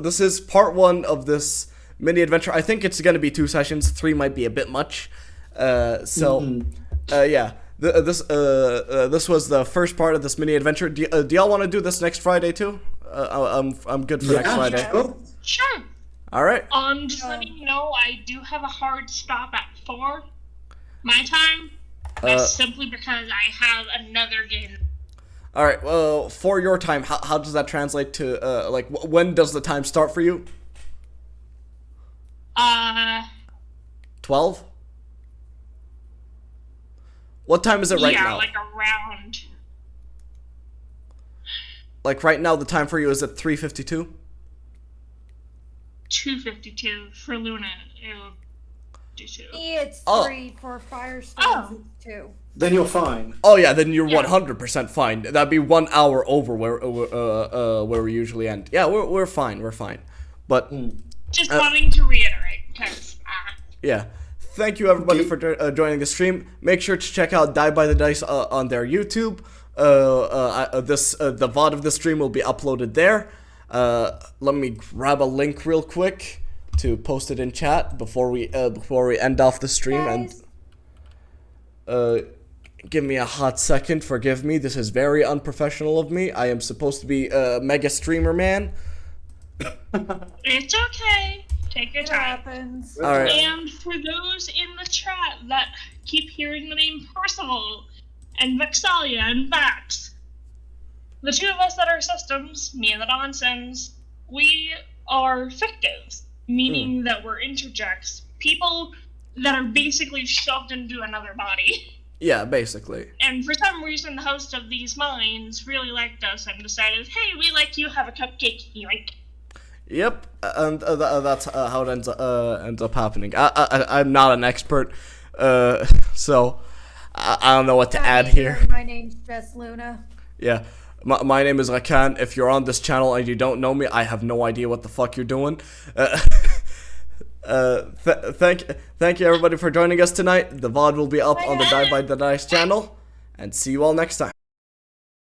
[SPEAKER 1] This is part 1 of this mini adventure. I think it's going to be 2 sessions. 3 might be a bit much. Yeah. This was the first part of this mini adventure. Do y'all want to do this next Friday too? I'm good for next Friday.
[SPEAKER 3] Sure.
[SPEAKER 1] All right.
[SPEAKER 3] Just letting you know, I do have a hard stop at 4 my time. That's simply because I have another game.
[SPEAKER 1] All right. Well, for your time, how does that translate to when does the time start for you? 12. What time is it right now?
[SPEAKER 3] Yeah, like around.
[SPEAKER 1] Like right now, the time for you is at 3:52.
[SPEAKER 3] 2:52 for Luna. It will do 2.
[SPEAKER 5] It's 3 for Firestorms.
[SPEAKER 3] Oh.
[SPEAKER 5] It's 2.
[SPEAKER 2] Then you're fine.
[SPEAKER 1] Oh yeah, then you're 100% fine. That'd be 1 hour over where we usually end. Yeah, we're fine. We're fine. But
[SPEAKER 3] just wanting to reiterate because
[SPEAKER 1] yeah. Thank you everybody for joining the stream. Make sure to check out Die by the Dice on their YouTube. The VOD of the stream will be uploaded there. Let me grab a link real quick to post it in chat before we end off the stream.
[SPEAKER 5] Guys.
[SPEAKER 1] And give me a hot second. Forgive me. This is very unprofessional of me. I am supposed to be a mega streamer man.
[SPEAKER 3] it's okay. Take your
[SPEAKER 5] It
[SPEAKER 3] time.
[SPEAKER 5] happens.
[SPEAKER 1] All right.
[SPEAKER 3] And for those in the chat that keep hearing the name Percival and Vexalia and Vax, the 2 of us that are systems, me and the Dawnsons, we are fictives, meaning that we're interjects, people that are basically shoved into another body.
[SPEAKER 1] Yeah, basically.
[SPEAKER 3] And for some reason, the host of these minds really liked us and decided, hey, we like you, have a cupcake, yoink.
[SPEAKER 1] Yep, and that's how it ends up happening. I'm not an expert, so I don't know what to add here.
[SPEAKER 5] My name's Jess Luna.
[SPEAKER 1] Yeah, my name is Rakan. If you're on this channel and you don't know me, I have no idea what the fuck you're doing. Thank you everybody for joining us tonight. The VOD will be up on the Die by the Dice channel, and see you all next time.